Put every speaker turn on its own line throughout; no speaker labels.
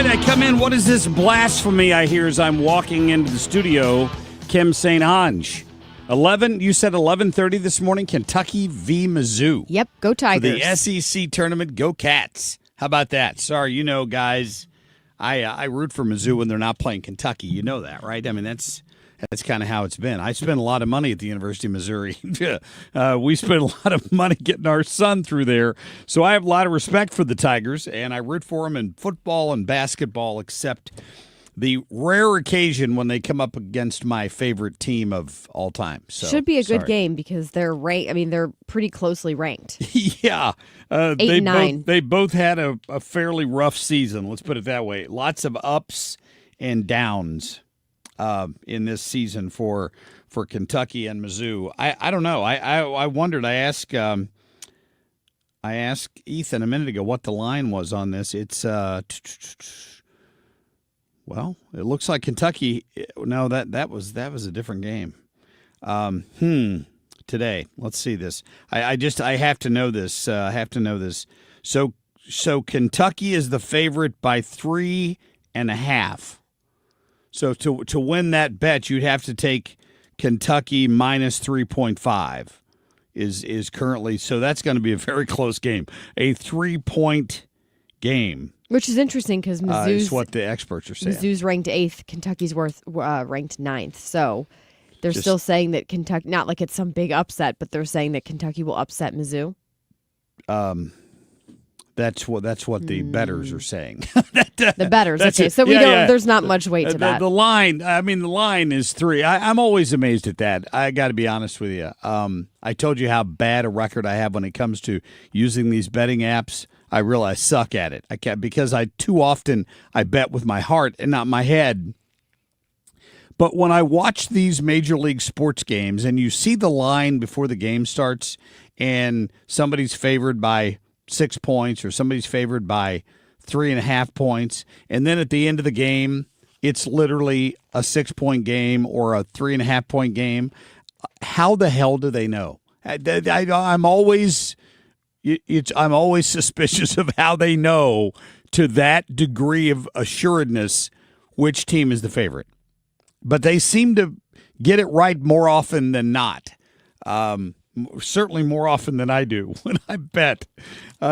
right, I come in. What is this blasphemy I hear as I'm walking into the studio? Kim St. Ange. 11, you said 11:30 this morning, Kentucky v. Mizzou.
Yep, go Tigers.
For the SEC tournament, go Cats. How about that? Sorry, guys, I root for Mizzou when they're not playing Kentucky. You know that, right? I mean, that's kind of how it's been. I spent a lot of money at the University of Missouri. We spent a lot of money getting our son through there. So I have a lot of respect for the Tigers, and I root for them in football and basketball, except the rare occasion when they come up against my favorite team of all time. So,
should be a good game because they're ranked. I mean, they're pretty closely ranked.
Yeah.
8 and 9.
They both had a fairly rough season, let's put it that way. Lots of ups and downs in this season for Kentucky and Mizzou. I don't know. I wondered. I asked Ethan a minute ago what the line was on this. It's well, it looks like Kentucky. No, that was a different game. Today, let's see this. I have to know this. I have to know this. So Kentucky is the favorite by 3.5. So to win that bet, you'd have to take Kentucky minus 3.5 is currently. So that's going to be a very close game, a 3-point game.
Which is interesting because Mizzou's
is what the experts are saying.
Mizzou's ranked 8th, Kentucky's ranked 9th. So they're still saying that Kentucky, not like it's some big upset, but they're saying that Kentucky will upset Mizzou.
That's what the bettors are saying.
The bettors, okay. So there's not much weight to that.
The line is 3. I'm always amazed at that. I got to be honest with you. I told you how bad a record I have when it comes to using these betting apps. I realize I suck at it. I can't because I too often I bet with my heart and not my head. But when I watch these major league sports games and you see the line before the game starts and somebody's favored by 6 points or somebody's favored by 3.5 points, and then at the end of the game, it's literally a 6-point game or a 3.5-point game. How the hell do they know? I'm always suspicious of how they know to that degree of assuredness which team is the favorite. But they seem to get it right more often than not. Certainly more often than I do when I bet.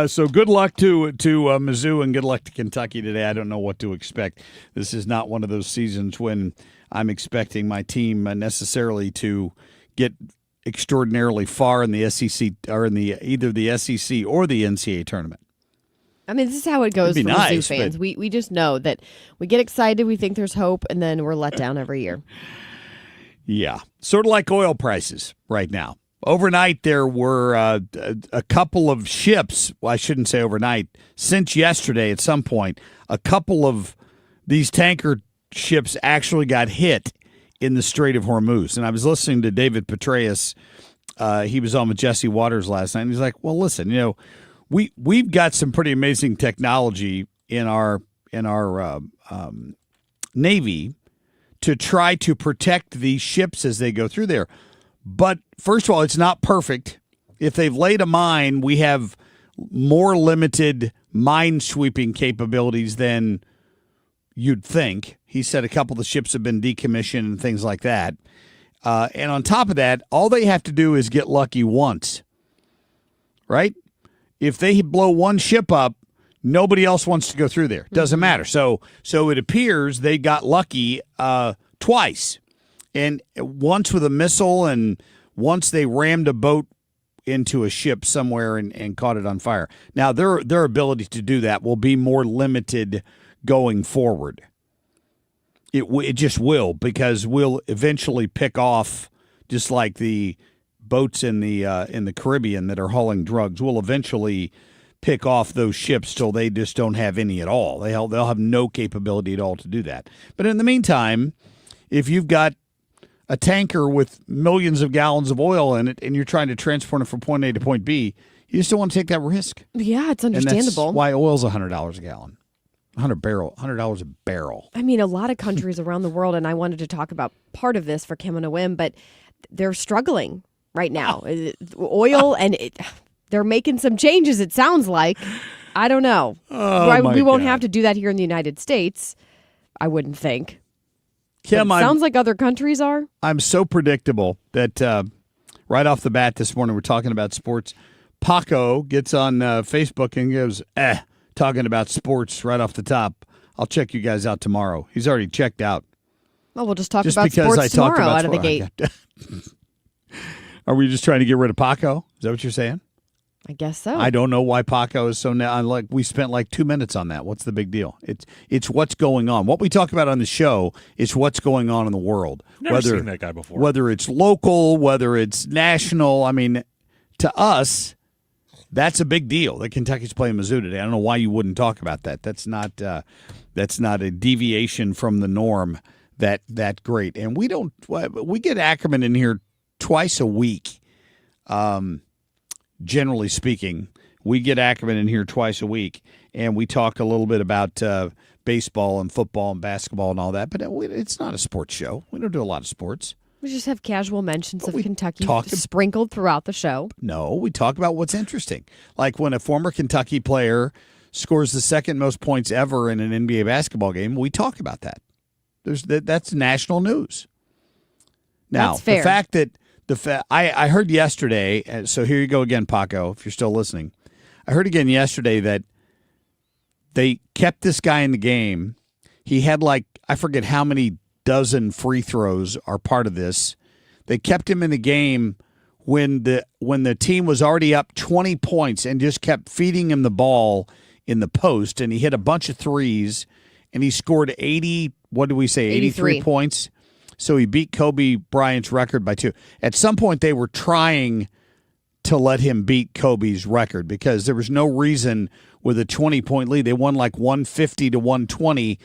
So good luck to Mizzou and good luck to Kentucky today. I don't know what to expect. This is not one of those seasons when I'm expecting my team necessarily to get extraordinarily far in the SEC or in either the SEC or the NCAA tournament.
I mean, this is how it goes for
nice,
Mizzou fans. We just know that we get excited, we think there's hope, and then we're let down every year.
Yeah, sort of like oil prices right now. Overnight, there were a couple of ships. Well, I shouldn't say overnight. Since yesterday, at some point, a couple of these tanker ships actually got hit in the Strait of Hormuz. And I was listening to David Petraeus. He was on with Jesse Waters last night. And he's like, well, listen, we've got some pretty amazing technology in our Navy to try to protect these ships as they go through there. But first of all, it's not perfect. If they've laid a mine, we have more limited mine sweeping capabilities than you'd think. He said a couple of the ships have been decommissioned and things like that. And on top of that, all they have to do is get lucky once, right? If they blow one ship up, nobody else wants to go through there. Doesn't matter. So it appears they got lucky twice. And once with a missile and once they rammed a boat into a ship somewhere and caught it on fire. Now, their ability to do that will be more limited going forward. It just will, because we'll eventually pick off, just like the boats in the Caribbean that are hauling drugs. We'll eventually pick off those ships till they just don't have any at all. They'll have no capability at all to do that. But in the meantime, if you've got a tanker with millions of gallons of oil in it and you're trying to transport it from point A to point B, you just don't want to take that risk.
Yeah, it's understandable.
And that's why oil's $100 a gallon. $100 a barrel.
I mean, a lot of countries around the world, and I wanted to talk about part of this for Kim and Whim, but they're struggling right now. Oil, and they're making some changes, it sounds like. I don't know.
Oh,
we won't
God.
have to do that here in the United States, I wouldn't think.
Kim,
Sounds like other countries are.
I'm so predictable that right off the bat this morning we're talking about sports. Paco gets on Facebook and goes, talking about sports right off the top. I'll check you guys out tomorrow. He's already checked out.
Well, we'll just talk
Just
about
because
sports
I talked
tomorrow
about
out of the gate.
Are we just trying to get rid of Paco? Is that what you're saying?
I guess so.
I don't know why Paco is so now. Like we spent like 2 minutes on that. What's the big deal? It's what's going on. What we talk about on the show is what's going on in the world.
Never seen that guy before.
Whether it's local, whether it's national. I mean, to us, that's a big deal that Kentucky's playing Mizzou today. I don't know why you wouldn't talk about that. That's not a deviation from the norm that great. And we get Ackerman in here twice a week. Generally speaking, we get Ackerman in here twice a week, and we talk a little bit about baseball and football and basketball and all that. But it's not a sports show. We don't do a lot of sports.
We just have casual mentions of Kentucky
sprinkled
throughout the show.
No, we talk about what's interesting. Like when a former Kentucky player scores the second most points ever in an NBA basketball game, we talk about that. That's national news. Now,
that's fair.
The fact that I heard yesterday, so here you go again, Paco, if you're still listening. I heard again yesterday that they kept this guy in the game. He had I forget how many dozen free throws are part of this. They kept him in the game when the team was already up 20 points and just kept feeding him the ball in the post, and he hit a bunch of threes, and he scored 80, what did we say, 83 points? So he beat Kobe Bryant's record by 2. At some point, they were trying to let him beat Kobe's record because there was no reason with a 20-point lead. They won 150 to 120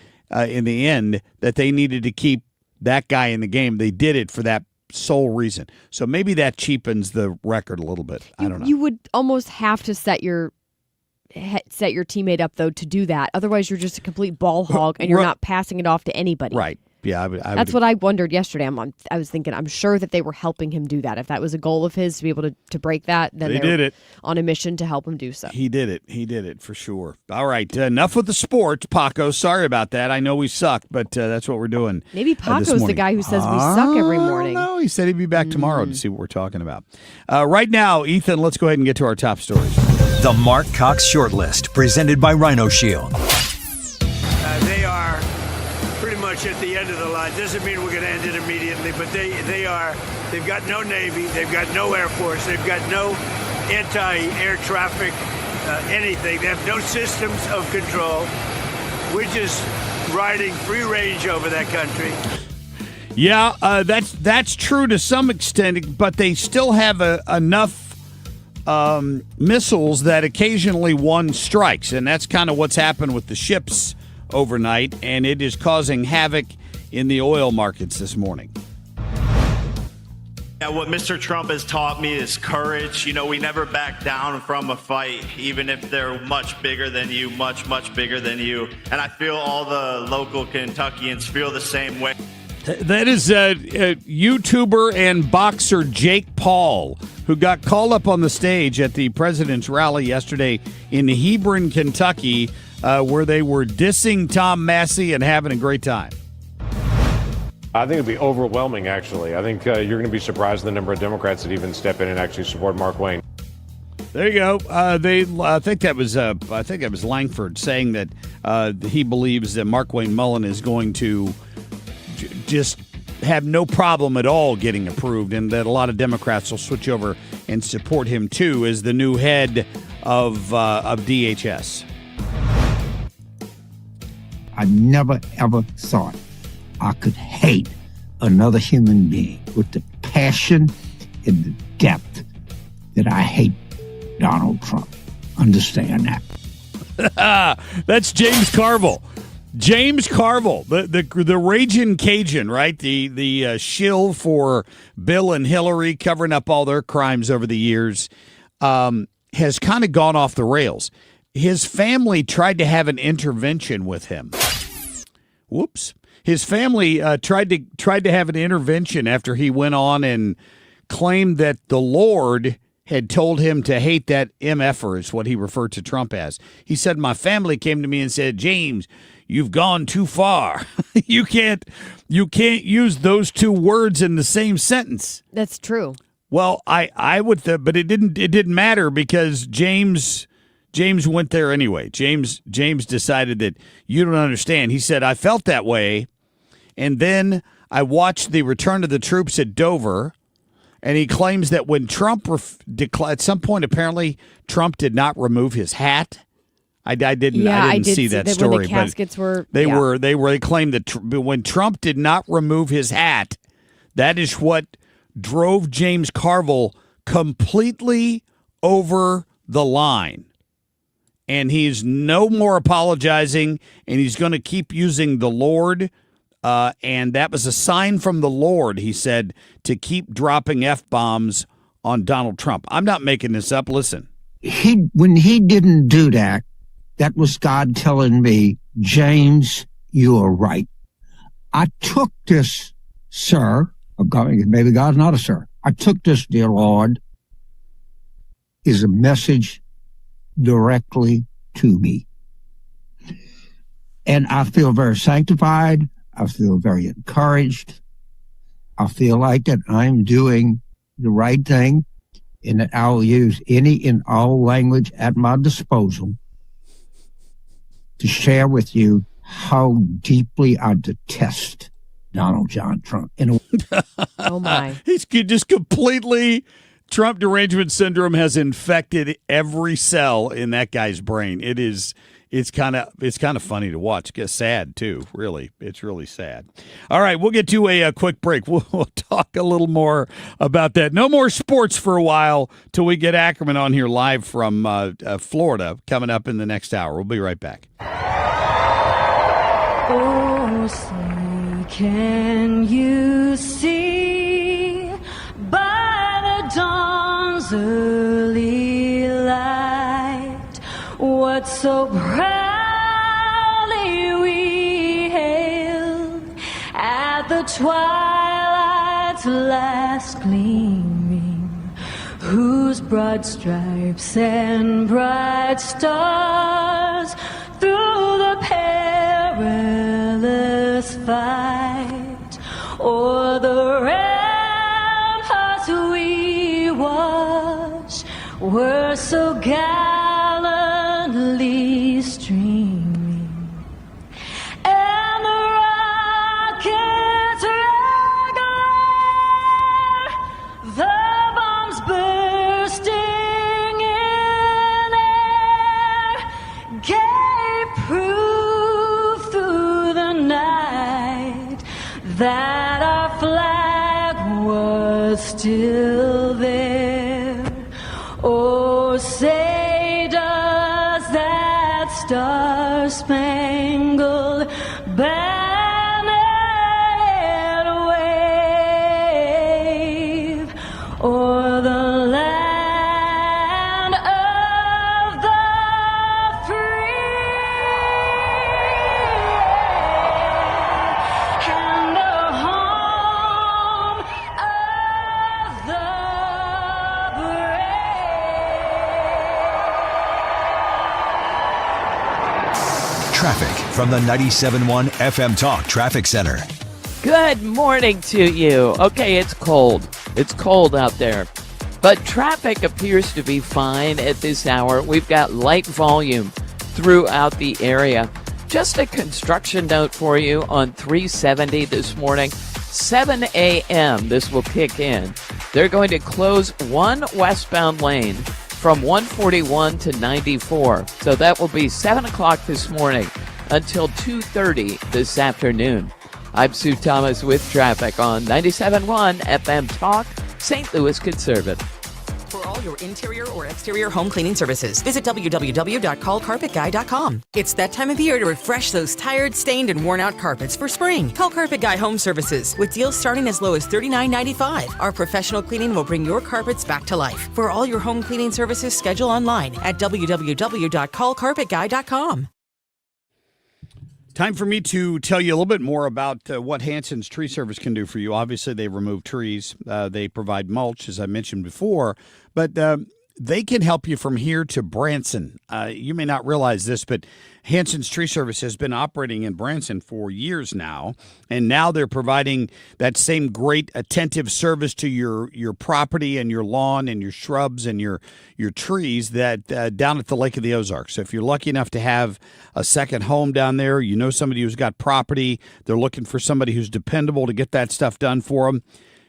in the end that they needed to keep that guy in the game. They did it for that sole reason. So maybe that cheapens the record a little bit. I don't know.
You would almost have to set your teammate up, though, to do that. Otherwise, you're just a complete ball hog, and you're not passing it off to anybody.
Right. Yeah,
that's what I wondered yesterday. I was thinking, I'm sure that they were helping him do that. If that was a goal of his to be able to break that, then
they did it
on a mission to help him do so.
He did it for sure. All right, enough with the sports, Paco. Sorry about that. I know we suck, but that's what we're doing.
Maybe Paco's the guy who says we suck every morning.
No, he said he'd be back tomorrow to see what we're talking about. Right now, Ethan, let's go ahead and get to our top stories.
The Marc Cox Shortlist, presented by Rhino Shield.
They are pretty much at the end of the line. Doesn't mean we're going to end it immediately, but they've got no Navy, they've got no Air Force, they've got no anti-air traffic, anything. They have no systems of control. We're just riding free range over that country.
Yeah, that's true to some extent, but they still have enough missiles that occasionally one strikes, and that's kind of what's happened with the ships overnight, and it is causing havoc in the oil markets this morning.
Yeah, what Mr. Trump has taught me is courage. We never back down from a fight, even if they're much bigger than you, much, much bigger than you. And I feel all the local Kentuckians feel the same way.
That is YouTuber and boxer Jake Paul, who got called up on the stage at the president's rally yesterday in Hebron, Kentucky, where they were dissing Tom Massey and having a great time.
I think it'd be overwhelming, actually. I think you're going to be surprised at the number of Democrats that even step in and actually support Mark Wayne.
There you go. I think that was Langford saying that he believes that Mark Wayne Mullen is going to just have no problem at all getting approved, and that a lot of Democrats will switch over and support him too as the new head of DHS.
I never, ever thought I could hate another human being with the passion and the depth that I hate Donald Trump. Understand that.
That's James Carville. James Carville, the raging Cajun, right? The shill for Bill and Hillary, covering up all their crimes over the years, has kind of gone off the rails. His family tried to have an intervention with him. Whoops. His family tried to have an intervention after he went on and claimed that the Lord had told him to hate that MFer, is what he referred to Trump as. He said, my family came to me and said, James, you've gone too far. You can't use those two words in the same sentence.
That's true.
Well, I would, but it didn't matter because James went there anyway. James decided that you don't understand. He said, I felt that way, and then I watched the return of the troops at Dover. And he claims that when Trump at some point, apparently Trump did not remove his hat. I didn't see that story.
When the caskets were,
they claimed that when Trump did not remove his hat, that is what drove James Carville completely over the line. And he's no more apologizing, and he's going to keep using the Lord. And that was a sign from the Lord, he said, to keep dropping F-bombs on Donald Trump. I'm not making this up. Listen.
When he didn't do that, that was God telling me, James, you are right. I took this, sir, maybe God's not a sir. I took this, dear Lord, is a message directly to me. And I feel very sanctified. I feel very encouraged. I feel like that I'm doing the right thing and that I will use any and all language at my disposal to share with you how deeply I detest Donald John Trump.
Oh, my.
He's just completely, Trump derangement syndrome has infected every cell in that guy's brain. It's kind of funny to watch. It gets sad, too, really. It's really sad. All right, we'll get to a quick break. We'll talk a little more about that. No more sports for a while till we get Ackerman on here live from Florida coming up in the next hour. We'll be right back.
Oh, say, can you see by the dawn's early light what so proudly we hailed at the twilight's last gleaming, whose broad stripes and bright stars through the perilous fight o'er the ramparts we watched were so gallantly streaming, and the rockets' red glare, the bombs bursting in air, gave proof through the night that our flag was still there. Oh, say does that star-spangled banner wave o'er the land of the free and the home of the
Traffic from the 97.1 FM Talk Traffic Center.
Good morning to you. Okay, it's cold. It's cold out there. But traffic appears to be fine at this hour. We've got light volume throughout the area. Just a construction note for you on 370 this morning. 7 a.m. this will kick in. They're going to close one westbound lane from 141 to 94. So that will be 7 o'clock this morning until 2:30 this afternoon. I'm Sue Thomas with traffic on 97.1 FM Talk, St. Louis Conservative.
For all your interior or exterior home cleaning services, visit www.callcarpetguy.com. It's that time of year to refresh those tired, stained, and worn-out carpets for spring. Call Carpet Guy Home Services with deals starting as low as $39.95. Our professional cleaning will bring your carpets back to life. For all your home cleaning services, schedule online at www.callcarpetguy.com.
Time for me to tell you a little bit more about what Hanson's Tree Service can do for you. Obviously, they remove trees. They provide mulch, as I mentioned before, but they can help you from here to Branson. You may not realize this, but Hanson's Tree Service has been operating in Branson for years now, and now they're providing that same great attentive service to your property and your lawn and your shrubs and your trees that down at the Lake of the Ozarks. So if you're lucky enough to have a second home down there, you know somebody who's got property, they're looking for somebody who's dependable to get that stuff done for them.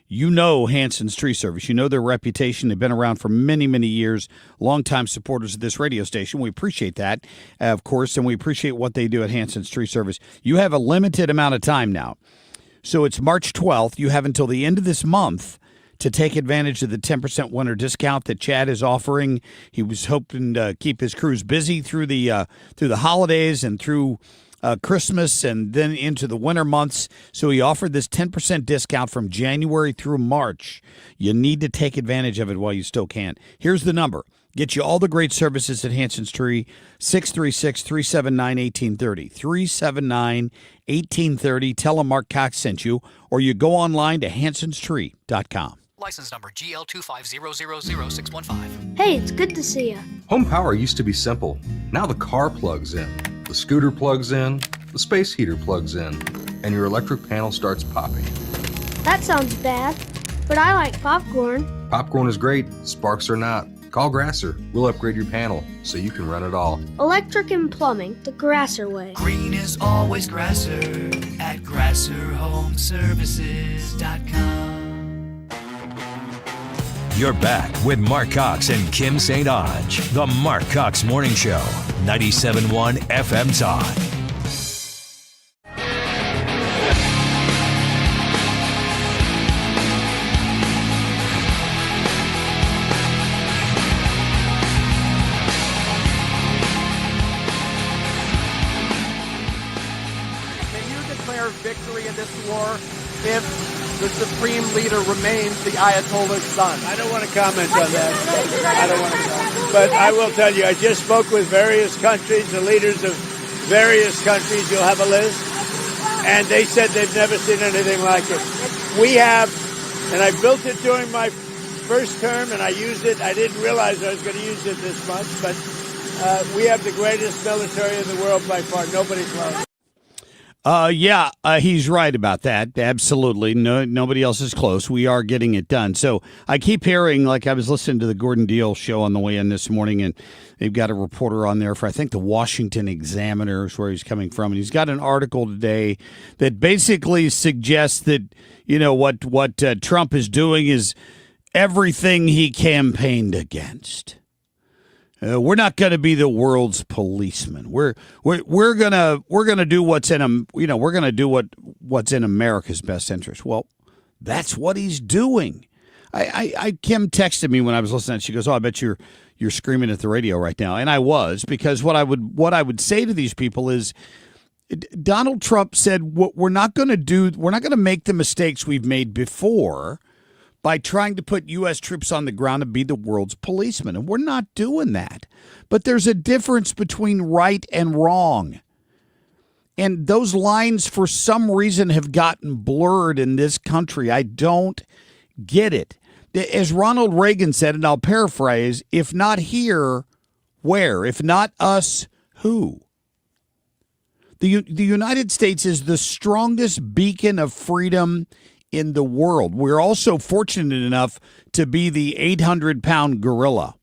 You know Hanson's Tree Service. You know their reputation. They've been around for many, many years, longtime supporters of this radio station. We appreciate that, of course, and we appreciate what they do at Hanson's Tree Service. You have a limited amount of time now. So it's March 12th. You have until the end of this month to take advantage of the 10% winter discount that Chad is offering. He was hoping to keep his crews busy through the holidays and through Christmas and then into the winter months. So he offered this 10% discount from January through March. You need to take advantage of it while you still can. Here's the number. Get you all the great services at Hanson's Tree, 636-379-1830. 379-1830. Tell them Marc Cox sent you, or you go online to hansonstree.com.
License number GL2500615.
Hey, it's good to see you.
Home power used to be simple. Now the car plugs in, the scooter plugs in, the space heater plugs in, and your electric panel starts popping.
That sounds bad, but I like popcorn.
Popcorn is great, sparks are not. Call Grasser. We'll upgrade your panel so you can run it all.
Electric and plumbing, the Grasser way.
Green is always Grasser at GrasserHomeservices.com.
You're back with Marc Cox and Kim St. Onge. The Marc Cox Morning Show, 97.1 FM Talk.
Can you declare victory in this war if the supreme leader remains the Ayatollah's son?
I don't want to comment on that. I don't want to comment. But I will tell you, I just spoke with various countries, the leaders of various countries. You'll have a list. And they said they've never seen anything like it. We have, and I built it during my first term, and I used it. I didn't realize I was going to use it this much, but we have the greatest military in the world by far. Nobody's close.
He's right about that. Absolutely. No, nobody else is close. We are getting it done. So I keep hearing, like I was listening to the Gordon Deal show on the way in this morning, and they've got a reporter on there for, I think, the Washington Examiner is where he's coming from. And he's got an article today that basically suggests that, you know, what Trump is doing is everything he campaigned against. We're not going to be the world's policeman. We're gonna do what's in we're gonna do what's in America's best interest. Well, that's what he's doing. Kim texted me when I was listening. She goes, "Oh, I bet you're screaming at the radio right now," and I was, because what I would say to these people is, Donald Trump said, "What we're not going to do. We're not going to make the mistakes we've made before." By trying to put U.S. troops on the ground and be the world's policeman. And we're not doing that. But there's a difference between right and wrong. And those lines, for some reason, have gotten blurred in this country. I don't get it. As Ronald Reagan said, and I'll paraphrase, if not here, where? If not us, who? The United States is the strongest beacon of freedom in the world. We're also fortunate enough to be the 800-pound gorilla.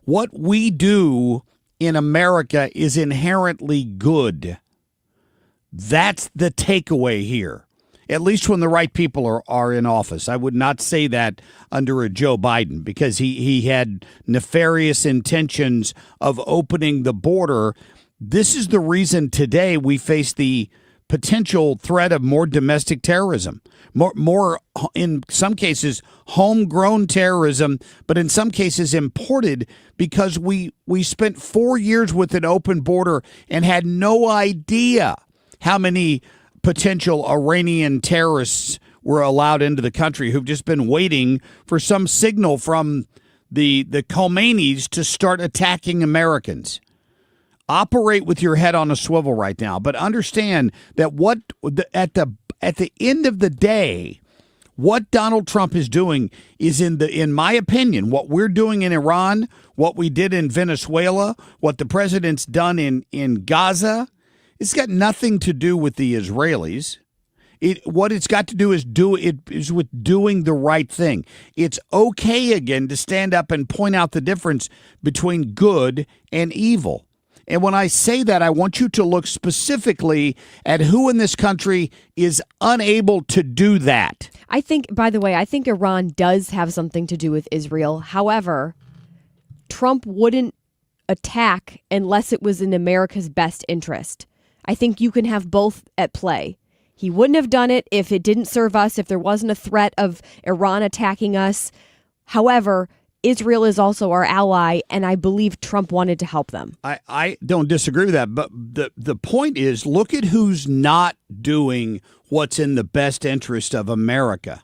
What we do in America is inherently good. That's the takeaway here, at least when the right people are in office. I would not say that under a Joe Biden, because he had nefarious intentions of opening the border. This is the reason today we face the potential threat of more domestic terrorism, more in some cases homegrown terrorism, but in some cases imported, because we spent 4 years with an open border and had no idea how many potential Iranian terrorists were allowed into the country, who've just been waiting for some signal from the Khomeinis to start attacking Americans. operate with your head on a swivel right now, but understand that at the end of the day, what Donald Trump is doing is, in my opinion, what we're doing in Iran, what we did in Venezuela, what the president's done in Gaza. It's got nothing to do with the Israelis. What it's got to do is with doing the right thing. It's okay again to stand up and point out the difference between good and evil. And when I say that, I want you to look specifically at who in this country is unable to do that.
I think, by the way, I think Iran does have something to do with Israel. However, Trump wouldn't attack unless it was in America's best interest. I think you can have both at play. He wouldn't have done it if it didn't serve us, if there wasn't a threat of Iran attacking us. However, Israel is also our ally, and I believe Trump wanted to help them.
I don't disagree with that, but the point is, look at who's not doing what's in the best interest of America.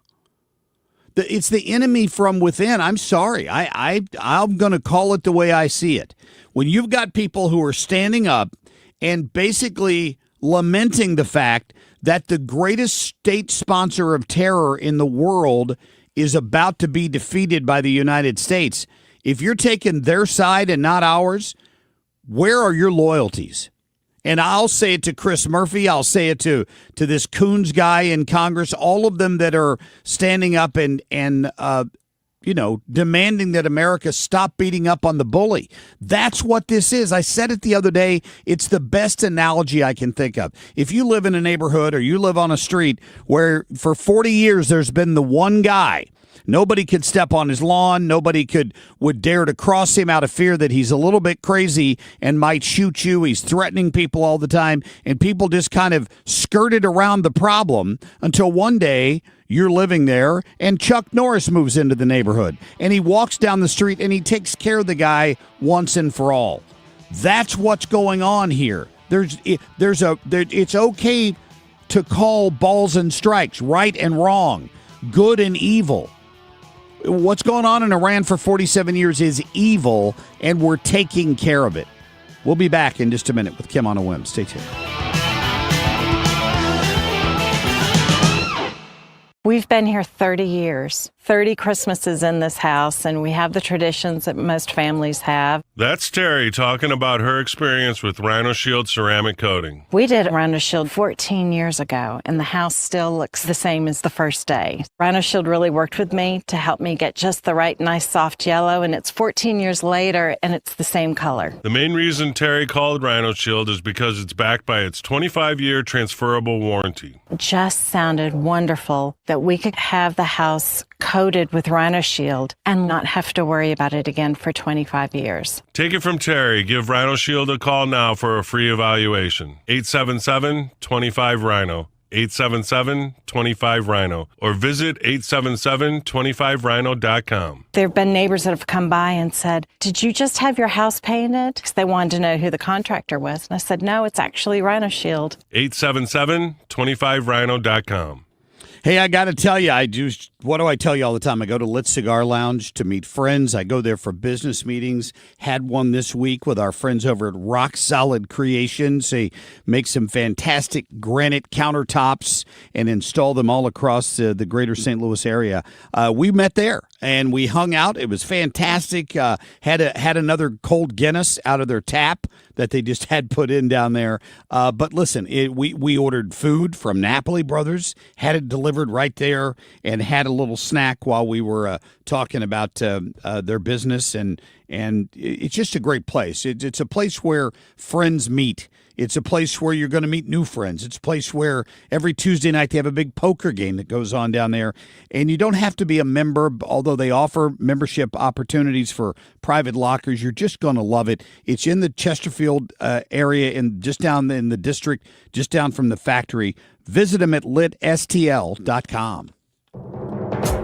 It's the enemy from within. I'm sorry. I'm going to call it the way I see it. When you've got people who are standing up and basically lamenting the fact that the greatest state sponsor of terror in the world is about to be defeated by the United States. If you're taking their side and not ours, where are your loyalties? And I'll say it to Chris Murphy. I'll say it to this Coons guy in Congress, all of them that are standing up and demanding that America stop beating up on the bully. That's what this is. I said it the other day. It's the best analogy I can think of. If you live in a neighborhood or you live on a street where for 40 years there's been the one guy, nobody could step on his lawn, nobody would dare to cross him out of fear that he's a little bit crazy and might shoot you. He's threatening people all the time, and people just kind of skirted around the problem until one day you're living there, and Chuck Norris moves into the neighborhood, and he walks down the street, and he takes care of the guy once and for all. That's what's going on here. It's okay to call balls and strikes, right and wrong, good and evil. What's going on in Iran for 47 years is evil, and we're taking care of it. We'll be back in just a minute with Kim on a Whim. Stay tuned.
We've been here 30 years, 30 Christmases in this house, and we have the traditions that most families have.
That's Terry talking about her experience with Rhino Shield ceramic coating.
We did Rhino Shield 14 years ago, and the house still looks the same as the first day. Rhino Shield really worked with me to help me get just the right nice soft yellow, and it's 14 years later, and it's the same color.
The main reason Terry called Rhino Shield is because it's backed by its 25-year transferable warranty.
It just sounded wonderful that we could have the house coated with Rhino Shield and not have to worry about it again for 25 years.
Take it from Terry. Give Rhino Shield a call now for a free evaluation. 877-25-RHINO. 877-25-RHINO. Or visit 877-25rhino.com.
There have been neighbors that have come by and said, "Did you just have your house painted?" Because they wanted to know who the contractor was. And I said, "No, it's actually Rhino Shield."
877-25rhino.com.
Hey, I got to tell you, what do I tell you all the time? I go to Lit Cigar Lounge to meet friends. I go there for business meetings. Had one this week with our friends over at Rock Solid Creations. They make some fantastic granite countertops and install them all across the greater St. Louis area. We met there and we hung out. It was fantastic. Had another cold Guinness out of their tap that they just had put in down there. But listen, we ordered food from Napoli Brothers, had it delivered right there, and had a little snack while we were talking about their business. And it's just a great place. It's a place where friends meet. It's a place where you're going to meet new friends. It's a place where every Tuesday night they have a big poker game that goes on down there. And you don't have to be a member, although they offer membership opportunities for private lockers. You're just going to love it. It's in the Chesterfield area, and just down in the district, just down from the factory. Visit them at litstl.com.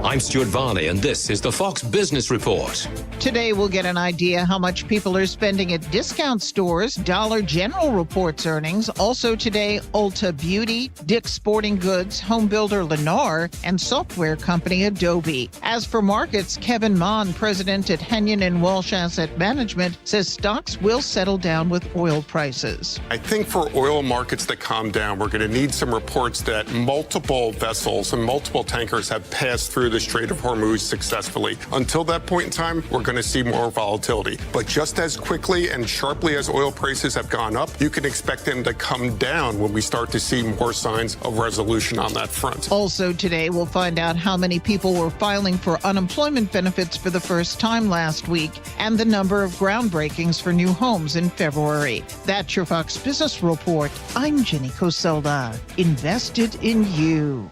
I'm Stuart Varley, and this is the Fox Business Report.
Today, we'll get an idea how much people are spending at discount stores. Dollar General reports earnings. Also today, Ulta Beauty, Dick's Sporting Goods, home builder Lennar, and software company Adobe. As for markets, Kevin Mon, president at Henyon and Walsh Asset Management, says stocks will settle down with oil prices.
I think for oil markets that calm down, we're going to need some reports that multiple vessels and multiple tankers have passed through the Strait of Hormuz successfully. Until that point in time, we're going to see more volatility. But just as quickly and sharply as oil prices have gone up, you can expect them to come down when we start to see more signs of resolution on that front.
Also today, we'll find out how many people were filing for unemployment benefits for the first time last week and the number of groundbreakings for new homes in February. That's your Fox Business Report. I'm Jenny Coselda. Invested in you.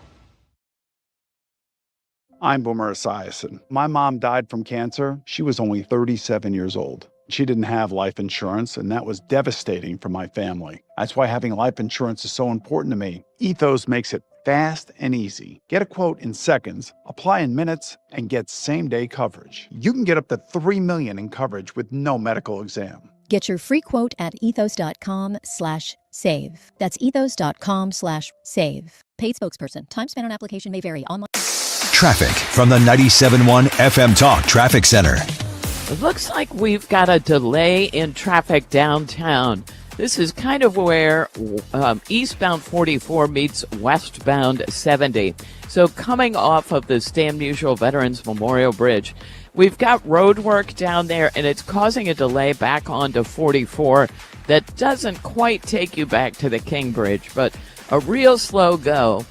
I'm Boomer Esiason. My mom died from cancer. She was only 37 years old. She didn't have life insurance, and that was devastating for my family. That's why having life insurance is so important to me. Ethos makes it fast and easy. Get a quote in seconds, apply in minutes, and get same-day coverage. You can get up to $3 million in coverage with no medical exam.
Get your free quote at ethos.com/save. That's ethos.com/save. Paid spokesperson. Time spent on application may vary. Online.
Traffic from the 97.1 FM Talk Traffic Center.
It looks like we've got a delay in traffic downtown. This is kind of where eastbound 44 meets westbound 70. So coming off of the Stan Musial Veterans Memorial Bridge, we've got road work down there, and it's causing a delay back onto 44 that doesn't quite take you back to the King Bridge, but a real slow go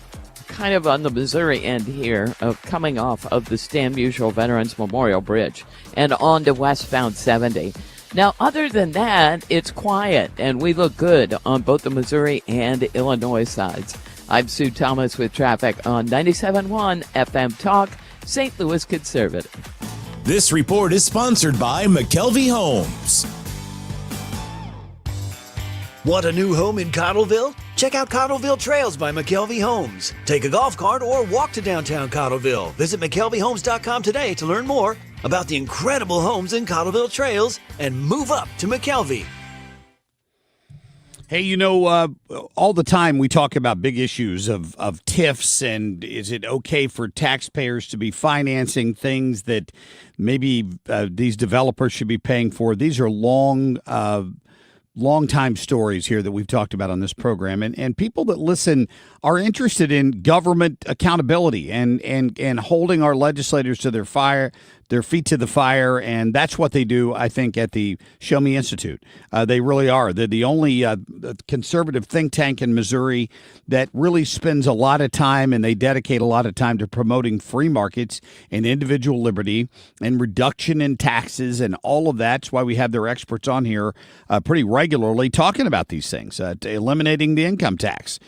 kind of on the Missouri end here of coming off of the Stan Musial Veterans Memorial Bridge and on to westbound 70. Now, other than that, it's quiet, and we look good on both the Missouri and Illinois sides. I'm Sue Thomas with traffic on 97.1 FM Talk, St. Louis Conservative.
This report is sponsored by McKelvey Homes.
Want a new home in Cottleville? Check out Cottleville Trails by McKelvey Homes. Take a golf cart or walk to downtown Cottleville. Visit McKelveyHomes.com today to learn more about the incredible homes in Cottleville Trails and move up to McKelvey.
Hey, you know, all the time we talk about big issues of TIFs, and is it okay for taxpayers to be financing things that maybe these developers should be paying for? These are long time stories here that we've talked about on this program, and people that listen are interested in government accountability and holding our legislators to their feet to the fire, and that's what they do, I think, at the Show Me Institute. They really are. They're the only conservative think tank in Missouri that really spends a lot of time, and they dedicate a lot of time to promoting free markets and individual liberty and reduction in taxes and all of that. That's why we have their experts on here pretty regularly talking about these things, eliminating the income tax,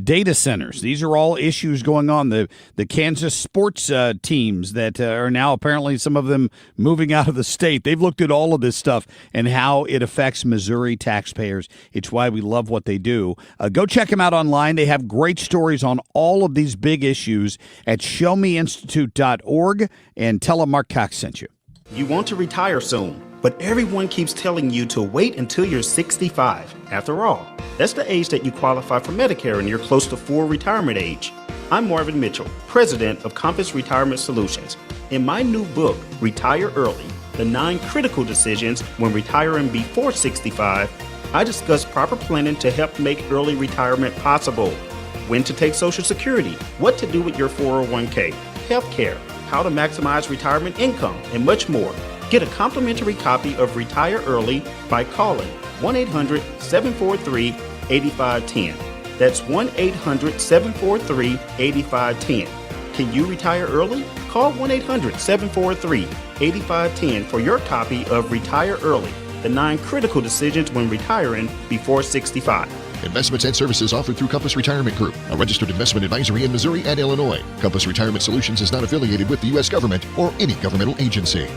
data centers. These are all issues going on. The Kansas sports teams that are now apparently some of them moving out of the state. They've looked at all of this stuff and how it affects Missouri taxpayers. It's why we love what they do. Go check them out online. They have great stories on all of these big issues at showmeinstitute.org, and tell them Marc Cox sent you.
You want to retire soon, but everyone keeps telling you to wait until you're 65. After all, that's the age that you qualify for Medicare and you're close to full retirement age. I'm Marvin Mitchell, president of Compass Retirement Solutions. In my new book, Retire Early, The 9 Critical Decisions When Retiring Before 65, I discuss proper planning to help make early retirement possible. When to take Social Security, what to do with your 401k, health care, how to maximize retirement income, and much more. Get a complimentary copy of Retire Early by calling 1-800-743-8510. That's 1-800-743-8510. Can you retire early? Call 1-800-743-8510 for your copy of Retire Early, the 9 critical decisions when retiring before 65.
Investments and services offered through Compass Retirement Group, a registered investment advisory in Missouri and Illinois. Compass Retirement Solutions is not affiliated with the U.S. government or any governmental agency.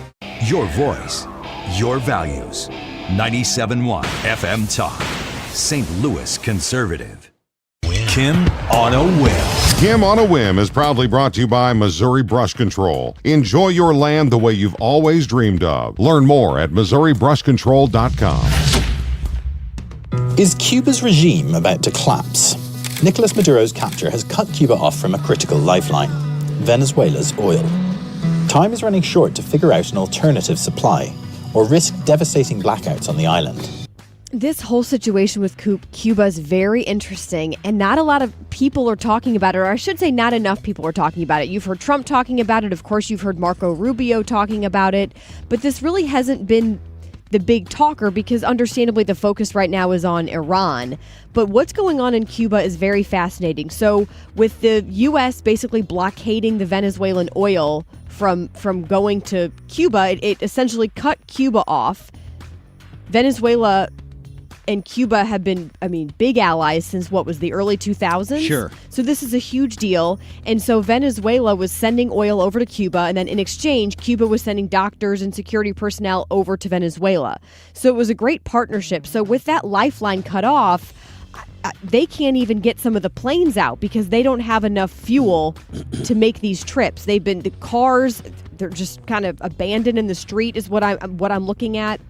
Your voice, your values. 97.1 FM Talk. St. Louis Conservative. Kim on a whim.
Kim on a Whim is proudly brought to you by Missouri Brush Control. Enjoy your land the way you've always dreamed of. Learn more at MissouriBrushControl.com.
Is Cuba's regime about to collapse? Nicolas Maduro's capture has cut Cuba off from a critical lifeline, Venezuela's oil. Time is running short to figure out an alternative supply, or risk devastating blackouts on the island.
This whole situation with Cuba is very interesting, and not a lot of people are talking about it, or I should say not enough people are talking about it. You've heard Trump talking about it. Of course, you've heard Marco Rubio talking about it, but this really hasn't been the big talker because understandably the focus right now is on Iran. But what's going on in Cuba is very fascinating. So with the U.S. basically blockading the Venezuelan oil from going to Cuba, it essentially cut Cuba off. Venezuela and Cuba have been, big allies since what was the early 2000s?
Sure.
So this is a huge deal. And so Venezuela was sending oil over to Cuba, and then in exchange, Cuba was sending doctors and security personnel over to Venezuela. So it was a great partnership. So with that lifeline cut off, they can't even get some of the planes out because they don't have enough fuel to make these trips. The cars, they're just kind of abandoned in the street is what I'm looking at.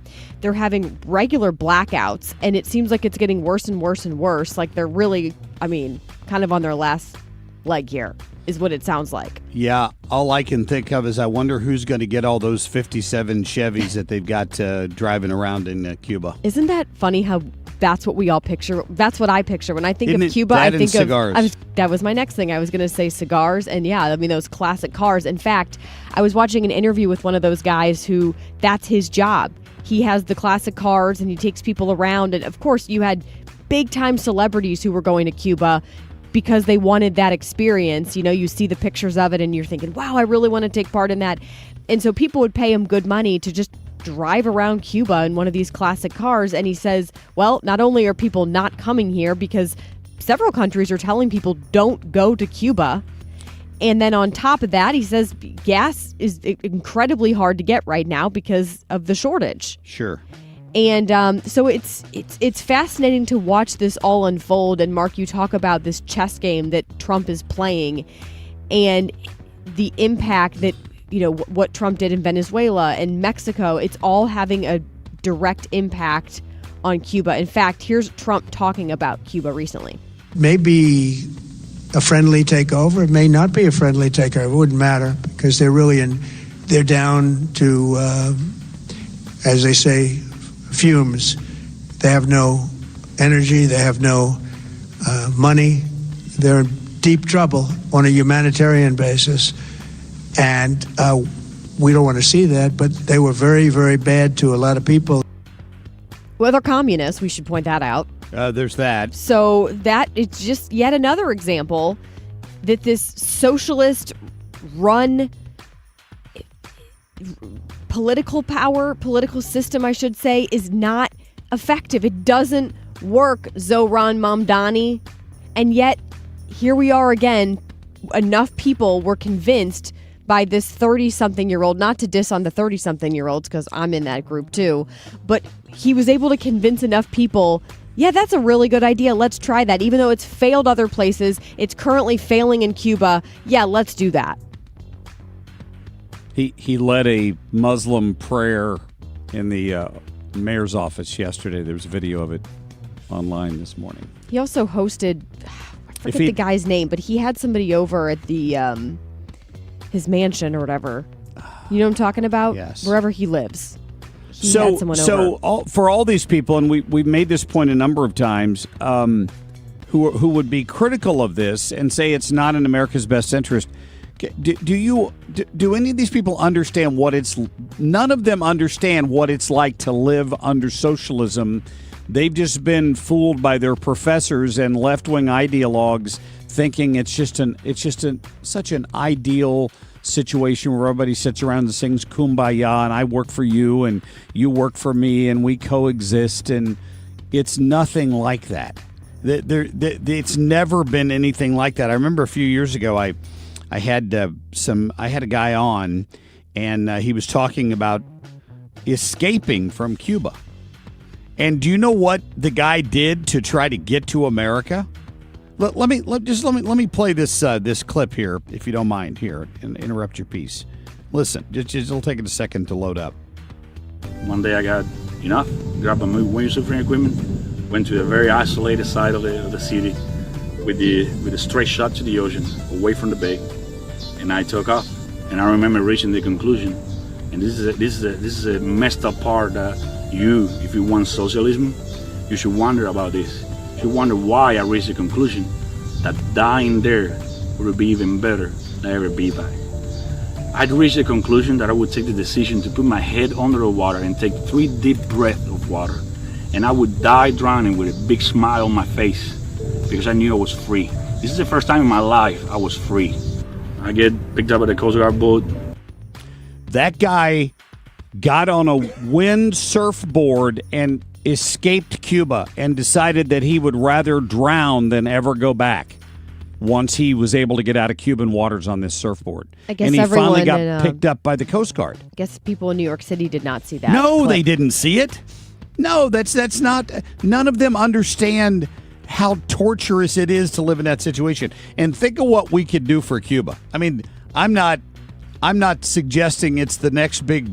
They're having regular blackouts, and it seems like it's getting worse and worse and worse. Like they're really, kind of on their last leg here is what it sounds like.
Yeah, all I can think of is I wonder who's going to get all those 57 Chevys that they've got driving around in Cuba.
Isn't that funny how that's what we all picture? That's what I picture. When I think of Cuba, I think
cigars.
That was my next thing. I was going to say cigars. And yeah, those classic cars. In fact, I was watching an interview with one of those guys who that's his job. He has the classic cars and he takes people around. And of course, you had big time celebrities who were going to Cuba because they wanted that experience. You see the pictures of it and you're thinking, wow, I really want to take part in that. And so people would pay him good money to just drive around Cuba in one of these classic cars. And he says, well, not only are people not coming here because several countries are telling people don't go to Cuba. And then on top of that, he says gas is incredibly hard to get right now because of the shortage.
Sure.
And so it's fascinating to watch this all unfold. And Mark, you talk about this chess game that Trump is playing and the impact that what Trump did in Venezuela and Mexico, it's all having a direct impact on Cuba. In fact, here's Trump talking about Cuba recently.
Maybe a friendly takeover. It may not be a friendly takeover. It wouldn't matter because they're down to, as they say, fumes. They have no energy. They have no money. They're in deep trouble on a humanitarian basis. And we don't want to see that, but they were very, very bad to a lot of people.
Well, they're communists. We should point that out.
There's that.
So that it's just yet another example that this socialist-run political system, I should say, is not effective. It doesn't work, Zohran Mamdani. And yet, here we are again. Enough people were convinced by this 30-something-year-old, not to diss on the 30-something-year-olds because I'm in that group too, but he was able to convince enough people, yeah, that's a really good idea. Let's try that. Even though it's failed other places, it's currently failing in Cuba. Yeah, let's do that.
He led a Muslim prayer in the mayor's office yesterday. There was a video of it online this morning.
He also hosted, I forget the guy's name, but he had somebody over at the his mansion or whatever. You know what I'm talking about?
Yes.
Wherever he lives. He had someone over.
For all these people, and we've made this point a number of times, who would be critical of this and say it's not in America's best interest, do any of these people understand none of them understand what it's like to live under socialism. They've just been fooled by their professors and left-wing ideologues thinking it's just such an ideal situation where everybody sits around and sings Kumbaya and I work for you and you work for me and we coexist, and it's nothing like that. It's never been anything like that. I remember a few years ago I had a guy on and he was talking about escaping from Cuba. And do you know what the guy did to try to get to America? Let me play this clip here, if you don't mind, here, and interrupt your piece. Listen, it'll take it a second to load up.
One day I got enough, grabbed my windsurfing equipment, went to a very isolated side of the city with a straight shot to the ocean, away from the bay, and I took off. And I remember reaching the conclusion, and this is a messed up part that if you want socialism, you should wonder about this. You should wonder why I reached the conclusion that dying there would be even better than ever be back. I'd reached the conclusion that I would take the decision to put my head under the water and take 3 deep breaths of water, and I would die drowning with a big smile on my face because I knew I was free. This is the first time in my life I was free. I get picked up at a Coast Guard boat.
That guy got on a windsurfboard and escaped Cuba and decided that he would rather drown than ever go back once he was able to get out of Cuban waters on this surfboard.
I guess
and he finally got
in,
picked up by the Coast Guard.
I guess people in New York City did not see that.
No,
clip.
they didn't see it. No, that's not. None of them understand how torturous it is to live in that situation. And think of what we could do for Cuba. I mean, I'm not suggesting it's the next big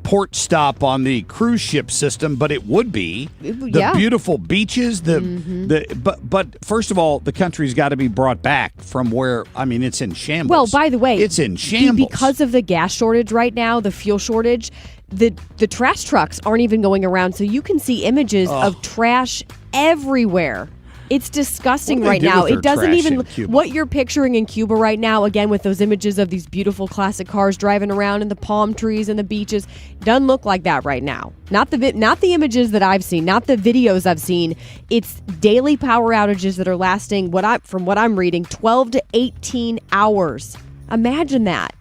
port stop on the cruise ship system, but it would be. The beautiful beaches, but first of all, the country's got to be brought back from where, I mean, it's in shambles.
Well, by the way,
it's in shambles.
Because of the gas shortage right now, the fuel shortage, the trash trucks aren't even going around, so you can see images of trash everywhere. It's disgusting right now. It doesn't even what you're picturing in Cuba right now, again with those images of these beautiful classic cars driving around in the palm trees and the beaches, doesn't look like that right now. Not the images that I've seen, not the videos I've seen. It's daily power outages that are lasting from what I'm reading 12 to 18 hours. Imagine that.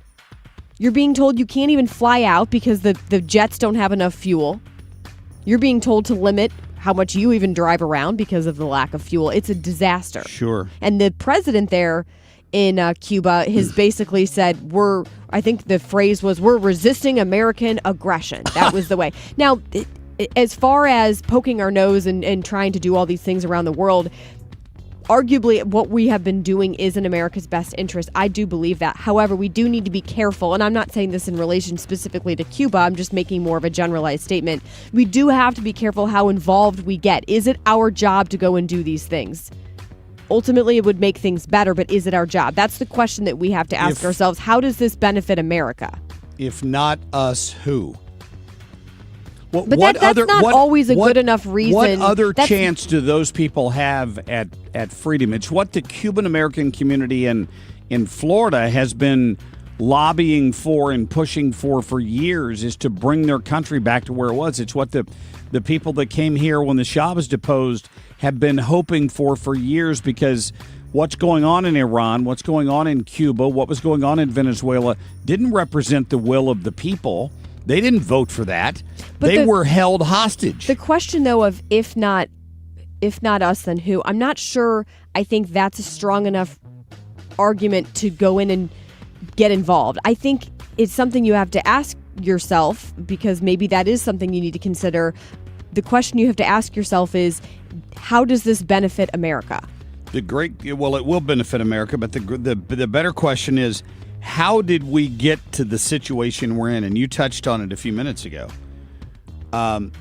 You're being told you can't even fly out because the jets don't have enough fuel. You're being told to limit how much you even drive around because of the lack of fuel. It's a disaster.
Sure.
And the president there in Cuba has basically said, I think the phrase was, we're resisting American aggression. That was the way. Now, as far as poking our nose and trying to do all these things around the world, arguably what we have been doing is in America's best interest. I do believe that. However, we do need to be careful, and I'm not saying this in relation specifically to Cuba. I'm just making more of a generalized statement. We do have to be careful how involved we get. Is it our job to go and do these things? Ultimately, it would make things better, but is it our job? That's the question that we have to ask ourselves. How does this benefit America?
If not us, who?
But that's not always a good enough reason.
What other chance do those people have at freedom? It's what the Cuban American community in Florida has been lobbying for and pushing for years, is to bring their country back to where it was. It's what the people that came here when the Shah was deposed have been hoping for years, because what's going on in Iran, what's going on in Cuba, what was going on in Venezuela didn't represent the will of the people. They didn't vote for that. But they were held hostage.
The question, though, of if not us, then who? I'm not sure. I think that's a strong enough argument to go in and get involved. I think it's something you have to ask yourself, because maybe that is something you need to consider. The question you have to ask yourself is, how does this benefit America?
It will benefit America, but the better question is, how did we get to the situation we're in? And you touched on it a few minutes ago.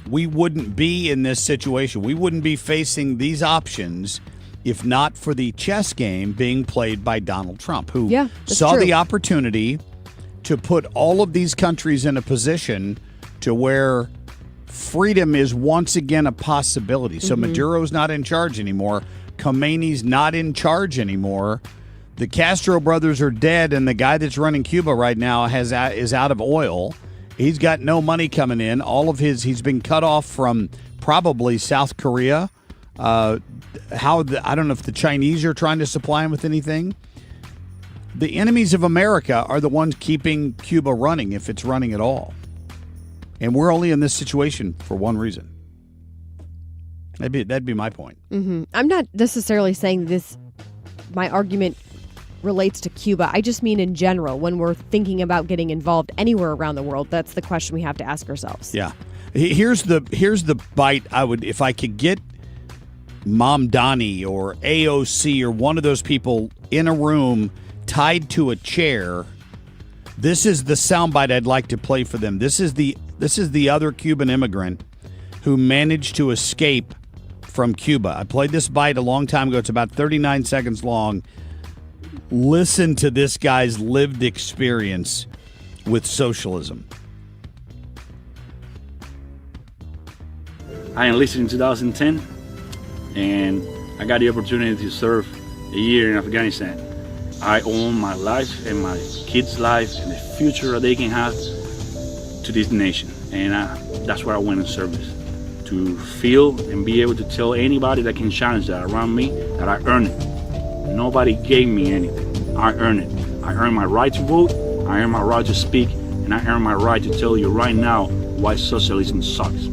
We wouldn't be in this situation. We wouldn't be facing these options if not for the chess game being played by Donald Trump, who saw the opportunity to put all of these countries in a position to where freedom is once again a possibility. So Maduro's not in charge anymore. Khomeini's not in charge anymore. The Castro brothers are dead, and the guy that's running Cuba right now is out of oil. He's got no money coming in. He's been cut off from probably South Korea. I don't know if the Chinese are trying to supply him with anything. The enemies of America are the ones keeping Cuba running, if it's running at all. And we're only in this situation for one reason. That'd be my point.
Mm-hmm. I'm not necessarily saying this. My argument relates to Cuba. I just mean in general, when we're thinking about getting involved anywhere around the world, that's the question we have to ask ourselves.
Yeah. Here's the bite I would, if I could get Mamdani or AOC or one of those people in a room tied to a chair, this is the soundbite I'd like to play for them. This is the other Cuban immigrant who managed to escape from Cuba. I played this bite a long time ago. It's about 39 seconds long. Listen to this guy's lived experience with socialism.
I enlisted in 2010, and I got the opportunity to serve a year in Afghanistan. I owe my life and my kids' life and the future that they can have to this nation. And that's why I went in service, to feel and be able to tell anybody that can challenge that around me that I earned it. Nobody gave me anything. I earned it. I earned my right to vote, I earned my right to speak, and I earned my right to tell you right now why socialism sucks.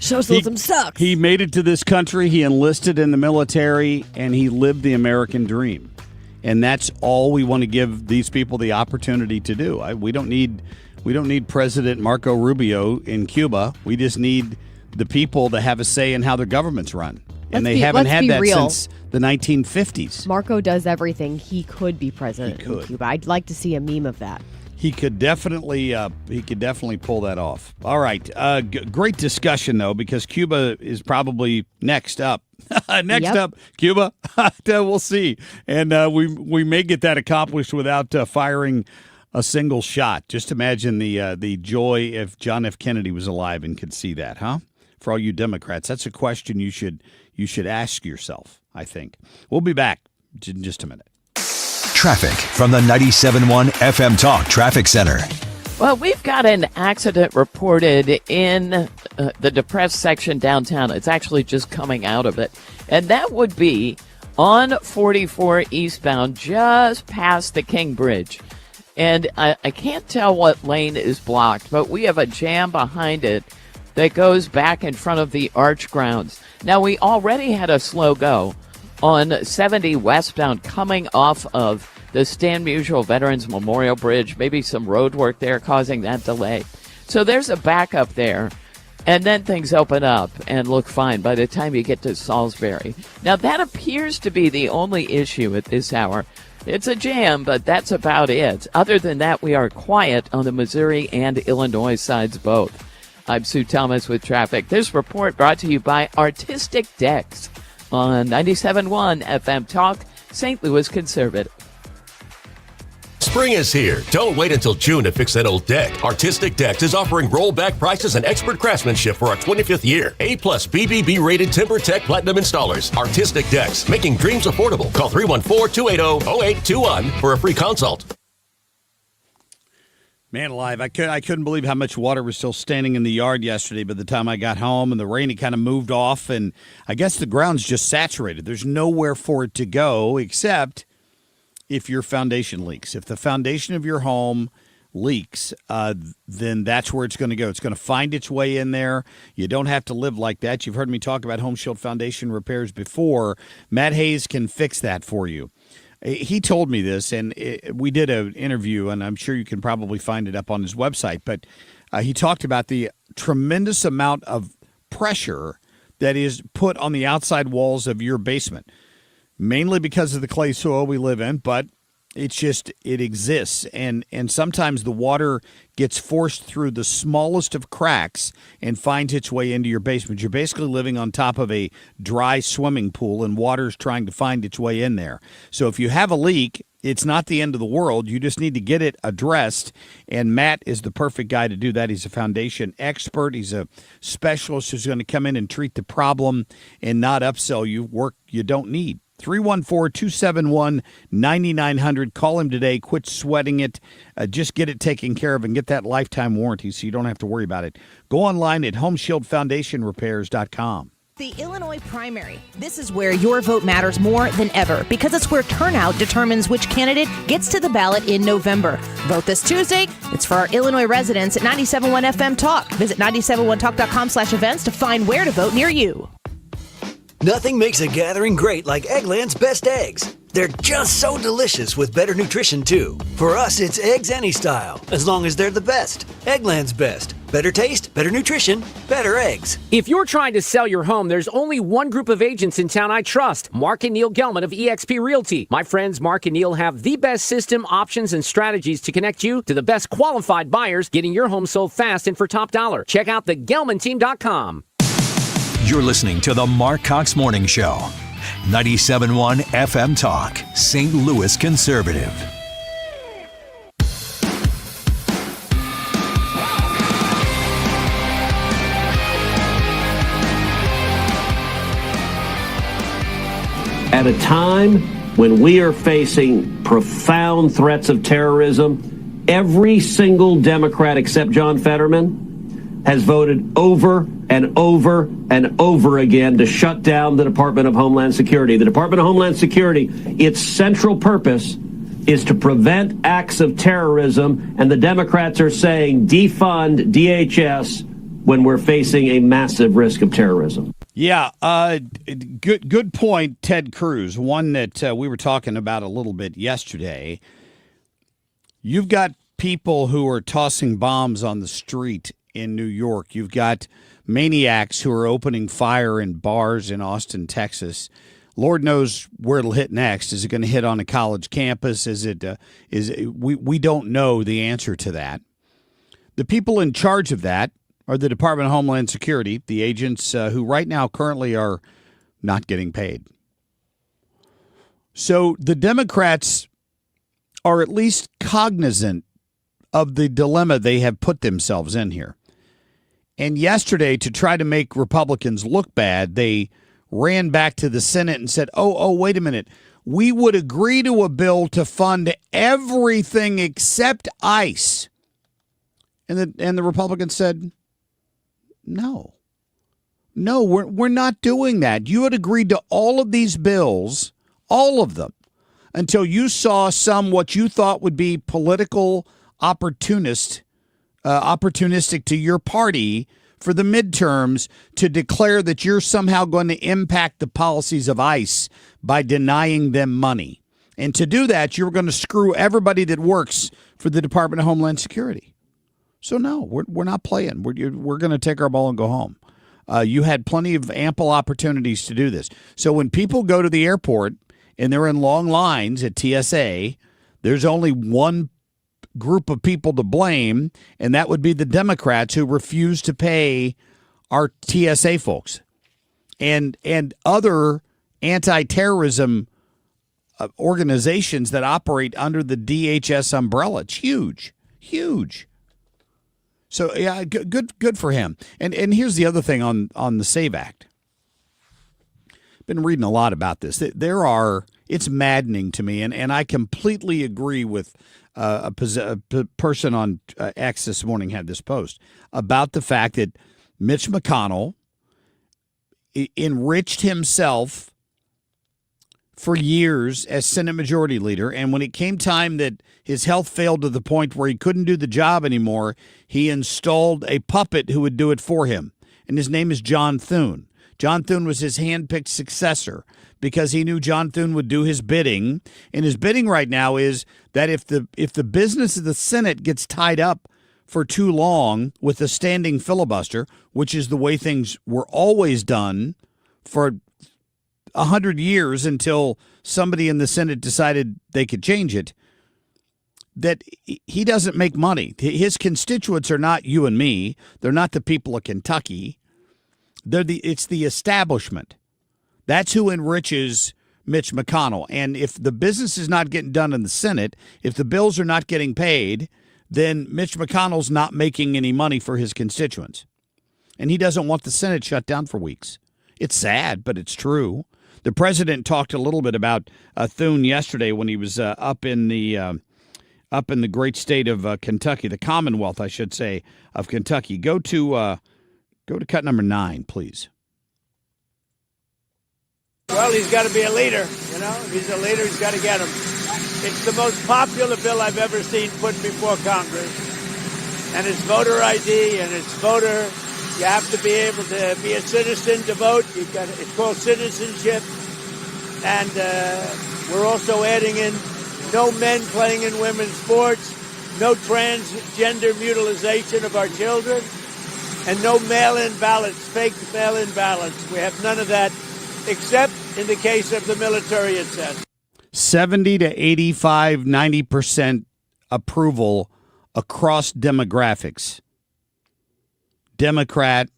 Socialism sucks.
He made it to this country, he enlisted in the military, and he lived the American dream. And that's all we want to give these people the opportunity to do. We don't need President Marco Rubio in Cuba. We just need the people to have a say in how their government's run. And they haven't had that since the 1950s.
Marco does everything. He could be president in Cuba. I'd like to see a meme of that.
He could definitely pull that off. All right, great discussion though, because Cuba is probably next up. Up, Cuba. We'll see, and we may get that accomplished without firing a single shot. Just imagine the joy if John F. Kennedy was alive and could see that, huh? For all you Democrats, that's a question you should ask yourself. I think we'll be back in just a minute.
Traffic from the 97.1 FM Talk Traffic Center.
Well, we've got an accident reported in the depressed section downtown. It's actually just coming out of it. And that would be on 44 eastbound, just past the King Bridge. And I can't tell what lane is blocked, but we have a jam behind it that goes back in front of the Arch grounds. Now, we already had a slow go on 70 westbound coming off of the Stan Musial Veterans Memorial Bridge, maybe some road work there causing that delay. So there's a backup there, and then things open up and look fine by the time you get to Salisbury. Now, that appears to be the only issue at this hour. It's a jam, but that's about it. Other than that, we are quiet on the Missouri and Illinois sides both. I'm Sue Thomas with traffic. This report brought to you by Artistic Decks on 97.1 FM Talk, St. Louis Conservative.
Spring is here. Don't wait until June to fix that old deck. Artistic Decks is offering rollback prices and expert craftsmanship for our 25th year. A-plus BBB rated TimberTech Platinum installers. Artistic Decks, making dreams affordable. Call 314-280-0821 for a free consult.
Man alive, I couldn't believe how much water was still standing in the yard yesterday by the time I got home, and the rain had kind of moved off, and I guess the ground's just saturated. There's nowhere for it to go except if your foundation leaks. If the foundation of your home leaks, then that's where it's going to go. It's going to find its way in there. You don't have to live like that. You've heard me talk about Home Shield Foundation repairs before. Matt Hayes can fix that for you. He told me this, and we did an interview, and I'm sure you can probably find it up on his website, but he talked about the tremendous amount of pressure that is put on the outside walls of your basement, mainly because of the clay soil we live in, but it's just, it exists. And sometimes the water gets forced through the smallest of cracks and finds its way into your basement. You're basically living on top of a dry swimming pool, and water's trying to find its way in there. So if you have a leak, it's not the end of the world. You just need to get it addressed, and Matt is the perfect guy to do that. He's a foundation expert. He's a specialist who's going to come in and treat the problem and not upsell you work you don't need. 314-271-9900. Call him today. Quit sweating it. Just get it taken care of and get that lifetime warranty so you don't have to worry about it. Go online at homeshieldfoundationrepairs.com.
The Illinois primary. This is where your vote matters more than ever because it's where turnout determines which candidate gets to the ballot in November. Vote this Tuesday. It's for our Illinois residents at 97.1 FM Talk. Visit 971talk.com/events to find where to vote near you.
Nothing makes a gathering great like Eggland's Best Eggs. They're just so delicious with better nutrition, too. For us, it's eggs any style, as long as they're the best. Eggland's Best. Better taste, better nutrition, better eggs.
If you're trying to sell your home, there's only one group of agents in town I trust, Mark and Neil Gelman of eXp Realty. My friends Mark and Neil have the best system, options, and strategies to connect you to the best qualified buyers, getting your home sold fast and for top dollar. Check out thegelmanteam.com.
You're listening to the Marc Cox Morning Show. 97.1 FM Talk, St. Louis Conservative.
At a time when we are facing profound threats of terrorism, every single Democrat except John Fetterman has voted over and over and over again to shut down the Department of Homeland Security. The Department of Homeland Security, its central purpose is to prevent acts of terrorism, and the Democrats are saying defund DHS when we're facing a massive risk of terrorism.
Yeah, good point, Ted Cruz, one that we were talking about a little bit yesterday. You've got people who are tossing bombs on the street in New York. You've got maniacs who are opening fire in bars in Austin, Texas. Lord knows where it'll hit next. Is it going to hit on a college campus? We don't know the answer to that. The people in charge of that are the Department of Homeland Security, the agents who right now currently are not getting paid. So the Democrats are at least cognizant of the dilemma they have put themselves in here. And yesterday, to try to make Republicans look bad, they ran back to the Senate and said, oh, wait a minute. We would agree to a bill to fund everything except ICE. And the Republicans said, no, we're not doing that. You had agreed to all of these bills, all of them, until you saw some what you thought would be political opportunistic to your party for the midterms to declare that you're somehow going to impact the policies of ICE by denying them money. And to do that, you're going to screw everybody that works for the Department of Homeland Security. So no, we're not playing. We're going to take our ball and go home. You had plenty of ample opportunities to do this. So when people go to the airport and they're in long lines at TSA, there's only one group of people to blame, and that would be the Democrats who refuse to pay our TSA folks and other anti-terrorism organizations that operate under the DHS umbrella. It's huge. So yeah, good for him. And here's the other thing on the SAVE Act. Been reading a lot about this. It's maddening to me, and I completely agree with a person on X this morning had this post about the fact that Mitch McConnell enriched himself for years as Senate Majority Leader, and when it came time that his health failed to the point where he couldn't do the job anymore, he installed a puppet who would do it for him, and his name is John Thune. John Thune was his handpicked successor because he knew John Thune would do his bidding, and his bidding right now is that if the business of the Senate gets tied up for too long with a standing filibuster, which is the way things were always done for 100 years until somebody in the Senate decided they could change it, that he doesn't make money. His constituents are not you and me. They're not the people of Kentucky. It's the establishment. That's who enriches Mitch McConnell. And if the business is not getting done in the Senate, if the bills are not getting paid, then Mitch McConnell's not making any money for his constituents. And he doesn't want the Senate shut down for weeks. It's sad, but it's true. The president talked a little bit about Thune yesterday when he was up in the great state of Kentucky, the Commonwealth, I should say, of Kentucky. Go to cut number 9, please.
Well, he's got to be a leader, If he's a leader, he's got to get him. It's the most popular bill I've ever seen put before Congress. And it's voter ID and it's voter. You have to be able to be a citizen to vote. It's called citizenship. And we're also adding in no men playing in women's sports, no transgender mutilization of our children. and no mail-in ballots, fake mail-in ballots. We have none of that, except in the case of the military, it says.
70 to 85, 90% approval across demographics. Democrat,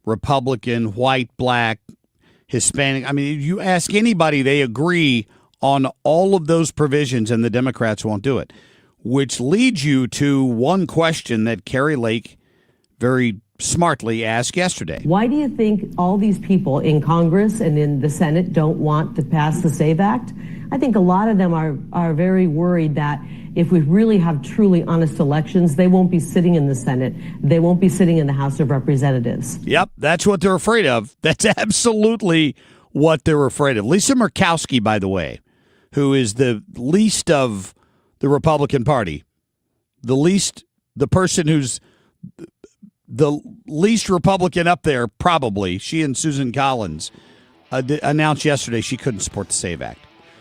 Republican, white, black, Hispanic. I mean, you ask anybody, they agree on all of those provisions, and the Democrats won't do it, which leads you to one question that Carrie Lake very smartly asked yesterday.
Why do you think all these people in Congress and in the Senate don't want to pass the SAVE Act? I think a lot of them are very worried that if we really have truly honest elections, they won't be sitting in the Senate. They won't be sitting in the House of Representatives.
Yep, that's what they're afraid of. That's absolutely what they're afraid of. Lisa Murkowski, by the way, who is the least of the Republican Party, the person who's the least Republican up there, probably, she and Susan Collins, announced yesterday she couldn't support the SAVE Act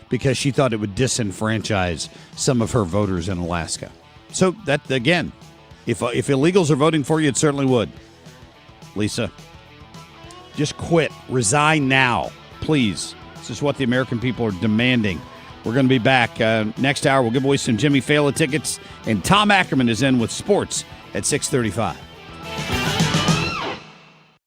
because she thought it would disenfranchise some of her voters in Alaska. So that, again, if illegals are voting for you, it certainly would. Lisa, just quit. Resign now, please. This is what the American people are demanding. We're going to be back next hour. We'll give away some Jimmy Fallon tickets, and Tom Ackerman is in with sports at 6:35.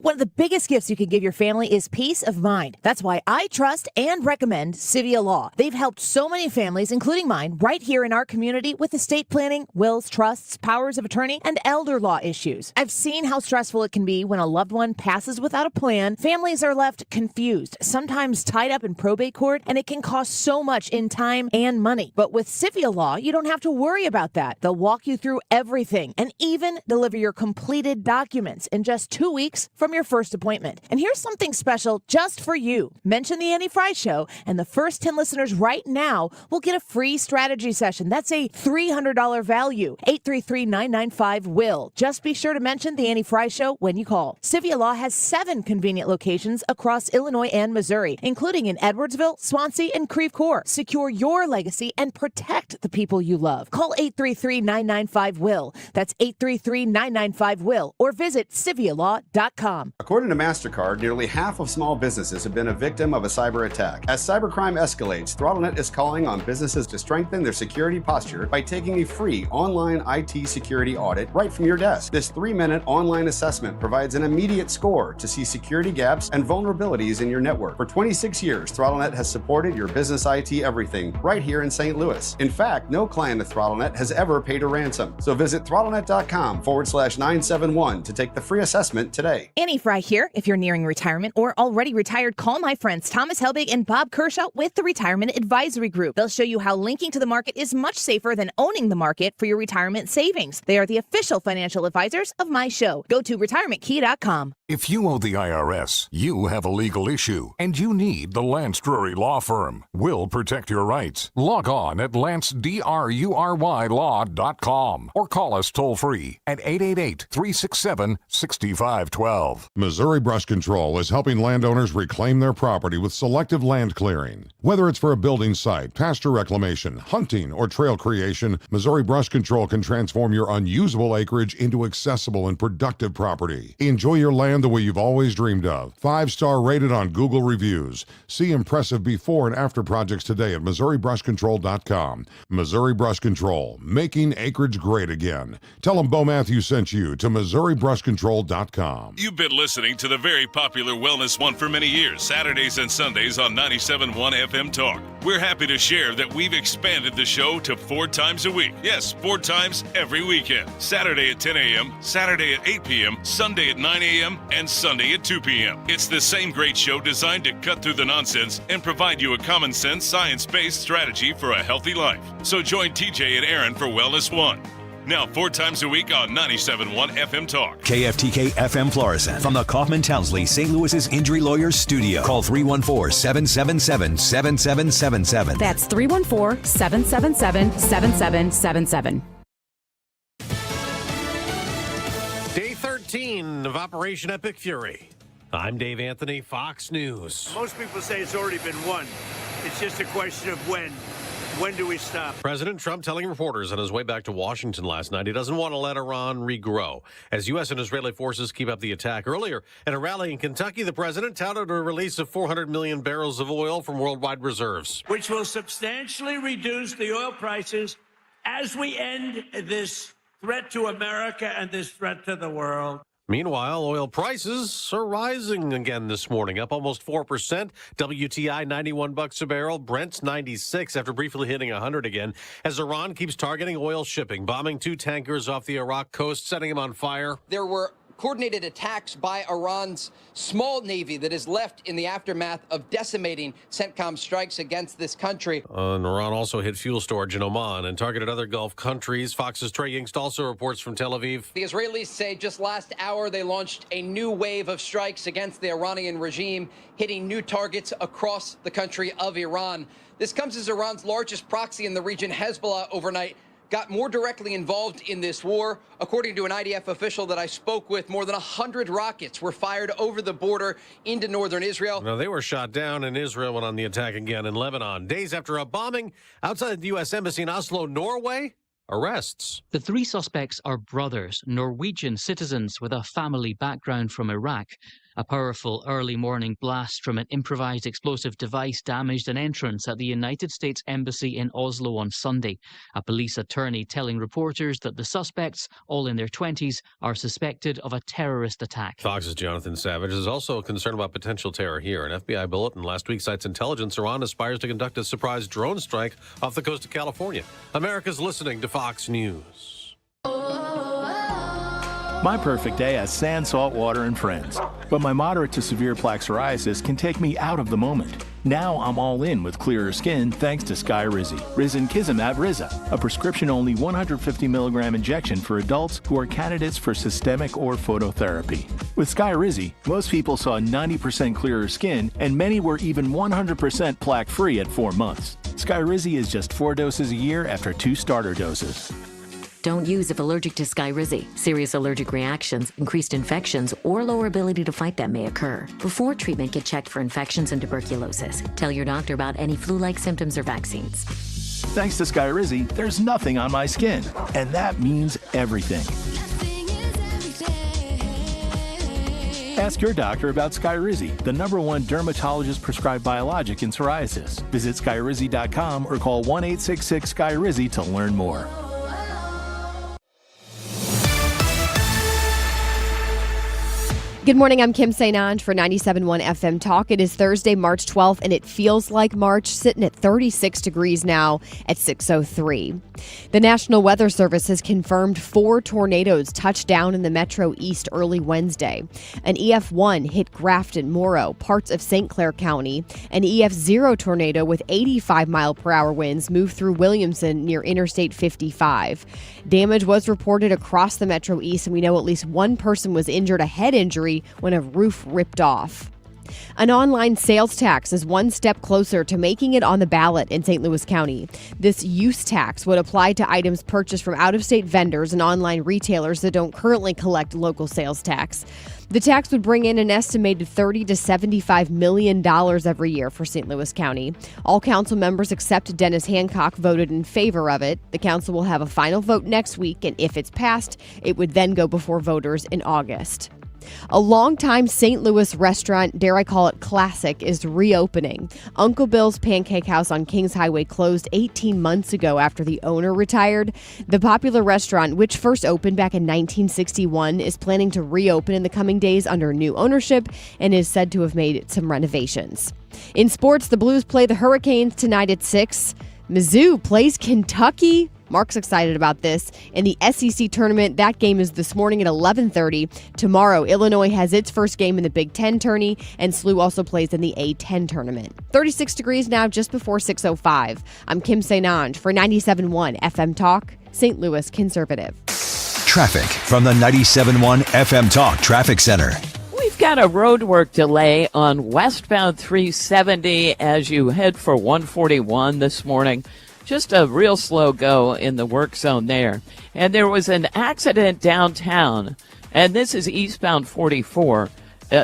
One of the biggest gifts you can give your family is peace of mind. That's why I trust and recommend Civia Law. They've helped so many families, including mine, right here in our community with estate planning, wills, trusts, powers of attorney, and elder law issues. I've seen how stressful it can be when a loved one passes without a plan. Families are left confused, sometimes tied up in probate court, and it can cost so much in time and money. But with Civia Law, you don't have to worry about that. They'll walk you through everything and even deliver your completed documents in just 2 weeks from your first appointment. And here's something special just for you. Mention the Annie Fry Show, and the first 10 listeners right now will get a free strategy session. That's a $300 value. 833-995-WILL. Just be sure to mention the Annie Fry Show when you call. Civia Law has 7 convenient locations across Illinois and Missouri, including in Edwardsville, Swansea, and Creve Coeur. Secure your legacy and protect the people you love. Call 833-995-WILL. That's 833-995-WILL, or visit civialaw.com.
According to MasterCard, nearly half of small businesses have been a victim of a cyber attack. As cybercrime escalates, ThrottleNet is calling on businesses to strengthen their security posture by taking a free online IT security audit right from your desk. This 3-minute online assessment provides an immediate score to see security gaps and vulnerabilities in your network. For 26 years, ThrottleNet has supported your business IT everything right here in St. Louis. In fact, no client of ThrottleNet has ever paid a ransom. So visit throttlenet.com/971 to take the free assessment today.
Annie Fry here. If you're nearing retirement or already retired, call my friends Thomas Helbig and Bob Kershaw with the Retirement Advisory Group. They'll show you how linking to the market is much safer than owning the market for your retirement savings. They are the official financial advisors of my show. Go to retirementkey.com.
If you owe the IRS, you have a legal issue, and you need the Lance Drury Law Firm. We'll protect your rights. Log on at lancedrurylaw.com or call us toll-free at 888-367-6512.
Missouri Brush Control is helping landowners reclaim their property with selective land clearing. Whether it's for a building site, pasture reclamation, hunting, or trail creation, Missouri Brush Control can transform your unusable acreage into accessible and productive property. Enjoy your land the way you've always dreamed of. 5-star rated on Google reviews. See impressive before and after projects today at MissouriBrushControl.com. Missouri Brush Control, making acreage great again. Tell them Bo Matthews sent you to MissouriBrushControl.com.
You've been listening to the very popular Wellness One for many years, Saturdays and Sundays on 97.1 FM Talk. We're happy to share that we've expanded the show to 4 times a week. Yes, 4 times every weekend. Saturday at 10 a.m., Saturday at 8 p.m., Sunday at 9 a.m., and Sunday at 2 p.m. It's the same great show designed to cut through the nonsense and provide you a common sense, science-based strategy for a healthy life. So join TJ and Aaron for Wellness One. Now 4 times a week on 97.1 FM Talk.
KFTK FM Florissant from the Kaufman Townsley St. Louis's Injury Lawyers Studio. Call 314-777-7777.
That's 314-777-7777.
Day 13 of Operation Epic Fury. I'm Dave Anthony, Fox News.
Most people say it's already been won. It's just a question of when. When do we stop?
President Trump telling reporters on his way back to Washington last night he doesn't want to let Iran regrow. As U.S. and Israeli forces keep up the attack. Earlier, at a rally in Kentucky, the president touted a release of 400 million barrels of oil from worldwide reserves.
Which will substantially reduce the oil prices as we end this threat to America and this threat to the world.
Meanwhile, oil prices are rising again this morning, up almost 4%. WTI $91 a barrel, Brent's 96 after briefly hitting 100 again. As Iran keeps targeting oil shipping, bombing 2 tankers off the Iraq coast, setting them on fire.
There were coordinated attacks by Iran's small navy that is left in the aftermath of decimating CENTCOM strikes against this country.
And Iran also hit fuel storage in Oman and targeted other Gulf countries. Fox's Trey Yingst also reports from Tel Aviv.
The Israelis say just last hour they launched a new wave of strikes against the Iranian regime, hitting new targets across the country of Iran. This comes as Iran's largest proxy in the region, Hezbollah, overnight got more directly involved in this war. According to an IDF official that I spoke with, more than 100 rockets were fired over the border into northern Israel.
Now, they were shot down, and Israel went on the attack again in Lebanon. Days after a bombing outside the U.S. Embassy in Oslo, Norway, arrests.
The 3 suspects are brothers, Norwegian citizens with a family background from Iraq. A powerful early morning blast from an improvised explosive device damaged an entrance at the United States Embassy in Oslo on Sunday. A police attorney telling reporters that the suspects, all in their 20s, are suspected of a terrorist attack.
Fox's Jonathan Savage is also concerned about potential terror here. An FBI bulletin last week cites intelligence Iran aspires to conduct a surprise drone strike off the coast of California. America's listening to Fox News.
My perfect day has sand, salt water, and friends. But my moderate to severe plaque psoriasis can take me out of the moment. Now I'm all in with clearer skin thanks to Skyrizi. Risankizumab Riza, a prescription-only 150 milligram injection for adults who are candidates for systemic or phototherapy. With Skyrizi, most people saw 90% clearer skin, and many were even 100% plaque-free at 4 months. Skyrizi is just 4 doses a year after 2 starter doses.
Don't use if allergic to Skyrizi. Serious allergic reactions, increased infections, or lower ability to fight them may occur. Before treatment, get checked for infections and tuberculosis. Tell your doctor about any flu-like symptoms or vaccines.
Thanks to Skyrizi, there's nothing on my skin. And that means everything. Ask your doctor about Skyrizi, the #1 dermatologist-prescribed biologic in psoriasis. Visit Skyrizi.com or call 1-866-SKYRIZI to learn more.
Good morning, I'm Kim St. for 97.1 FM Talk. It is Thursday, March 12th, and it feels like March, sitting at 36 degrees now at 6:03. The National Weather Service has confirmed 4 tornadoes touched down in the Metro East early Wednesday. An EF1 hit Grafton, Morrow, parts of St. Clair County. An EF0 tornado with 85-mile-per-hour winds moved through Williamson near Interstate 55. Damage was reported across the Metro East, and we know at least one person was injured, a head injury, when a roof ripped off. An online sales tax is one step closer to making it on the ballot in St. Louis County. This use tax would apply to items purchased from out-of-state vendors and online retailers that don't currently collect local sales tax. The tax would bring in an estimated $30 to $75 million every year for St. Louis County. All council members except Dennis Hancock voted in favor of it. The council will have a final vote next week, and if it's passed, it would then go before voters in August. A longtime St. Louis restaurant, dare I call it classic, is reopening. Uncle Bill's Pancake House on Kings Highway closed 18 months ago after the owner retired. The popular restaurant, which first opened back in 1961, is planning to reopen in the coming days under new ownership and is said to have made some renovations. In sports, the Blues play the Hurricanes tonight at 6. Mizzou plays Kentucky. Mark's excited about this. In the SEC tournament, that game is this morning at 11:30. Tomorrow, Illinois has its first game in the Big Ten tourney, and SLU also plays in the A10 tournament. 36 degrees now, just before 6:05. I'm Kim St. for 97.1 FM Talk, St. Louis Conservative.
Traffic from the 97.1 FM Talk Traffic Center.
We've got a roadwork delay on westbound 370 as you head for 141 this morning. Just a real slow go in the work zone there. And there was an accident downtown, and this is eastbound 44.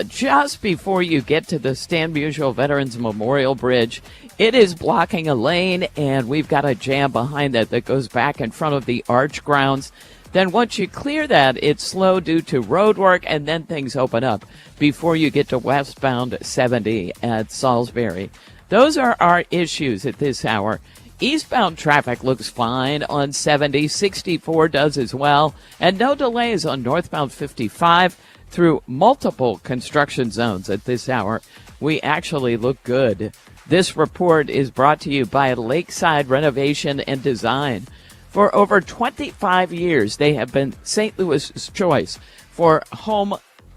just before you get to the Stan Musial Veterans Memorial Bridge. It is blocking a lane, and we've got a jam behind that goes back in front of the Arch grounds. Then once you clear that, it's slow due to road work, and then things open up before you get to westbound 70 at Salisbury. Those are our issues at this hour. Eastbound traffic looks fine on 70. 64 does as well. And no delays on northbound 55 through multiple construction zones at this hour. We actually look good. This report is brought to you by Lakeside Renovation and Design. For over 25 years, they have been St. Louis's choice for home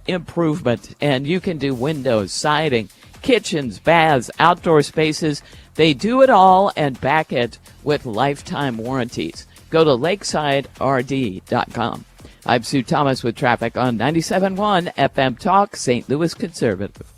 improvement. And you can do windows, siding, kitchens, baths, outdoor spaces. They do it all and back it with lifetime warranties. Go to lakesiderd.com. I'm Sue Thomas with traffic on 97.1 FM Talk, St. Louis Conservative.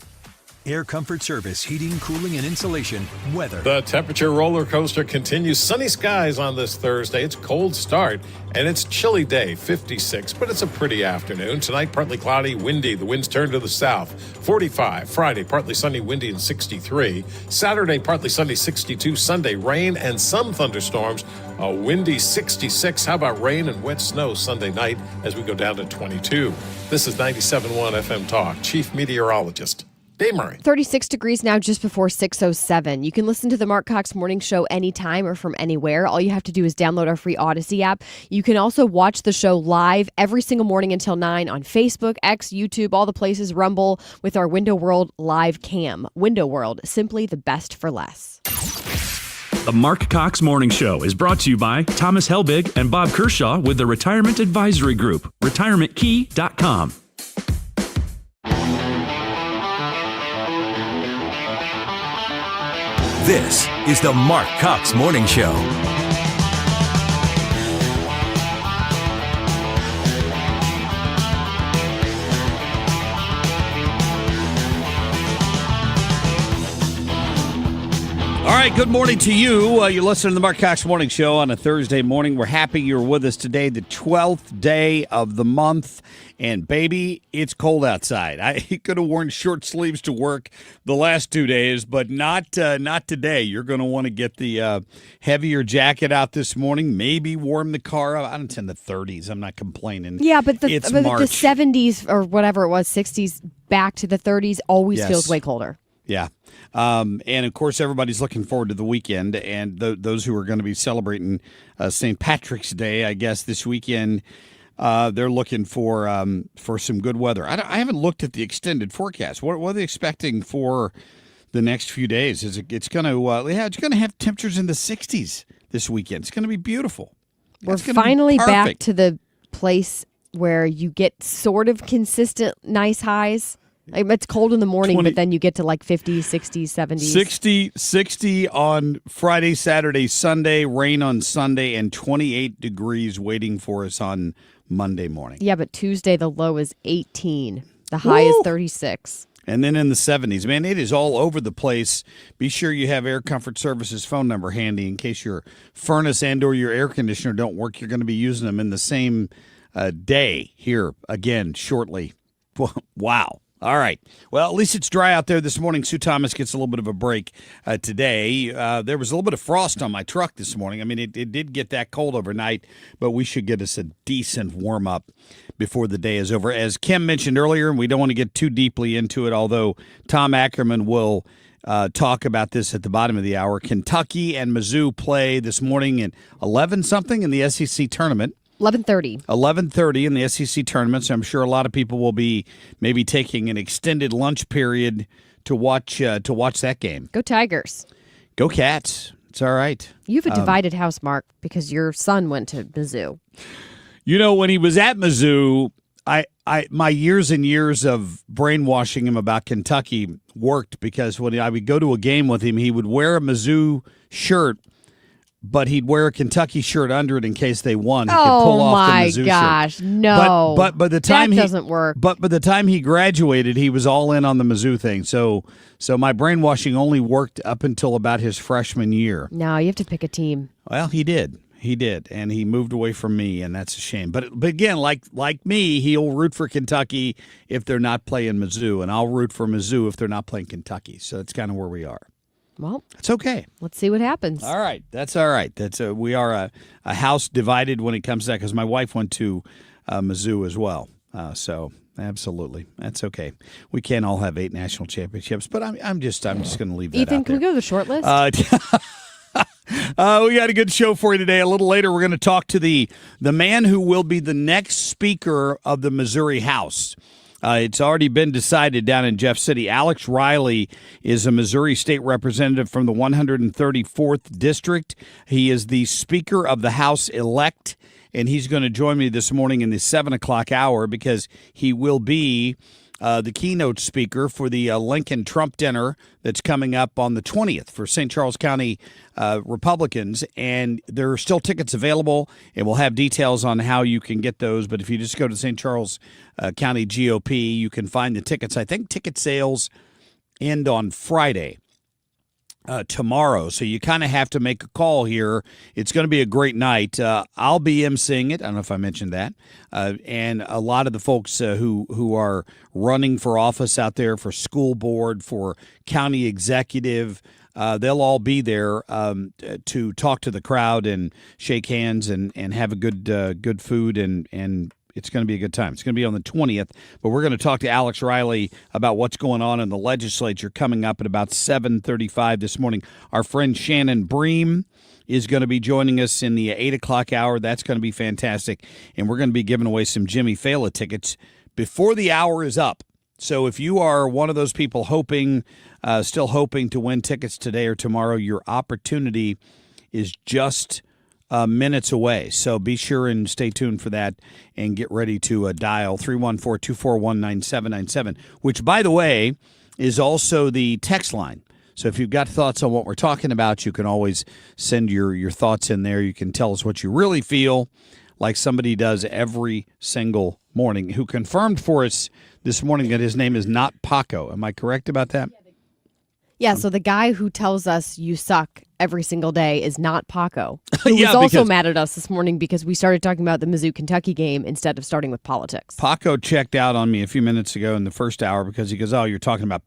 Air Comfort Service, heating, cooling, and insulation. Weather.
The temperature roller coaster continues. Sunny skies on this Thursday. It's a cold start, and it's chilly day, 56, but it's a pretty afternoon. Tonight, partly cloudy, windy. The winds turn to the south, 45. Friday, partly sunny, windy, and 63. Saturday, partly sunny, 62. Sunday, rain and some thunderstorms. A windy 66. How about rain and wet snow Sunday night as we go down to 22? This is 97.1 FM Talk. Chief Meteorologist Dave Murray.
36 degrees now, just before 6:07. You can listen to the Marc Cox Morning Show anytime or from anywhere. All you have to do is download our free Odyssey app. You can also watch the show live every single morning until 9 on Facebook, X, YouTube, all the places, Rumble, with our Window World live cam. Window World, simply the best for less.
The Marc Cox Morning Show is brought to you by Thomas Helbig and Bob Kershaw with the Retirement Advisory Group, retirementkey.com.
This is the Marc Cox Morning Show.
All right, good morning to you. You listen to the Marc Cox Morning Show on a Thursday morning. We're happy you're with us today, the 12th day of the month. And, baby, it's cold outside. I could have worn short sleeves to work the last 2 days, but not today. You're going to want to get the heavier jacket out this morning, maybe warm the car up. It's in the 30s. I'm not complaining.
Yeah, but the
70s
or whatever it was, 60s back to the 30s always feels way colder.
Yeah. And, of course, everybody's looking forward to the weekend. And those who are going to be celebrating St. Patrick's Day, I guess, this weekend, they're looking for some good weather. I haven't looked at the extended forecast. What are they expecting for the next few days? It's going to have temperatures in the 60s this weekend. It's going to be beautiful.
We're finally back to the place where you get sort of consistent nice highs. It's cold in the morning, but then you get to like 50s, 60s, 70s.
60 on Friday, Saturday, Sunday, rain on Sunday, and 28 degrees waiting for us on Monday morning.
Yeah, but Tuesday the low is 18. The high is 36.
And then in the 70s. Man, it is all over the place. Be sure you have Air Comfort Services phone number handy in case your furnace and or your air conditioner don't work. You're going to be using them in the same day here again shortly. Wow. All right. Well, at least it's dry out there this morning. Sue Thomas gets a little bit of a break today. There was a little bit of frost on my truck this morning. I mean, it did get that cold overnight, but we should get us a decent warm-up before the day is over. As Kim mentioned earlier, and we don't want to get too deeply into it, although Tom Ackerman will talk about this at the bottom of the hour. Kentucky and Mizzou play this morning at 11-something in the SEC tournament.
11:30.
11:30 in the SEC tournament, so I'm sure a lot of people will be maybe taking an extended lunch period to watch that game.
Go Tigers.
Go Cats. It's all right.
You have a divided house, Mark, because your son went to Mizzou.
You know, when he was at Mizzou, my years and years of brainwashing him about Kentucky worked, because when I would go to a game with him, he would wear a Mizzou shirt, but he'd wear a Kentucky shirt under it in case they won. He could pull off the Mizzou
gosh,
shirt.
No.
But by the time
that doesn't work.
But by the time he graduated, he was all in on the Mizzou thing. So my brainwashing only worked up until about his freshman year.
No, you have to pick a team.
Well, he did. He did, and he moved away from me, and that's a shame. But again, like me, he'll root for Kentucky if they're not playing Mizzou, and I'll root for Mizzou if they're not playing Kentucky. So that's kind of where we are.
Well,
it's okay.
Let's see what happens.
All right, that's all right. We are a house divided when it comes to that because my wife went to Mizzou as well. So absolutely, that's okay. We can't all have 8 national championships, but I'm just going to leave that
Ethan,
out
can
there.
we go to the short list?
We got a good show for you today. A little later, we're going to talk to the man who will be the next Speaker of the Missouri House. It's already been decided down in Jeff City. Alex Riley is a Missouri state representative from the 134th District. He is the Speaker of the House elect, and he's going to join me this morning in the 7 o'clock hour because he will be the keynote speaker for the Lincoln Trump dinner that's coming up on the 20th for St. Charles County Republicans. And there are still tickets available, and we'll have details on how you can get those. But if you just go to St. Charles County GOP, you can find the tickets. I think ticket sales end on Friday. Tomorrow, so you kind of have to make a call here. It's going to be a great night. I'll be emceeing it. I don't know if I mentioned that. And a lot of the folks who are running for office out there, for school board, for county executive, they'll all be there to talk to the crowd and shake hands and have a good food and it's going to be a good time. It's going to be on the 20th, but we're going to talk to Alex Riley about what's going on in the legislature coming up at about 7:35 this morning. Our friend Shannon Bream is going to be joining us in the 8 o'clock hour. That's going to be fantastic, and we're going to be giving away some Jimmy Fallon tickets before the hour is up. So if you are one of those people still hoping to win tickets today or tomorrow, your opportunity is just minutes away. So be sure and stay tuned for that and get ready to dial 314-241-9797, which, by the way, is also the text line. So if you've got thoughts on what we're talking about, you can always send your thoughts in there. You can tell us what you really feel, like somebody does every single morning, who confirmed for us this morning that his name is not Paco. Am I correct about that?
Yeah, so the guy who tells us you suck every single day is not Paco. Who was also mad at us this morning because we started talking about the Mizzou-Kentucky game instead of starting with politics.
Paco checked out on me a few minutes ago in the first hour because he goes, "Oh, you're talking about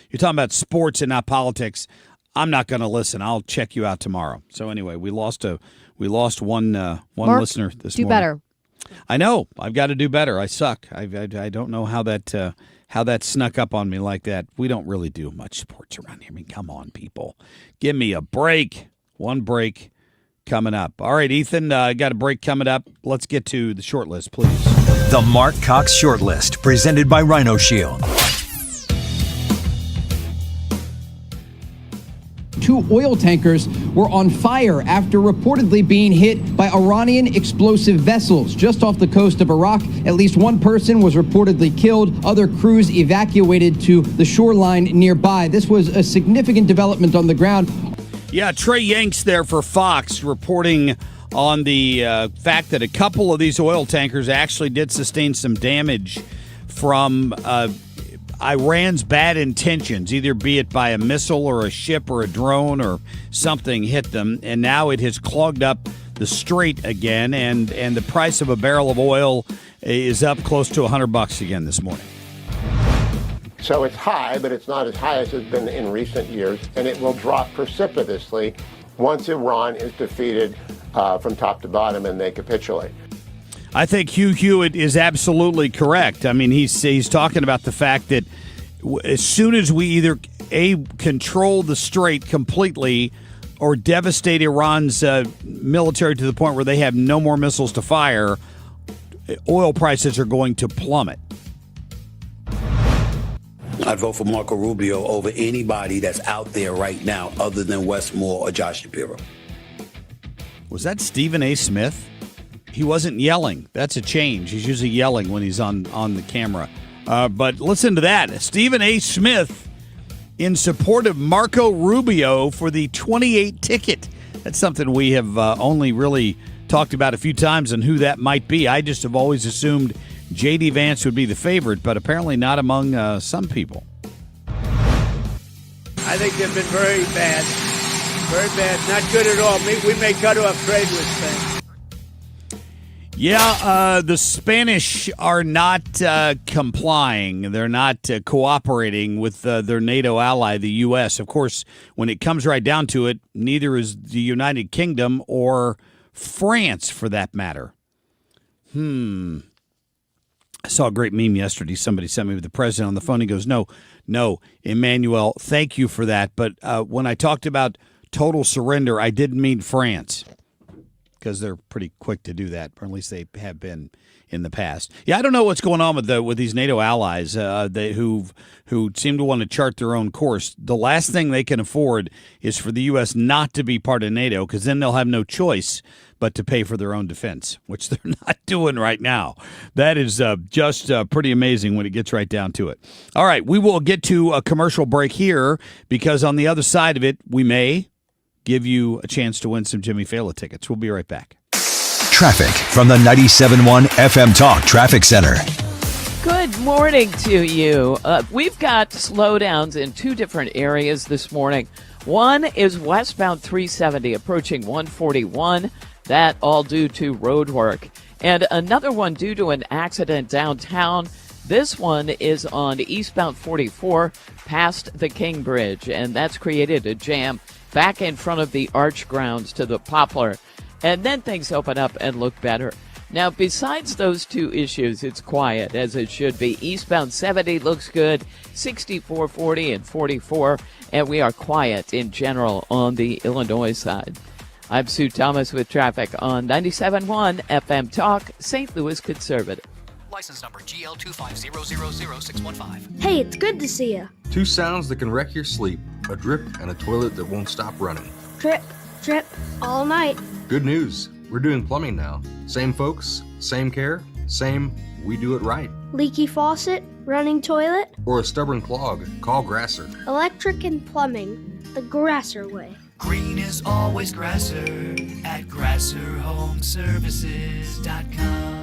you're talking about sports and not politics. I'm not going to listen. I'll check you out tomorrow." So anyway, we lost one
Mark,
listener this morning.
Do better.
I know. I've got to do better. I suck. I don't know how that snuck up on me like that. We don't really do much sports around here. I mean, come on, people. Give me a break. One break coming up. All right, Ethan, got a break coming up. Let's get to the short list, please.
The Marc Cox Short List, presented by Rhino Shield.
2 oil tankers were on fire after reportedly being hit by Iranian explosive vessels just off the coast of Iraq. At least 1 person was reportedly killed. Other crews evacuated to the shoreline nearby. This was a significant development on the ground.
Yeah, Trey Yanks there for Fox reporting on the fact that a couple of these oil tankers actually did sustain some damage from Iran's bad intentions, either be it by a missile or a ship or a drone or something hit them, and now it has clogged up the strait again, and the price of a barrel of oil is up close to $100 again this morning.
So it's high, but it's not as high as it's been in recent years, and it will drop precipitously once Iran is defeated from top to bottom and they capitulate.
I think Hugh Hewitt is absolutely correct. I mean, he's talking about the fact that as soon as we either control the strait completely or devastate Iran's military to the point where they have no more missiles to fire, oil prices are going to plummet.
I'd vote for Marco Rubio over anybody that's out there right now other than Wes Moore or Josh Shapiro.
Was that Stephen A. Smith? He wasn't yelling. That's a change. He's usually yelling when he's on the camera. But listen to that. Stephen A. Smith in support of Marco Rubio for the 28 ticket. That's something we have only really talked about a few times and who that might be. I just have always assumed J.D. Vance would be the favorite, but apparently not among some people.
I think they've been very bad. Very bad. Not good at all. We may cut off trade with Spain.
Yeah, the Spanish are not complying. They're not cooperating with their NATO ally, the U.S. Of course, when it comes right down to it, neither is the United Kingdom or France, for that matter. I saw a great meme yesterday. Somebody sent me with the president on the phone. He goes, no, Emmanuel, thank you for that. But when I talked about total surrender, I didn't mean France, because they're pretty quick to do that, or at least they have been in the past. Yeah, I don't know what's going on with these NATO allies who seem to want to chart their own course. The last thing they can afford is for the U.S. not to be part of NATO, because then they'll have no choice but to pay for their own defense, which they're not doing right now. That is just pretty amazing when it gets right down to it. All right, we will get to a commercial break here, because on the other side of it, we may give you a chance to win some Jimmy Fallon tickets. We'll be right back.
Traffic from the 97.1 FM Talk Traffic Center.
Good morning to you. We've got slowdowns in two different areas this morning. One is westbound 370 approaching 141. That all due to road work. And another one due to an accident downtown. This one is on eastbound 44 past the King Bridge, and that's created a jam back in front of the arch grounds to the Poplar. And then things open up and look better. Now, besides those two issues, it's quiet, as it should be. Eastbound 70 looks good, 64, 40, and 44, and we are quiet in general on the Illinois side. I'm Sue Thomas with traffic on 97.1 FM Talk, St. Louis Conservative.
License number GL250000615.
Hey, it's good to see you.
Two sounds that can wreck your sleep. A drip and a toilet that won't stop running.
Drip, drip, all night.
Good news. We're doing plumbing now. Same folks, same care, same we do it right.
Leaky faucet, running toilet.
Or a stubborn clog, call Grasser.
Electric and plumbing, the Grasser way.
Green is always Grasser at GrasserHomeservices.com.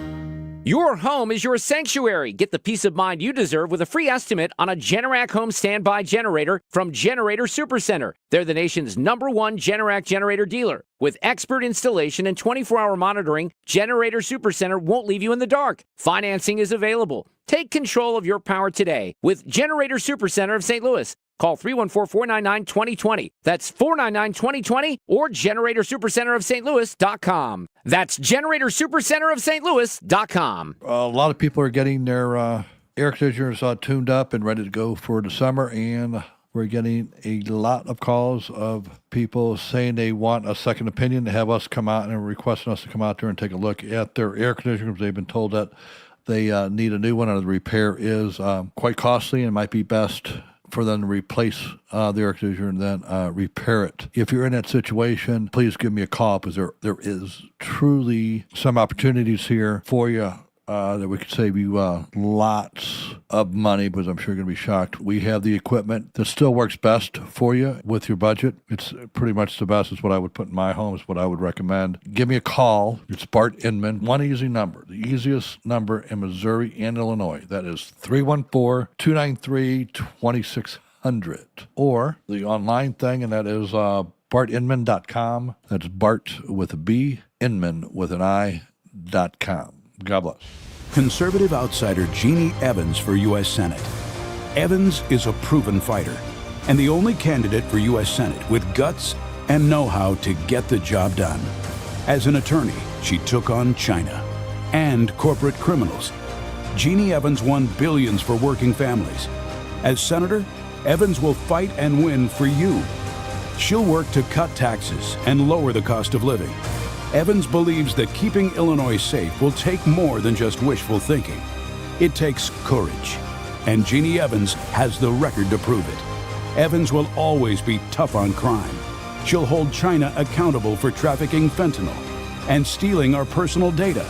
Your home is your sanctuary. Get the peace of mind you deserve with a free estimate on a Generac home standby generator from Generator Supercenter. They're the nation's #1 Generac generator dealer. With expert installation and 24-hour monitoring, Generator Supercenter won't leave you in the dark. Financing is available. Take control of your power today with Generator Supercenter of St. Louis. Call 314-499-2020. That's 499-2020 or GeneratorSuperCenterofStLouis.com. That's GeneratorSuperCenterofStLouis.com.
A lot of people are getting their air conditioners tuned up and ready to go for the summer, and we're getting a lot of calls of people saying they want a second opinion, to have us come out and requesting us to come out there and take a look at their air conditioners. They've been told that they need a new one, and the repair is quite costly, and it might be best for them to replace the air conditioner and then repair it. If you're in that situation, please give me a call, because there is truly some opportunities here for you that we could save you lots of money, because I'm sure you're going to be shocked. We have the equipment that still works best for you with your budget. It's pretty much the best. It's what I would put in my home. It's what I would recommend. Give me a call. It's Bart Inman. One easy number, the easiest number in Missouri and Illinois. That is 314-293-2600. Or the online thing, and that is BartInman.com. That's Bart with a B, Inman with an I.com. God bless.
Conservative outsider Jeannie Evans for U.S. Senate. Evans is a proven fighter and the only candidate for U.S. Senate with guts and know-how to get the job done. As an attorney, she took on China and corporate criminals. Jeannie Evans won billions for working families. As senator, Evans will fight and win for you. She'll work to cut taxes and lower the cost of living. Evans believes that keeping Illinois safe will take more than just wishful thinking. It takes courage, and Jeannie Evans has the record to prove it. Evans will always be tough on crime. She'll hold China accountable for trafficking fentanyl and stealing our personal data.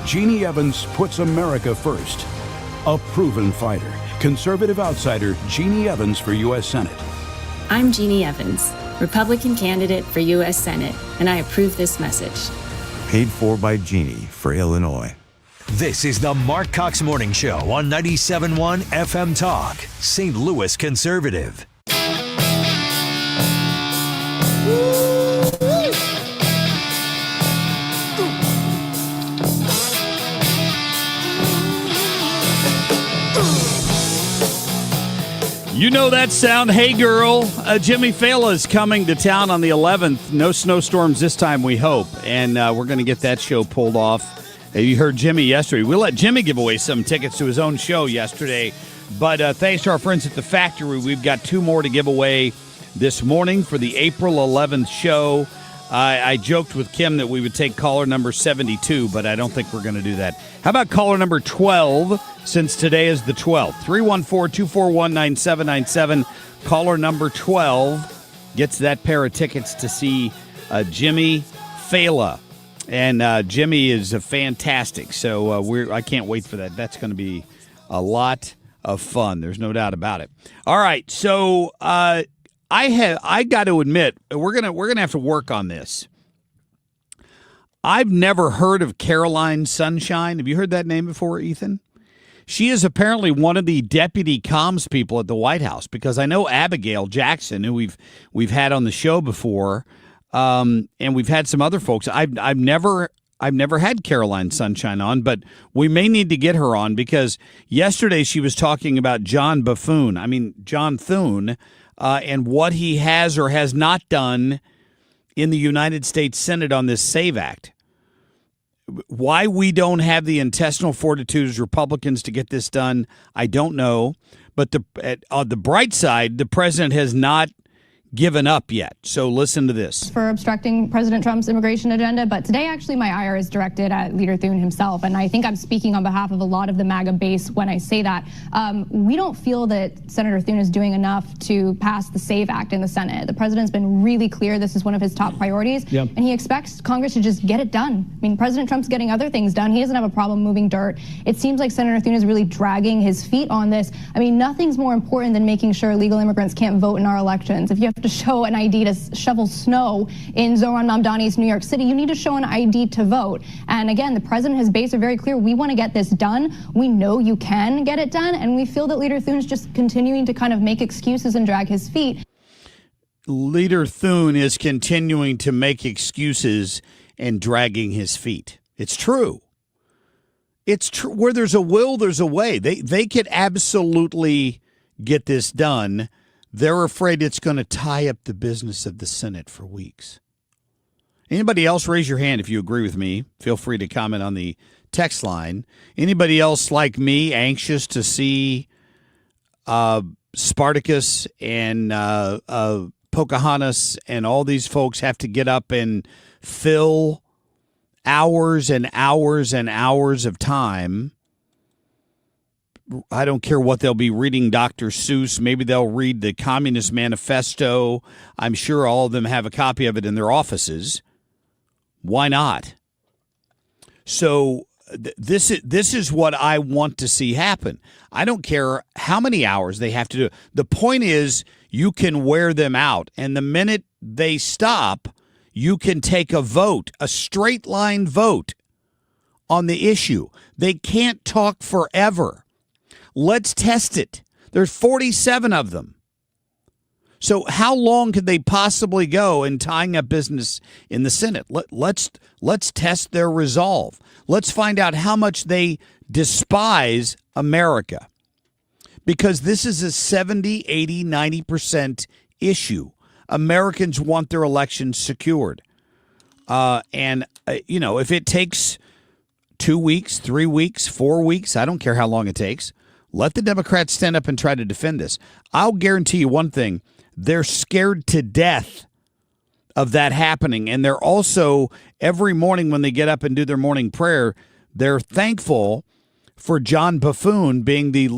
Jeannie Evans puts America first. A proven fighter. Conservative outsider Jeannie Evans for U.S. Senate.
I'm Jeannie Evans, Republican candidate for U.S. Senate, and I approve this message.
Paid for by Jeannie for Illinois.
This is the Marc Cox Morning Show on 97.1 FM Talk, St. Louis Conservative.
Woo!
You know that sound. Hey, girl. Jimmy Fallon is coming to town on the 11th. No snowstorms this time, we hope. And we're going to get that show pulled off. You heard Jimmy yesterday. We let Jimmy give away some tickets to his own show yesterday. But thanks to our friends at the factory, we've got 2 more to give away this morning for the April 11th show. I joked with Kim that we would take caller number 72, but I don't think we're going to do that. How about caller number 12, since today is the 12th? 314-241-9797. Caller number 12 gets that pair of tickets to see Jimmy Fallon. And Jimmy is fantastic, so I can't wait for that. That's going to be a lot of fun. There's no doubt about it. All right, so I got to admit, we're gonna have to work on this. I've never heard of Caroline Sunshine. Have you heard that name before, Ethan? She is apparently one of the deputy comms people at the White House, because I know Abigail Jackson, who we've had on the show before, and we've had some other folks. I've never had Caroline Sunshine on, but we may need to get her on, because yesterday she was talking about John Thune. And what he has or has not done in the United States Senate on this SAVE Act. Why we don't have the intestinal fortitude as Republicans to get this done, I don't know. But on the bright side, the president has not given up yet. So listen to this.
For obstructing President Trump's immigration agenda, but today actually my ire is directed at Leader Thune himself, and I think I'm speaking on behalf of a lot of the MAGA base when I say that. We don't feel that Senator Thune is doing enough to pass the SAVE Act in the Senate. The president's been really clear this is one of his top priorities, and he expects Congress to just get it done. I mean, President Trump's getting other things done. He doesn't have a problem moving dirt. It seems like Senator Thune is really dragging his feet on this. I mean, nothing's more important than making sure illegal immigrants can't vote in our elections. If you have to show an ID to shovel snow in Zohran Mamdani's New York City, you need to show an ID to vote. And again, the president and his base are very clear. We want to get this done. We know you can get it done. And we feel that Leader Thune's just continuing to kind of make excuses and drag his feet.
Leader Thune is continuing to make excuses and dragging his feet. It's true. It's true. Where there's a will, there's a way. They could absolutely get this done. They're afraid it's going to tie up the business of the Senate for weeks. Anybody else, raise your hand if you agree with me. Feel free to comment on the text line. Anybody else like me anxious to see Spartacus and Pocahontas and all these folks have to get up and fill hours and hours and hours of time? I don't care what they'll be reading, Dr. Seuss. Maybe they'll read the Communist Manifesto. I'm sure all of them have a copy of it in their offices. Why not? So this is what I want to see happen. I don't care how many hours they have to do. The point is you can wear them out. And the minute they stop, you can take a vote, a straight line vote on the issue. They can't talk forever. Let's test it. There's 47 of them. So how long could they possibly go in tying up business in the Senate? Let's test their resolve. Let's find out how much they despise America. Because this is a 70, 80, 90% issue. Americans want their elections secured. If it takes 2 weeks, 3 weeks, 4 weeks, I don't care how long it takes, let the Democrats stand up and try to defend this. I'll guarantee you one thing. They're scared to death of that happening. And they're also, every morning when they get up and do their morning prayer, they're thankful for John Buffoon being the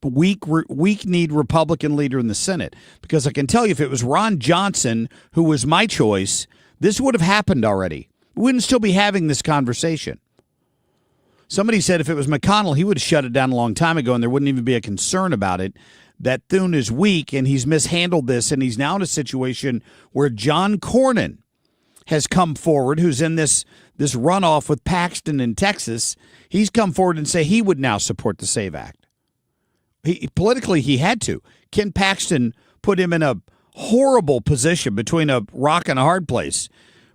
weak-kneed Republican leader in the Senate. Because I can tell you, if it was Ron Johnson, who was my choice, this would have happened already. We wouldn't still be having this conversation. Somebody said if it was McConnell, he would have shut it down a long time ago, and there wouldn't even be a concern about it. That Thune is weak, and he's mishandled this, and he's now in a situation where John Cornyn has come forward, who's in this runoff with Paxton in Texas. He's come forward and say he would now support the SAVE Act. Politically, he had to. Ken Paxton put him in a horrible position between a rock and a hard place.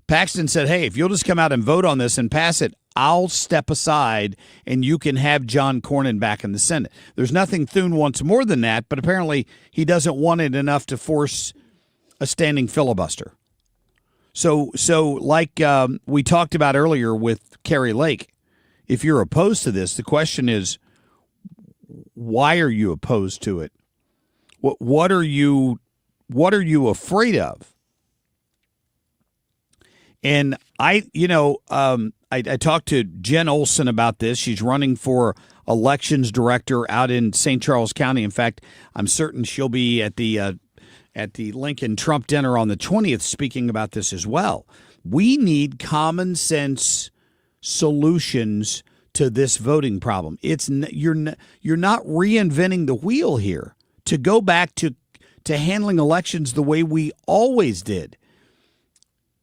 Paxton said, hey, if you'll just come out and vote on this and pass it, I'll step aside and you can have John Cornyn back in the Senate. There's nothing Thune wants more than that, but apparently he doesn't want it enough to force a standing filibuster. So like we talked about earlier with Kari Lake, if you're opposed to this, the question is, why are you opposed to it? What are you afraid of? And I talked to Jen Olson about this. She's running for elections director out in St. Charles County. In fact, I'm certain she'll be at the Lincoln Trump dinner on the 20th speaking about this as well. We need common sense solutions to this voting problem. You're not reinventing the wheel here. To go back to handling elections the way we always did.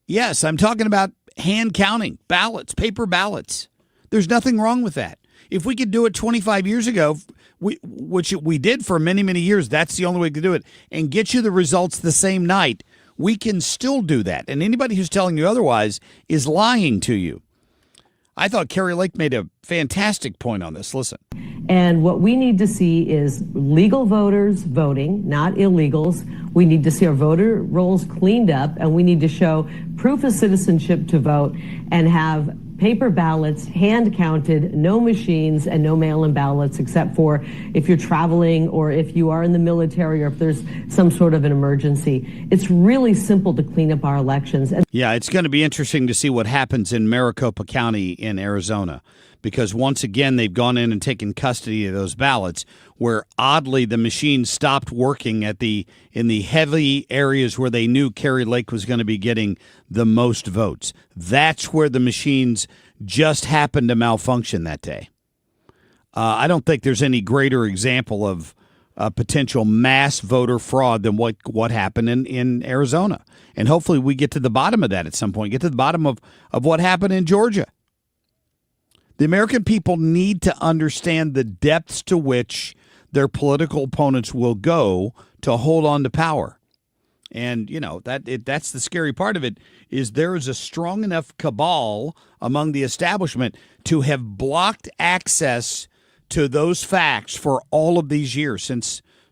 Yes, I'm talking about hand counting ballots, paper ballots. There's nothing wrong with that. If we could do it 25 years ago, which we did for many, many years, that's the only way to do it, and get you the results the same night, we can still do that. And anybody who's telling you otherwise is lying to you. I thought Kari Lake made a fantastic point on this. Listen.
And what we need to see is legal voters voting, not illegals. We need to see our voter rolls cleaned up, and we need to show proof of citizenship to vote and have paper ballots, hand counted, no machines, and no mail-in ballots except for if you're traveling or if you are in the military or if there's some sort of an emergency. It's really simple to clean up our elections.
Yeah, it's going to be interesting to see what happens in Maricopa County in Arizona, because once again, they've gone in and taken custody of those ballots where oddly the machine stopped working in the heavy areas where they knew Kari Lake was going to be getting the most votes. That's where the machines just happened to malfunction that day. I don't think there's any greater example of potential mass voter fraud than what happened in Arizona. And hopefully we get to the bottom of that at some point, get to the bottom of what happened in Georgia. The American people need to understand the depths to which their political opponents will go to hold on to power. And, that's the scary part of it, is there is a strong enough cabal among the establishment to have blocked access to those facts for all of these years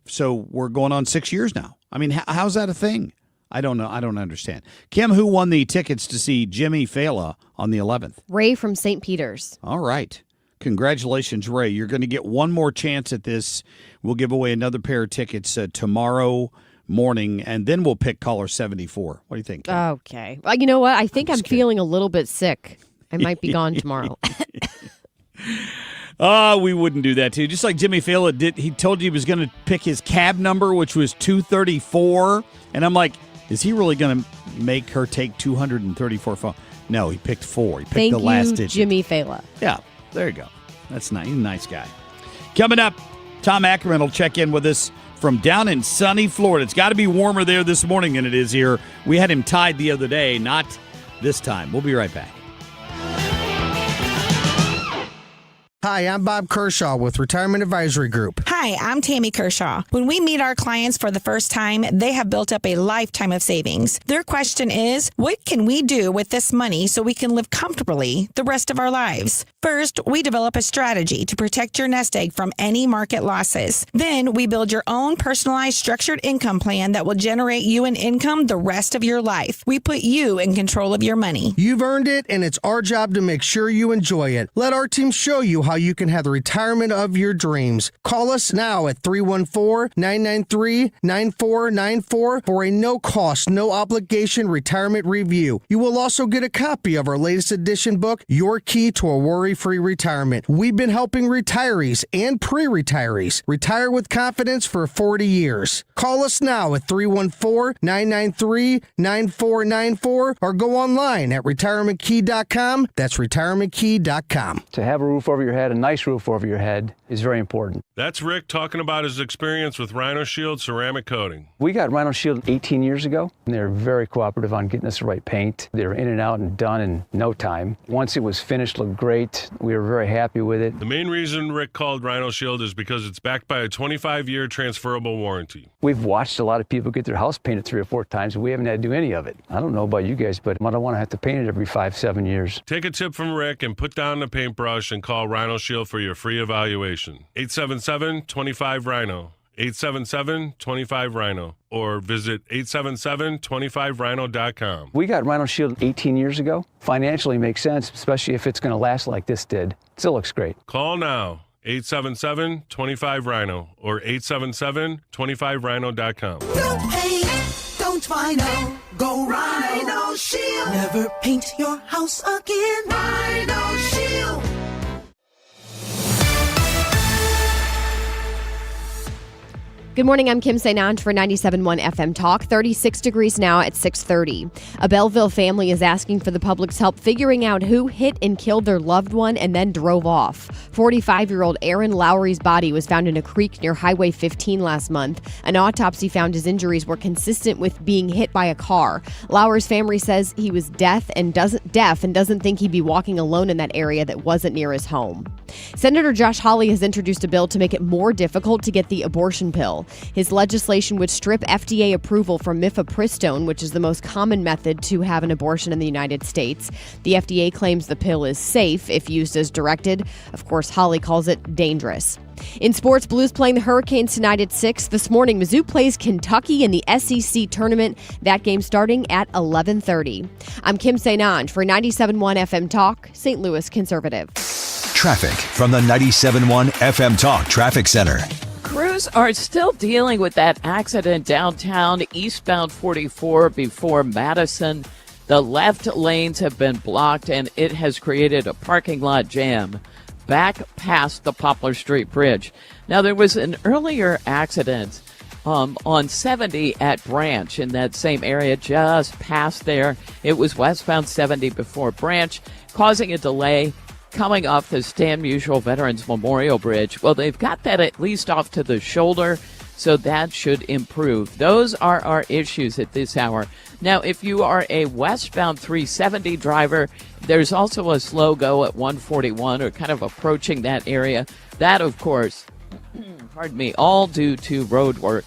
so we're going on 6 years now. I mean, how's that a thing? I don't know. I don't understand. Kim, who won the tickets to see Jimmy Fallon on the 11th?
Ray from St. Peter's.
All right. Congratulations, Ray. You're going to get one more chance at this. We'll give away another pair of tickets tomorrow morning, and then we'll pick caller 74. What do you think, Kim?
Okay. Well, you know what? I think I'm feeling a little bit sick. I might be gone tomorrow.
We wouldn't do that to you. Just like Jimmy Fallon did. He told you he was going to pick his cab number, which was 234. And I'm like, is he really going to make her take 234 phone? No, he picked 4. He picked the last digit.
Jimmy Fallon.
Yeah, there you go. That's nice. He's a nice guy. Coming up, Tom Ackerman will check in with us from down in sunny Florida. It's got to be warmer there this morning than it is here. We had him tied the other day, not this time. We'll be right back.
Hi, I'm Bob Kershaw with Retirement Advisory Group.
Hi, I'm Tammy Kershaw. When we meet our clients for the first time, they have built up a lifetime of savings. Their question is, what can we do with this money so we can live comfortably the rest of our lives? First, we develop a strategy to protect your nest egg from any market losses. Then, we build your own personalized structured income plan that will generate you an income the rest of your life. We put you in control of your money.
You've earned it, and it's our job to make sure you enjoy it. Let our team show you how you can have the retirement of your dreams. Call us now at 314-993-9494 for a no-cost, no-obligation retirement review. You will also get a copy of our latest edition book, Your Key to a Worry-Free Retirement. We've been helping retirees and pre-retirees retire with confidence for 40 years. Call us now at 314-993-9494 or go online at retirementkey.com. That's retirementkey.com.
To have a roof over your head, a nice roof over your head, is very important.
That's Rick
Rick talking about his experience with Rhino Shield ceramic coating.
We got Rhino Shield 18 years ago, and they're very cooperative on getting us the right paint. They were in and out and done in no time. Once it was finished, looked great. We were very happy with it.
The main reason Rick called Rhino Shield is because it's backed by a 25-year transferable warranty.
We've watched a lot of people get their house painted 3 or 4 times, and we haven't had to do any of it. I don't know about you guys, but I don't want to have to paint it every 5-7 years.
Take a tip from Rick and put down the paintbrush and call Rhino Shield for your free evaluation. 877-25-RHINO. 877-25-RHINO. Or visit 877-25rhino.com.
We got Rhino Shield 18 years ago. Financially makes sense, especially if it's going to last like this did. Still looks great.
Call now. 877-25-RHINO or 877-25rhino.com.
Don't paint, don't Rhino. Go Rhino Shield. Never paint your house again. Rhino Shield.
Good morning, I'm Kim St. for 97.1 FM Talk. 36 degrees now at 6:30. A Belleville family is asking for the public's help figuring out who hit and killed their loved one and then drove off. 45-year-old Aaron Lowry's body was found in a creek near Highway 15 last month. An autopsy found his injuries were consistent with being hit by a car. Lowry's family says he was deaf and doesn't think he'd be walking alone in that area that wasn't near his home. Senator Josh Hawley has introduced a bill to make it more difficult to get the abortion pill. His legislation would strip FDA approval from mifepristone, which is the most common method to have an abortion in the United States. The FDA claims the pill is safe if used as directed. Of course, Hawley calls it dangerous. In sports, Blues playing the Hurricanes tonight at 6. This morning, Mizzou plays Kentucky in the SEC tournament. That game starting at 11:30. I'm Kim St. for 97.1 FM Talk, St. Louis Conservative.
Traffic from the 97.1 FM Talk Traffic Center.
Crews are still dealing with that accident downtown, eastbound 44 before Madison. The left lanes have been blocked, and it has created a parking lot jam back past the Poplar Street Bridge. Now, there was an earlier accident on 70 at Branch in that same area, just past there. It was westbound 70 before Branch, causing a delay coming off the Stan Musial Veterans Memorial Bridge. Well, they've got that at least off to the shoulder, so that should improve. Those are our issues at this hour. Now, if you are a westbound 370 driver, there's also a slow go at 141 or kind of approaching that area. That, of course, all due to road work.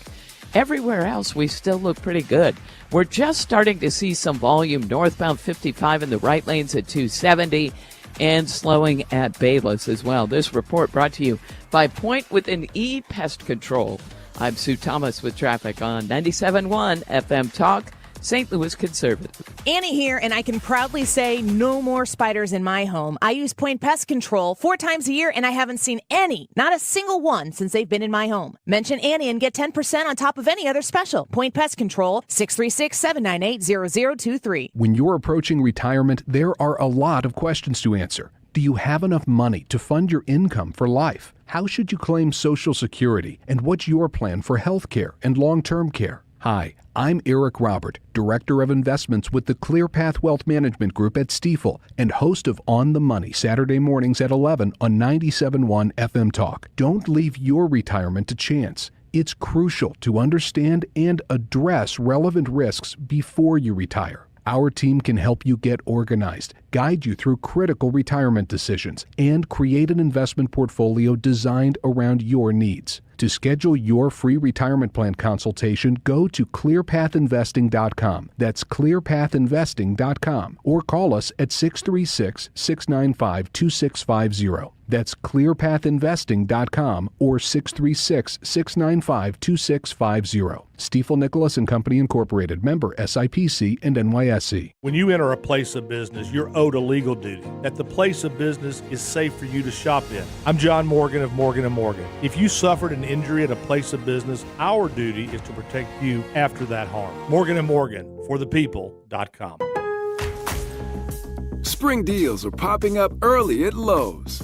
Everywhere else, we still look pretty good. We're just starting to see some volume northbound 55 in the right lanes at 270. And slowing at Bayless as well. This report brought to you by Point with an E Pest Control. I'm Sue Thomas with traffic on 97.1 FM Talk, St. Louis Conservative.
Annie here, and I can proudly say no more spiders in my home. I use Point Pest Control 4 times a year, and I haven't seen any, not a single one, since they've been in my home. Mention Annie and get 10% on top of any other special. Point Pest Control, 636-798-0023.
When you're approaching retirement, there are a lot of questions to answer. Do you have enough money to fund your income for life? How should you claim Social Security? And what's your plan for health care and long-term care? Hi, I'm Eric Robert, Director of Investments with the ClearPath Wealth Management Group at Stifel and host of On the Money Saturday mornings at 11 on 97.1 FM Talk. Don't leave your retirement to chance. It's crucial to understand and address relevant risks before you retire. Our team can help you get organized, guide you through critical retirement decisions, and create an investment portfolio designed around your needs. To schedule your free retirement plan consultation, go to clearpathinvesting.com. That's clearpathinvesting.com. Or call us at 636-695-2650. That's clearpathinvesting.com or 636-695-2650. Stifel Nicholas and Company Incorporated, member SIPC and NYSE.
When you enter a place of business, you're owed a legal duty that the place of business is safe for you to shop in. I'm John Morgan of Morgan & Morgan. If you suffered an injury at a place of business, our duty is to protect you after that harm. Morgan & Morgan, forthepeople.com.
Spring deals are popping up early at Lowe's.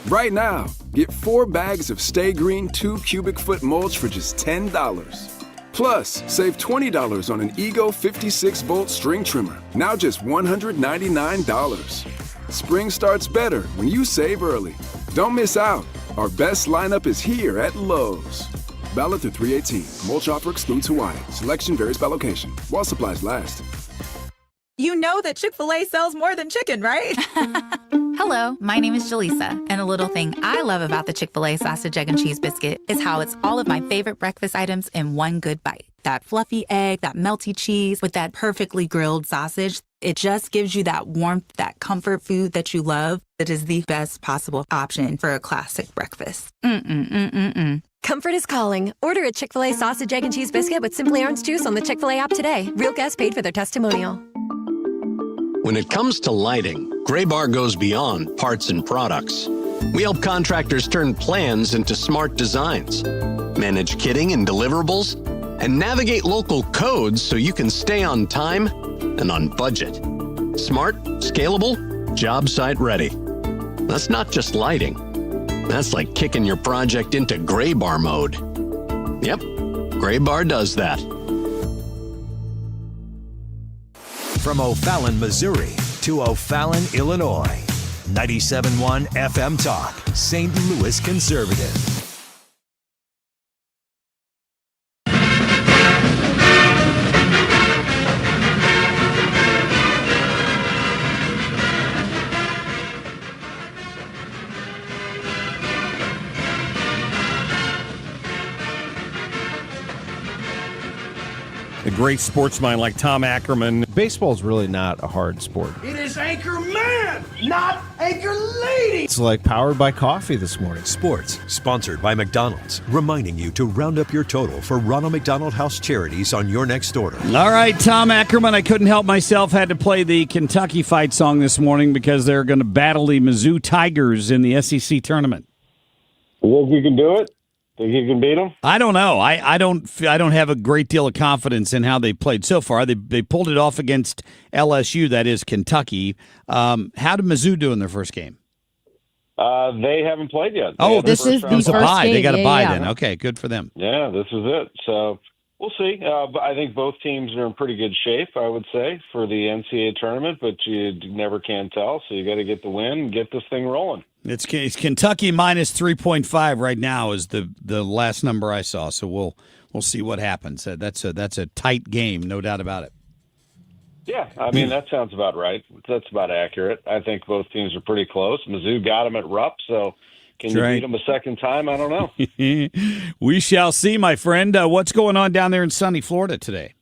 Right now, get 4 bags of Stay Green 2 cubic foot mulch for just $10. Plus, save $20 on an Ego 56-volt string trimmer, now just $199. Spring starts better when you save early. Don't miss out. Our best lineup is here at Lowe's. Valid through 3/18. Mulch offer excludes Hawaii. Selection varies by location. While supplies last.
You know that Chick-fil-A sells more than chicken, right?
Hello, my name is Jaleesa, and a little thing I love about the Chick-fil-A sausage, egg, and cheese biscuit is how it's all of my favorite breakfast items in one good bite. That fluffy egg, that melty cheese with that perfectly grilled sausage. It just gives you that warmth, that comfort food that you love. It is the best possible option for a classic breakfast.
Comfort is calling. Order a Chick-fil-A sausage, egg, and cheese biscuit with Simply Orange Juice on the Chick-fil-A app today. Real guests paid for their testimonial.
When it comes to lighting, Graybar goes beyond parts and products. We help contractors turn plans into smart designs, manage kitting and deliverables, and navigate local codes so you can stay on time and on budget. Smart, scalable, job site ready. That's not just lighting. That's like kicking your project into Graybar mode. Yep, Graybar does that.
From O'Fallon, Missouri to O'Fallon, Illinois. 97.1 FM Talk, St. Louis Conservative.
A great sportsman like Tom Ackerman. Baseball's really not a hard sport.
It is Anchor Man, not Anchor Lady.
It's like powered by coffee this morning.
Sports, sponsored by McDonald's, reminding you to round up your total for Ronald McDonald House charities on your next order.
All right, Tom Ackerman, I couldn't help myself. Had to play the Kentucky fight song this morning because they're going to battle the Mizzou Tigers in the SEC tournament.
You think you can do it? Think you can beat them?
I don't know. I don't have a great deal of confidence in how they played so far. They pulled it off against LSU, that is Kentucky. How did Mizzou do in their first game?
They haven't played yet.
This is the first bye. Game. They got a bye then. Okay, good for them.
Yeah, this is it. So we'll see. But I think both teams are in pretty good shape, I would say, for the NCAA tournament, but you never can tell. So you got to get the win and get this thing rolling.
It's Kentucky minus 3.5 right now is the last number I saw. So we'll see what happens. That's a tight game, no doubt about it.
Yeah, I mean, that sounds about right. That's about accurate. I think both teams are pretty close. Mizzou got them at Rupp, so can you beat them a second time? I don't know.
We shall see, my friend. What's going on down there in sunny Florida today?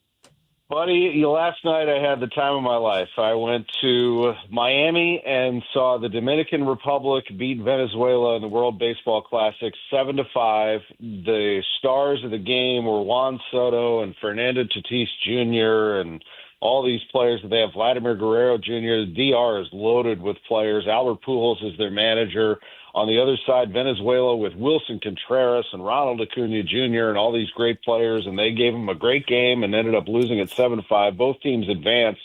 Buddy, last night I had the time of my life. I went to Miami and saw the Dominican Republic beat Venezuela in the World Baseball Classic 7-5. The stars of the game were Juan Soto and Fernando Tatis Jr. and all these players that they have. Vladimir Guerrero Jr. The DR is loaded with players. Albert Pujols is their manager. On the other side, Venezuela with Wilson Contreras and Ronald Acuna Jr. and all these great players, and they gave them a great game and ended up losing at 7-5. Both teams advanced,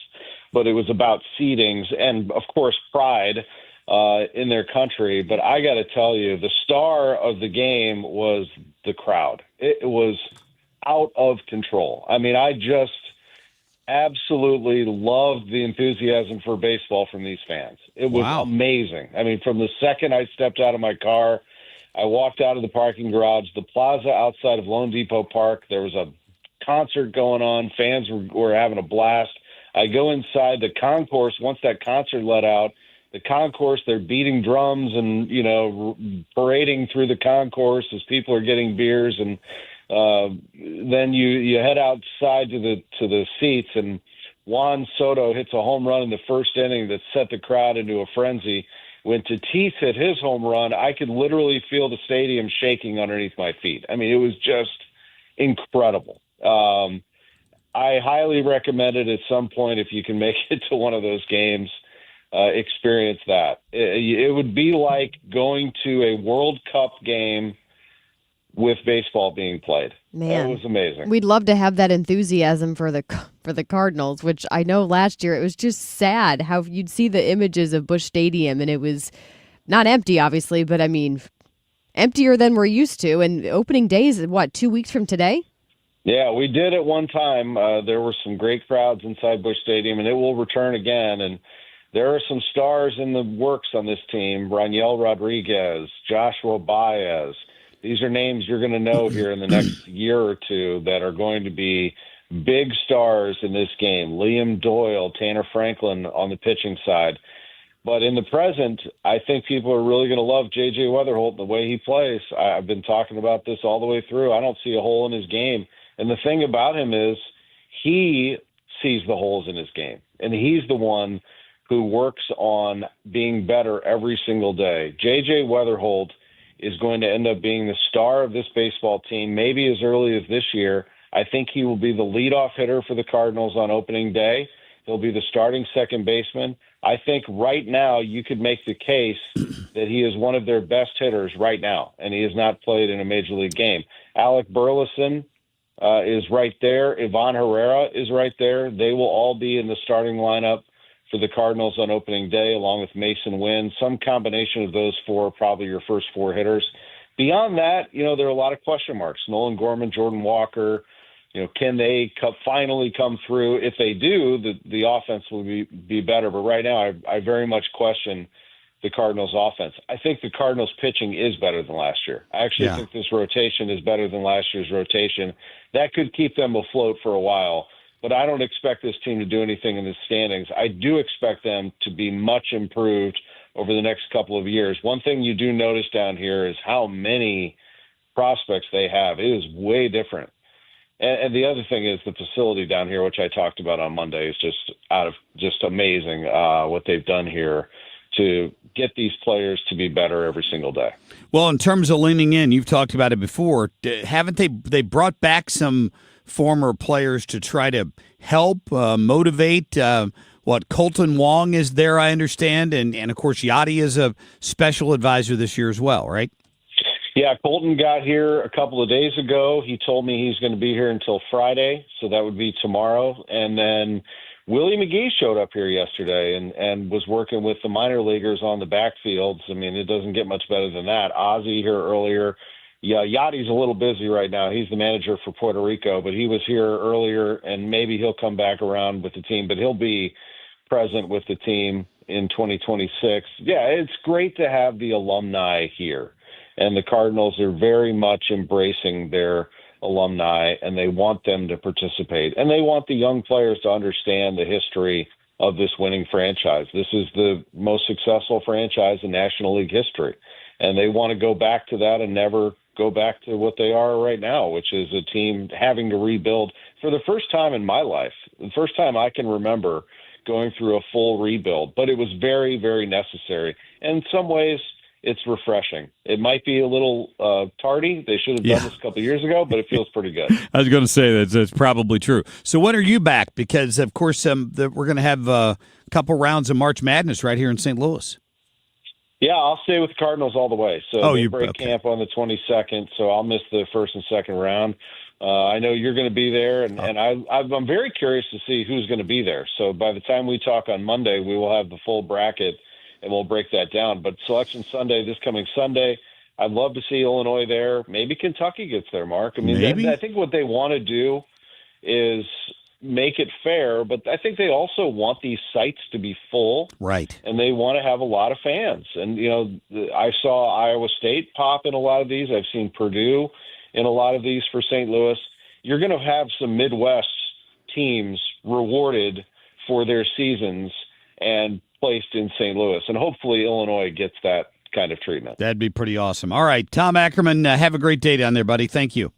but it was about seedings and, of course, pride in their country. But I got to tell you, the star of the game was the crowd. It was out of control. I mean, I just absolutely loved the enthusiasm for baseball from these fans. It was amazing. I mean, from the second I stepped out of my car, I walked out of the parking garage, the plaza outside of Lone Depot Park, there was a concert going on. Fans were having a blast. I go inside the concourse. Once that concert let out, the concourse, they're beating drums and, parading through the concourse as people are getting beers. And then you head outside to the seats, and Juan Soto hits a home run in the first inning that set the crowd into a frenzy. When Tatis hit his home run, I could literally feel the stadium shaking underneath my feet. I mean, it was just incredible. I highly recommend it at some point if you can make it to one of those games. Experience that. It would be like going to a World Cup game with baseball being played.
Man,
it was amazing.
We'd love to have that enthusiasm for the Cardinals, which I know last year it was just sad how you'd see the images of Busch Stadium and it was not empty, obviously, but I mean, emptier than we're used to. And opening day is, 2 weeks from today?
Yeah, we did at one time. There were some great crowds inside Busch Stadium, and it will return again. And There are some stars in the works on this team. Raniel Rodriguez, Joshua Baez. These are names you're going to know here in the next year or two that are going to be big stars in this game. Liam Doyle, Tanner Franklin on the pitching side. But in the present, I think people are really going to love J.J. Weatherholt and the way he plays. I've been talking about this all the way through. I don't see a hole in his game. And the thing about him is he sees the holes in his game. And he's the one who works on being better every single day. J.J. Weatherholt is going to end up being the star of this baseball team, maybe as early as this year. I think he will be the leadoff hitter for the Cardinals on opening day. He'll be the starting second baseman. I think right now you could make the case that he is one of their best hitters right now, and he has not played in a major league game. Alec Burleson is right there. Ivan Herrera is right there. They will all be in the starting lineup for the Cardinals on opening day, along with Mason Wynn. Some combination of those four are probably your first four hitters. Beyond that, there are a lot of question marks. Nolan Gorman, Jordan Walker, can they finally come through? If they do, the offense will be better. But right now, I very much question the Cardinals' offense. I think the Cardinals' pitching is better than last year. I actually think this rotation is better than last year's rotation. That could keep them afloat for a while. But I don't expect this team to do anything in the standings. I do expect them to be much improved over the next couple of years. One thing you do notice down here is how many prospects they have. It is way different. And the other thing is the facility down here, which I talked about on Monday, is just amazing what they've done here to get these players to be better every single day.
Well, in terms of leaning in, you've talked about it before. Haven't they brought back some former players to try to help motivate? Colton Wong is there, I understand, and of course Yachty is a special advisor this year as well, right?
Yeah, Colton got here a couple of days ago. He told me he's going to be here until Friday, so that would be tomorrow. And then Willie McGee showed up here yesterday and was working with the minor leaguers on the backfields. I mean, it doesn't get much better than that. Ozzie here earlier. Yeah, Yachty's a little busy right now. He's the manager for Puerto Rico, but he was here earlier, and maybe he'll come back around with the team, but he'll be present with the team in 2026. Yeah, it's great to have the alumni here. And the Cardinals are very much embracing their alumni, and they want them to participate. And they want the young players to understand the history of this winning franchise. This is the most successful franchise in National League history. And they want to go back to that and never go back to what they are right now, which is a team having to rebuild for the first time in my life, the first time I can remember going through a full rebuild. But it was very, very necessary. And in some ways, it's refreshing. It might be a little tardy. They should have done this a couple of years ago, but it feels pretty good.
I was going to say that's probably true. So when are you back? Because, of course, we're going to have a couple rounds of March Madness right here in St. Louis.
Yeah, I'll stay with the Cardinals all the way. So they break
okay.
camp on the 22nd, so I'll miss the first and second round. I know you're going to be there, and I'm very curious to see who's going to be there. So by the time we talk on Monday, we will have the full bracket, and we'll break that down. But Selection Sunday, this coming Sunday, I'd love to see Illinois there. Maybe Kentucky gets there, Mark. I mean, I think what they want to do is make it fair, but I think they also want these sites to be full.
Right.
And they want to have a lot of fans. And, I saw Iowa State pop in a lot of these. I've seen Purdue in a lot of these for St. Louis. You're going to have some Midwest teams rewarded for their seasons and placed in St. Louis. And hopefully Illinois gets that kind of treatment.
That'd be pretty awesome. All right, Tom Ackerman, have a great day down there, buddy. Thank you.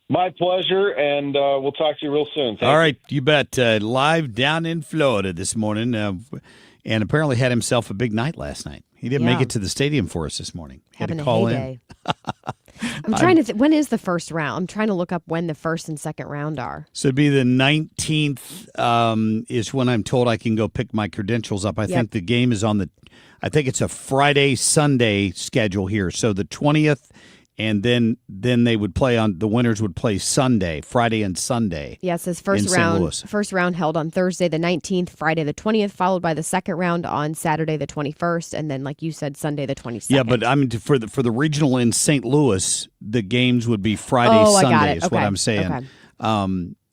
My pleasure, and we'll talk to you real soon.
All right, you bet. Live down in Florida this morning, and apparently had himself a big night last night. He didn't make it to the stadium for us this morning. He had to call in.
I'm trying to when is the first round? I'm trying to look up when the first and second round are.
So it'd be the 19th is when I'm told I can go pick my credentials up. I think the game is I think it's a Friday, Sunday schedule here. So the 20th, and then they would play the winners would play Sunday, Friday and Sunday.
Yeah, it says first round held on Thursday the 19th, Friday the 20th, followed by the second round on Saturday the 21st, and then, like you said, Sunday the 22nd.
Yeah, but I mean for the regional in St. Louis, the games would be Friday, Sunday is what I'm saying.
Okay.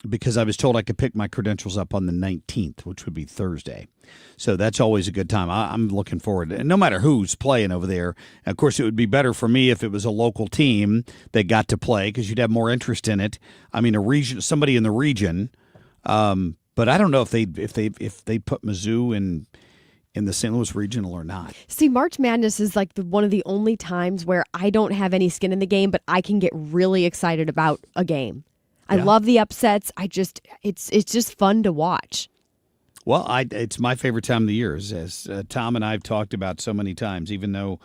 because I was told I could pick my credentials up on the 19th, which would be Thursday. So that's always a good time. I'm looking forward to it. No matter who's playing over there. Of course, it would be better for me if it was a local team that got to play because you'd have more interest in it. I mean, somebody in the region. But I don't know if they put Mizzou in the St. Louis Regional or not.
See, March Madness is like one of the only times where I don't have any skin in the game, but I can get really excited about a game. I love the upsets. It's just fun to watch.
Well, it's my favorite time of the year, as Tom and I have talked about so many times, even though,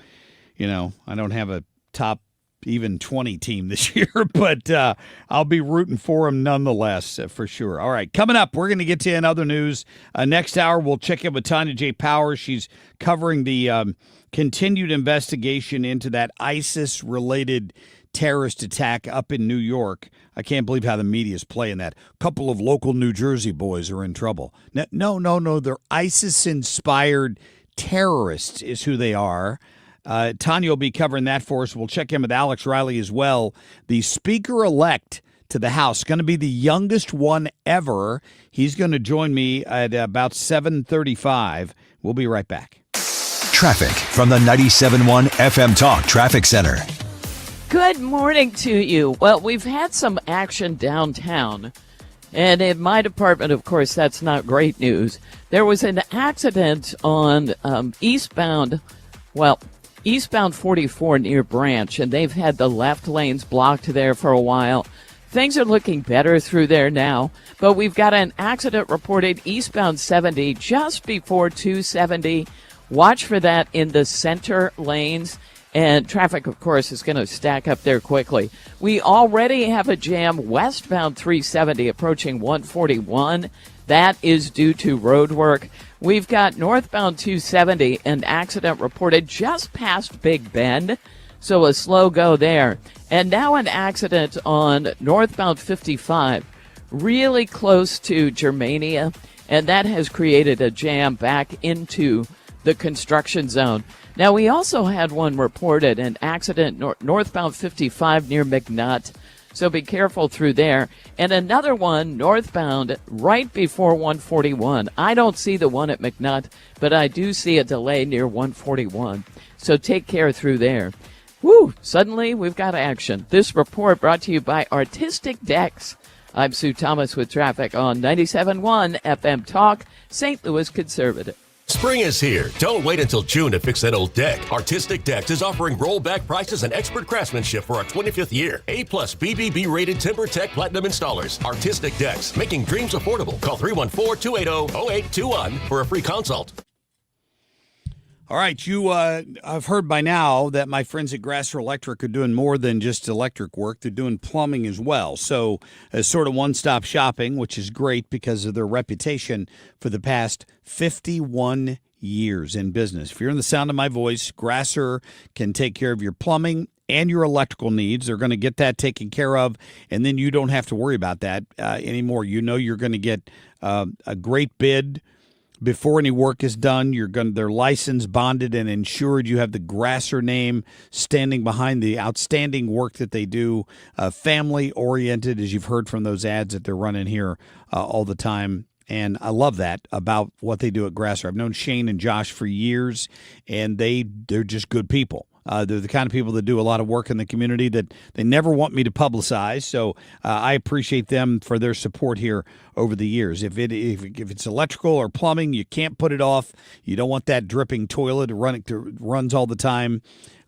I don't have a top even 20 team this year, but I'll be rooting for them nonetheless, for sure. All right, coming up, we're going to get to in other news. Next hour, we'll check in with Tonya J Powers. She's covering the continued investigation into that ISIS-related terrorist attack up in New York. I can't believe how the media's playing that. A couple of local New Jersey boys are in trouble. No. They're ISIS-inspired terrorists is who they are. Tonya will be covering that for us. We'll check in with Alex Riley as well. The speaker-elect to the House, going to be the youngest one ever. He's going to join me at about 7:35. We'll be right back.
Traffic from the 97.1 FM Talk Traffic Center.
Good morning to you. Well, we've had some action downtown, and in my department, of course, that's not great news. There was an accident on eastbound 44 near Branch, and they've had the left lanes blocked there for a while. Things are looking better through there now, but we've got an accident reported eastbound 70 just before 270. Watch for that in the center lanes. And traffic, of course, is going to stack up there quickly. We already have a jam westbound 370 approaching 141. That is due to road work. We've got northbound 270, an accident reported just past Big Bend, so a slow go there. And now an accident on northbound 55, really close to Germania, and that has created a jam back into the construction zone. Now, we also had one reported, an accident northbound 55 near McNutt, so be careful through there. And another one northbound right before 141. I don't see the one at McNutt, but I do see a delay near 141, so take care through there. Woo! Suddenly, we've got action. This report brought to you by Artistic Decks. I'm Sue Thomas with traffic on 97.1 FM Talk, St. Louis Conservative.
Spring is here. Don't wait until June to fix that old deck. Artistic Decks is offering rollback prices and expert craftsmanship for our 25th year. A-plus BBB rated Timber Tech Platinum installers. Artistic Decks, making dreams affordable. Call 314-280-0821 for a free consult.
All right, I've heard by now that my friends at Grasser Electric are doing more than just electric work. They're doing plumbing as well. So it's sort of one-stop shopping, which is great because of their reputation for the past 51 years in business. If you're in the sound of my voice, Grasser can take care of your plumbing and your electrical needs. They're going to get that taken care of, and then you don't have to worry about that anymore. You know you're going to get a great bid before any work is done. They're licensed, bonded, and insured. You have the Grasser name standing behind the outstanding work that they do. Family-oriented, as you've heard from those ads that they're running here all the time. And I love that about what they do at Grasser. I've known Shane and Josh for years, and they're just good people. They're the kind of people that do a lot of work in the community that they never want me to publicize. So I appreciate them for their support here over the years. If it's electrical or plumbing, you can't put it off. You don't want that dripping toilet runs all the time.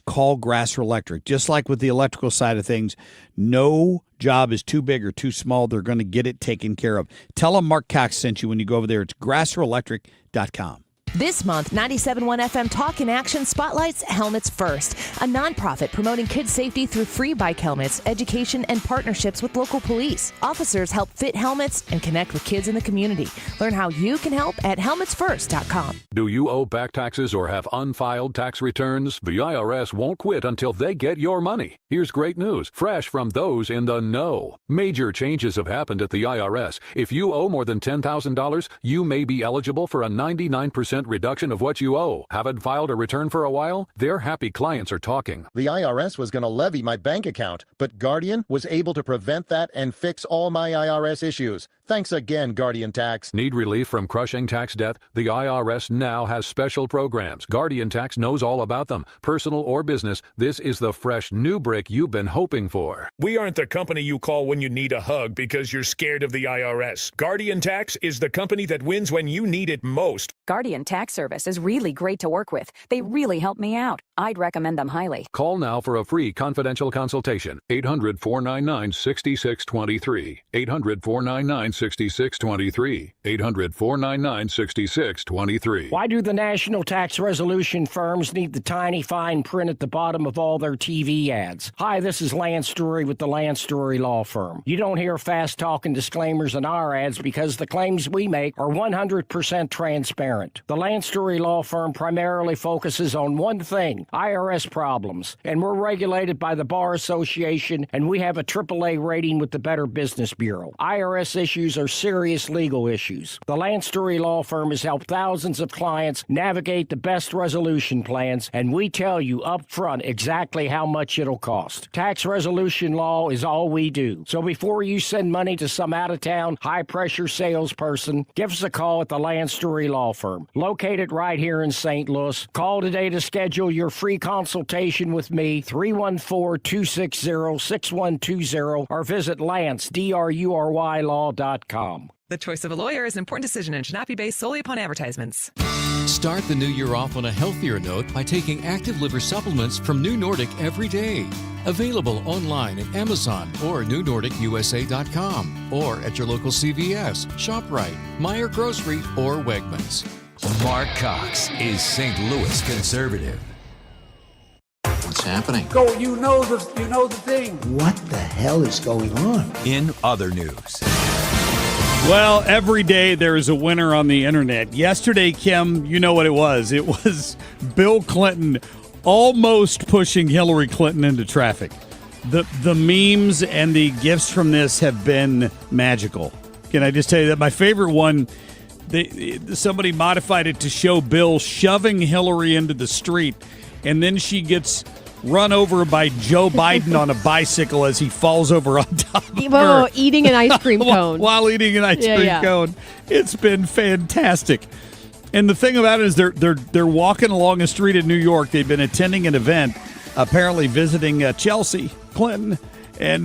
Call Grasser Electric. Just like with the electrical side of things, no job is too big or too small. They're going to get it taken care of. Tell them Marc Cox sent you when you go over there. It's grasserelectric.com.
This month, 97.1 FM Talk in Action spotlights Helmets First, a nonprofit promoting kid safety through free bike helmets, education, and partnerships with local police. Officers help fit helmets and connect with kids in the community. Learn how you can help at helmetsfirst.com.
Do you owe back taxes or have unfiled tax returns? The IRS won't quit until they get your money. Here's great news, fresh from those in the know. Major changes have happened at the IRS. If you owe more than $10,000, you may be eligible for a 99% 10% reduction of what you owe. Haven't filed a return for a while? Their happy clients are talking.
The IRS was going to levy my bank account, but Guardian was able to prevent that and fix all my IRS issues. Thanks again, Guardian Tax.
Need relief from crushing tax debt? The IRS now has special programs. Guardian Tax knows all about them. Personal or business, this is the fresh new brick you've been hoping for.
We aren't the company you call when you need a hug because you're scared of the IRS. Guardian Tax is the company that wins when you need it most.
Guardian Tax Service is really great to work with. They really helped me out. I'd recommend them highly.
Call now for a free confidential consultation. 800-499-6623. 800-499-6623. 800-499-6623.
Why do the national tax resolution firms need the tiny fine print at the bottom of all their TV ads? Hi, this is Lance Drury with the Lance Drury Law Firm. You don't hear fast-talking disclaimers in our ads because the claims we make are 100% transparent. The Lance Drury Law Firm primarily focuses on one thing, IRS problems, and we're regulated by the Bar Association, and we have a AAA rating with the Better Business Bureau. IRS issues are serious legal issues. The Lance Drury Law Firm has helped thousands of clients navigate the best resolution plans, and we tell you up front exactly how much it'll cost. Tax resolution law is all we do. So before you send money to some out-of-town, high-pressure salesperson, give us a call at the Lance Drury Law Firm, located right here in St. Louis. Call today to schedule your free consultation with me, 314-260-6120, or visit LanceDruryLaw.com.
The choice of a lawyer is an important decision and should not be based solely upon advertisements.
Start the new year off on a healthier note by taking active liver supplements from New Nordic every day. Available online at Amazon or NewNordicUSA.com or at your local CVS, ShopRite, Meijer Grocery, or Wegmans.
Marc Cox is St. Louis conservative.
What's happening?
Go, you know the thing.
What the hell is going on?
In other news.
Well, every day there is a winner on the internet. Yesterday, Kim, you know what it was. It was Bill Clinton almost pushing Hillary Clinton into traffic. The memes and the gifts from this have been magical. Can I just tell you that my favorite one, somebody modified it to show Bill shoving Hillary into the street, and then she gets run over by Joe Biden on a bicycle as he falls over on top of her.
Eating an ice cream cone.
While eating an ice cream cone. It's been fantastic. And the thing about it is they're walking along a street in New York. They've been attending an event, apparently visiting Chelsea Clinton, and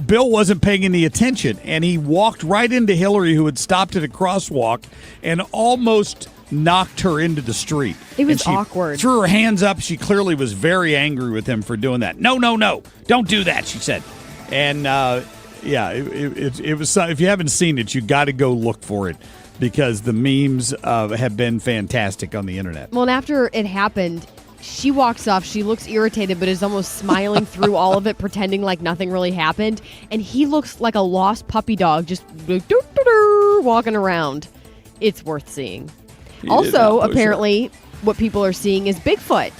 Bill wasn't paying any attention, and he walked right into Hillary, who had stopped at a crosswalk, and almost knocked her into the street.
It was awkward.
Threw her hands up. She clearly was very angry with him for doing that. No, don't do that, she said. And it was. If you haven't seen it, you got to go look for it because the memes have been fantastic on the internet.
Well, and after it happened, she walks off. She looks irritated, but is almost smiling through all of it, pretending like nothing really happened. And he looks like a lost puppy dog, just walking around. It's worth seeing. Also, apparently, what people are seeing is Bigfoot.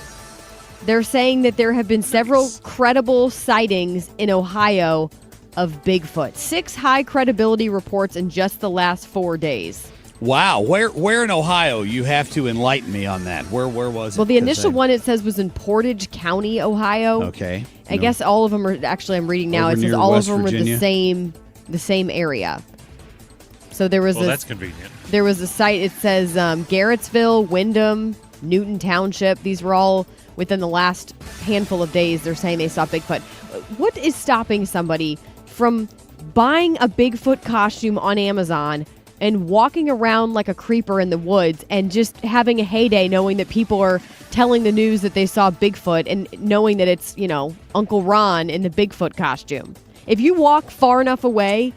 They're saying that there have been several credible sightings in Ohio of Bigfoot. 6 high credibility reports in just the last 4 days.
Wow. Where in Ohio? You have to enlighten me on that. Where was it?
Well, the initial one it says was in Portage County, Ohio.
Okay.
I guess all of them are, actually I'm reading now, it says all of them
Virginia.
are the same area. So there was
that's convenient.
There was a site, it says Garrettsville, Wyndham, Newton Township. These were all within the last handful of days. They're saying they saw Bigfoot. What is stopping somebody from buying a Bigfoot costume on Amazon and walking around like a creeper in the woods and just having a heyday knowing that people are telling the news that they saw Bigfoot and knowing that it's, Uncle Ron in the Bigfoot costume? If you walk far enough away,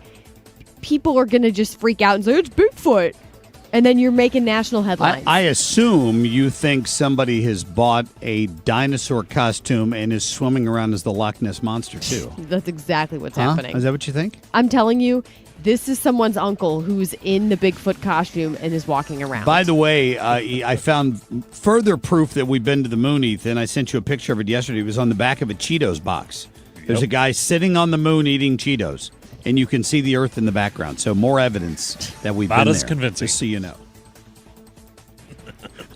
people are going to just freak out and say, it's Bigfoot. And then you're making national headlines.
I assume you think somebody has bought a dinosaur costume and is swimming around as the Loch Ness Monster, too.
That's exactly what's happening.
Is that what you think?
I'm telling you, this is someone's uncle who's in the Bigfoot costume and is walking around.
By the way, I found further proof that we've been to the moon, Ethan. I sent you a picture of it yesterday. It was on the back of a Cheetos box. There's a guy sitting on the moon eating Cheetos. And you can see the Earth in the background. So more evidence that we've been there.
About as convincing.
Just so you know.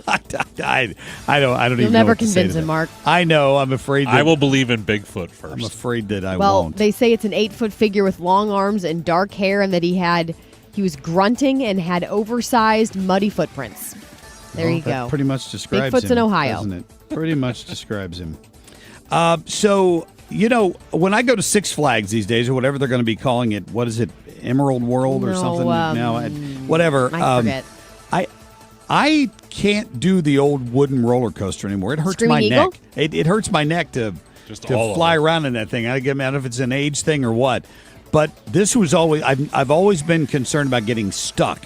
I don't
You'll
even
never
know what to say
convince
to
him,
that.
Mark.
I know. I'm afraid that
I will believe in Bigfoot first.
I'm afraid that I
Well,
won't.
they say it's an 8-foot figure with long arms and dark hair, and that he was grunting and had oversized, muddy footprints. There you
That
go.
pretty much describes
Bigfoot's
him,
in Ohio.
doesn't it? Pretty much describes him. So, when I go to Six Flags these days, or whatever they're going to be calling it, what is it, Emerald World or
No,
something? Whatever.
I forget.
I can't do the old wooden roller coaster anymore. It hurts
Screaming
my
Eagle?
neck. It hurts my neck to
all of
fly around in that thing. I don't know if it's an age thing or what. But this was always, I've always been concerned about getting stuck.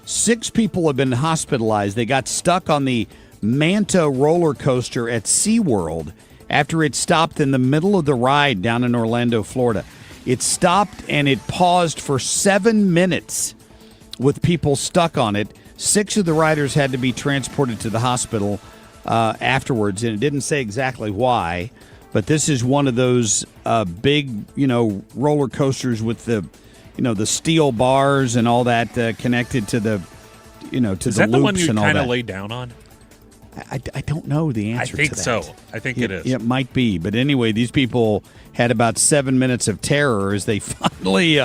6 people have been hospitalized. They got stuck on the Manta roller coaster at SeaWorld after it stopped in the middle of the ride down in Orlando, Florida. It stopped and it paused for 7 minutes with people stuck on it. 6 of the riders had to be transported to the hospital afterwards, and it didn't say exactly why. But this is one of those big, roller coasters with the, the steel bars and all that connected to the, to the loops and all that.
Is that the one you kind of lay down on?
I don't know the answer to that.
I think so. I think it is.
It might be. But anyway, these people had about 7 minutes of terror as they finally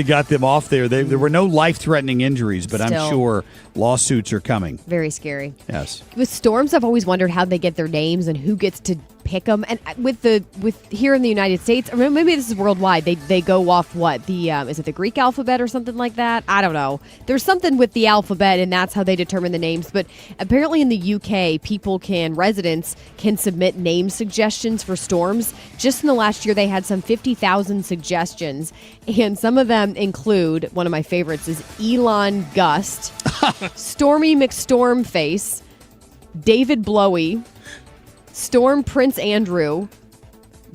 got them off there. There were no life-threatening injuries, but
Still.
I'm sure lawsuits are coming.
Very scary.
Yes.
With storms, I've always wondered how they get their names and who gets to pick them. And with here in the United States, or maybe this is worldwide, they go off what? Is it the Greek alphabet or something like that? I don't know. There's something with the alphabet, and that's how they determine the names. But apparently in the UK, residents can submit name suggestions for storms. Just in the last year, they had some 50,000 suggestions, and some of them include, one of my favorites is Elon Gust, Stormy McStormface, David Blowy, Storm Prince Andrew,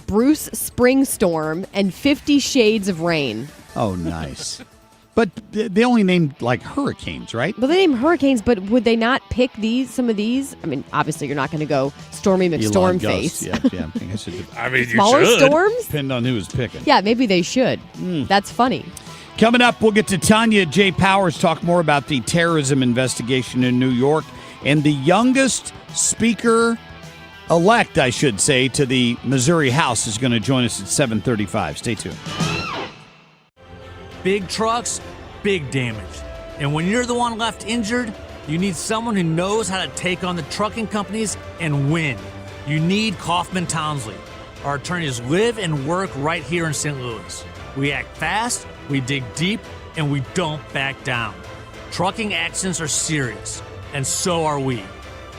Bruce Springstorm, and 50 Shades of Rain.
Oh, nice. But they only named like hurricanes, right?
Well, they named hurricanes, but would they not pick some of these? I mean, obviously, you're not going to go Stormy McStormface.
Yeah. I guess
I mean, you
Smaller
should.
storms?
Depend on who was picking.
Yeah, maybe they should. That's funny.
Coming up, we'll get to Tonya J Powers, talk more about the terrorism investigation in New York, and the youngest speaker-elect, I should say, to the Missouri House is going to join us at 7:35. Stay tuned.
Big trucks, big damage. And when you're the one left injured, you need someone who knows how to take on the trucking companies and win. You need Kaufman Townsley. Our attorneys live and work right here in St. Louis. We act fast, we dig deep, and we don't back down. Trucking accidents are serious, and so are we.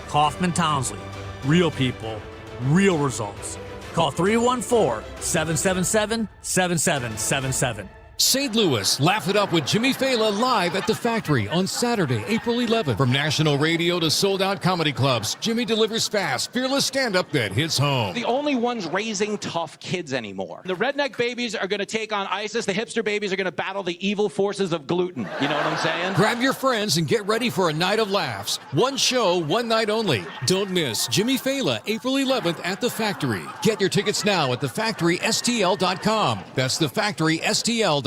Kaufman Townsley. Real people, real results. Call 314-777-7777.
St. Louis, laugh it up with Jimmy Fallon live at the Factory on Saturday, April 11th. From national radio to sold-out comedy clubs, Jimmy delivers fast, fearless stand-up that hits home.
The only ones raising tough kids anymore. The redneck babies are going to take on ISIS. The hipster babies are going to battle the evil forces of gluten. You know what I'm saying?
Grab your friends and get ready for a night of laughs. One show, one night only. Don't miss Jimmy Fallon, April 11th at the Factory. Get your tickets now at thefactorystl.com. That's thefactorystl.com.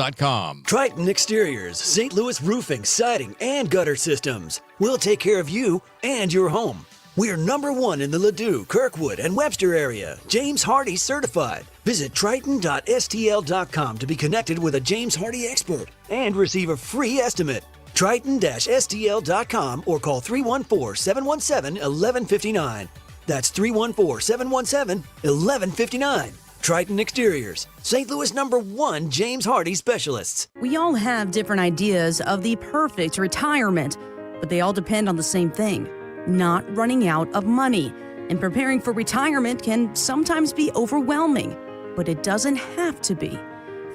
Triton Exteriors, St. Louis roofing, siding, and gutter systems. We'll take care of you and your home. We're #1 in the Ladue, Kirkwood, and Webster area. James Hardy certified. Visit triton.stl.com to be connected with a James Hardy expert and receive a free estimate. Triton-stl.com or call 314-717-1159. That's 314-717-1159. Triton Exteriors, St. Louis #1 James Hardy specialists.
We all have different ideas of the perfect retirement, but they all depend on the same thing, not running out of money. And preparing for retirement can sometimes be overwhelming, but it doesn't have to be.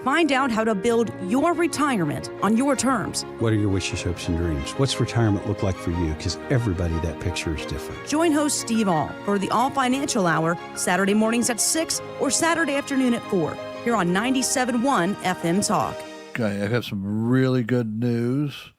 Find out how to build your retirement on your terms.
What are your wishes, hopes, and dreams? What's retirement look like for you? Because everybody, that picture is different.
Join host Steve All for the All Financial Hour, Saturday mornings at 6 or Saturday afternoon at 4, here on 97.1 FM Talk.
Okay, I have some really good news.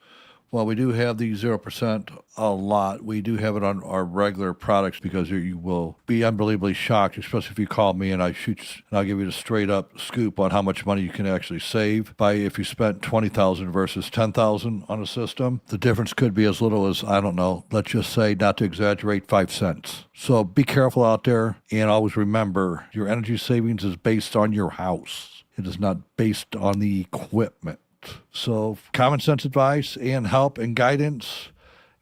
Well, we do have the 0% a lot. We do have it on our regular products because you will be unbelievably shocked, especially if you call me and I'll give you the straight up scoop on how much money you can actually save by if you spent $20,000 versus $10,000 on a system. The difference could be as little as, I don't know, let's just say, not to exaggerate, 5 cents. So be careful out there, and always remember your energy savings is based on your house. It is not based on the equipment. So common sense advice and help and guidance.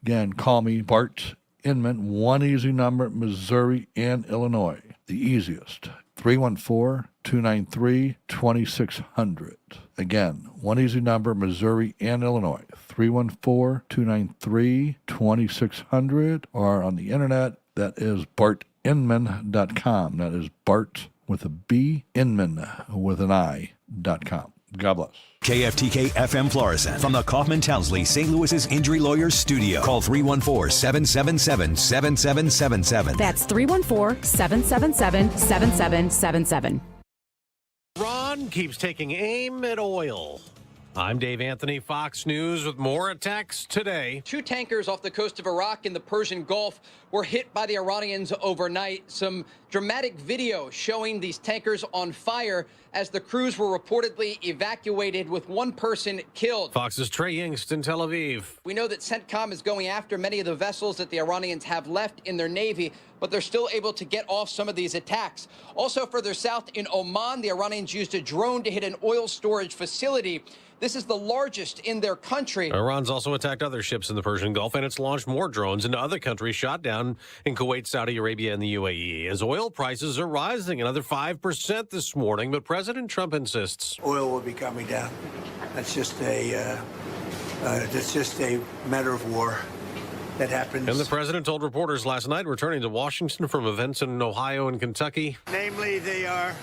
Again, call me, Bart Inman, one easy number, Missouri and Illinois. The easiest, 314-293-2600. Again, one easy number, Missouri and Illinois, 314-293-2600. Or on the internet, that is bartinman.com. That is Bart with a B, Inman with an I.com. God bless.
KFTK FM Florissant from the Kaufman Townsley St. Louis's Injury Lawyers Studio. Call 314-777-7777.
That's 314-777-7777.
Iran keeps taking aim at oil. I'm Dave Anthony, Fox News, with more attacks today.
2 tankers off the coast of Iraq in the Persian Gulf were hit by the Iranians overnight. Some dramatic video showing these tankers on fire as the crews were reportedly evacuated with 1 person killed.
Fox's Trey Yingst in Tel Aviv.
We know that CENTCOM is going after many of the vessels that the Iranians have left in their navy, but they're still able to get off some of these attacks. Also further south in Oman, the Iranians used a drone to hit an oil storage facility. This is the largest in their country.
Iran's also attacked other ships in the Persian Gulf, and it's launched more drones into other countries shot down in Kuwait, Saudi Arabia, and the UAE. As oil prices are rising another 5% this morning, but President Trump insists
Oil will be coming down. That's just a matter of war. That happens.
And the president told reporters last night, returning to Washington from events in Ohio and Kentucky.
Namely, they are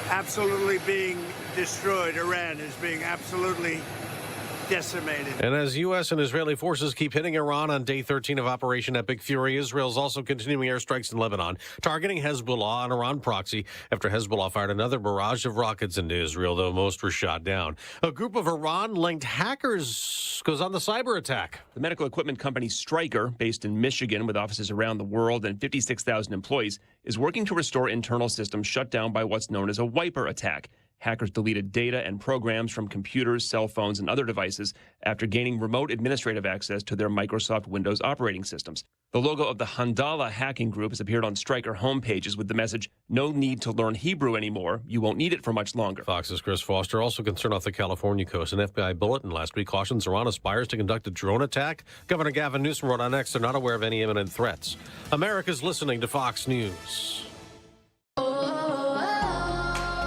absolutely being destroyed. Iran is being absolutely decimated.
And as U.S. and Israeli forces keep hitting Iran on day 13 of Operation Epic Fury, Israel's also continuing airstrikes in Lebanon, targeting Hezbollah, an Iran proxy, after Hezbollah fired another barrage of rockets into Israel, though most were shot down. A group of Iran-linked hackers goes on the cyber attack.
The medical equipment company Stryker, based in Michigan with offices around the world and 56,000 employees, is working to restore internal systems shut down by what's known as a wiper attack. Hackers deleted data and programs from computers, cell phones, and other devices after gaining remote administrative access to their Microsoft Windows operating systems. The logo of the Handala hacking group has appeared on Stryker homepages with the message, "No need to learn Hebrew anymore. You won't need it for much longer."
Fox's Chris Foster, also concerned off the California coast. An FBI bulletin last week cautions Iran aspires to conduct a drone attack. Governor Gavin Newsom wrote on X they're not aware of any imminent threats. America's listening to Fox News.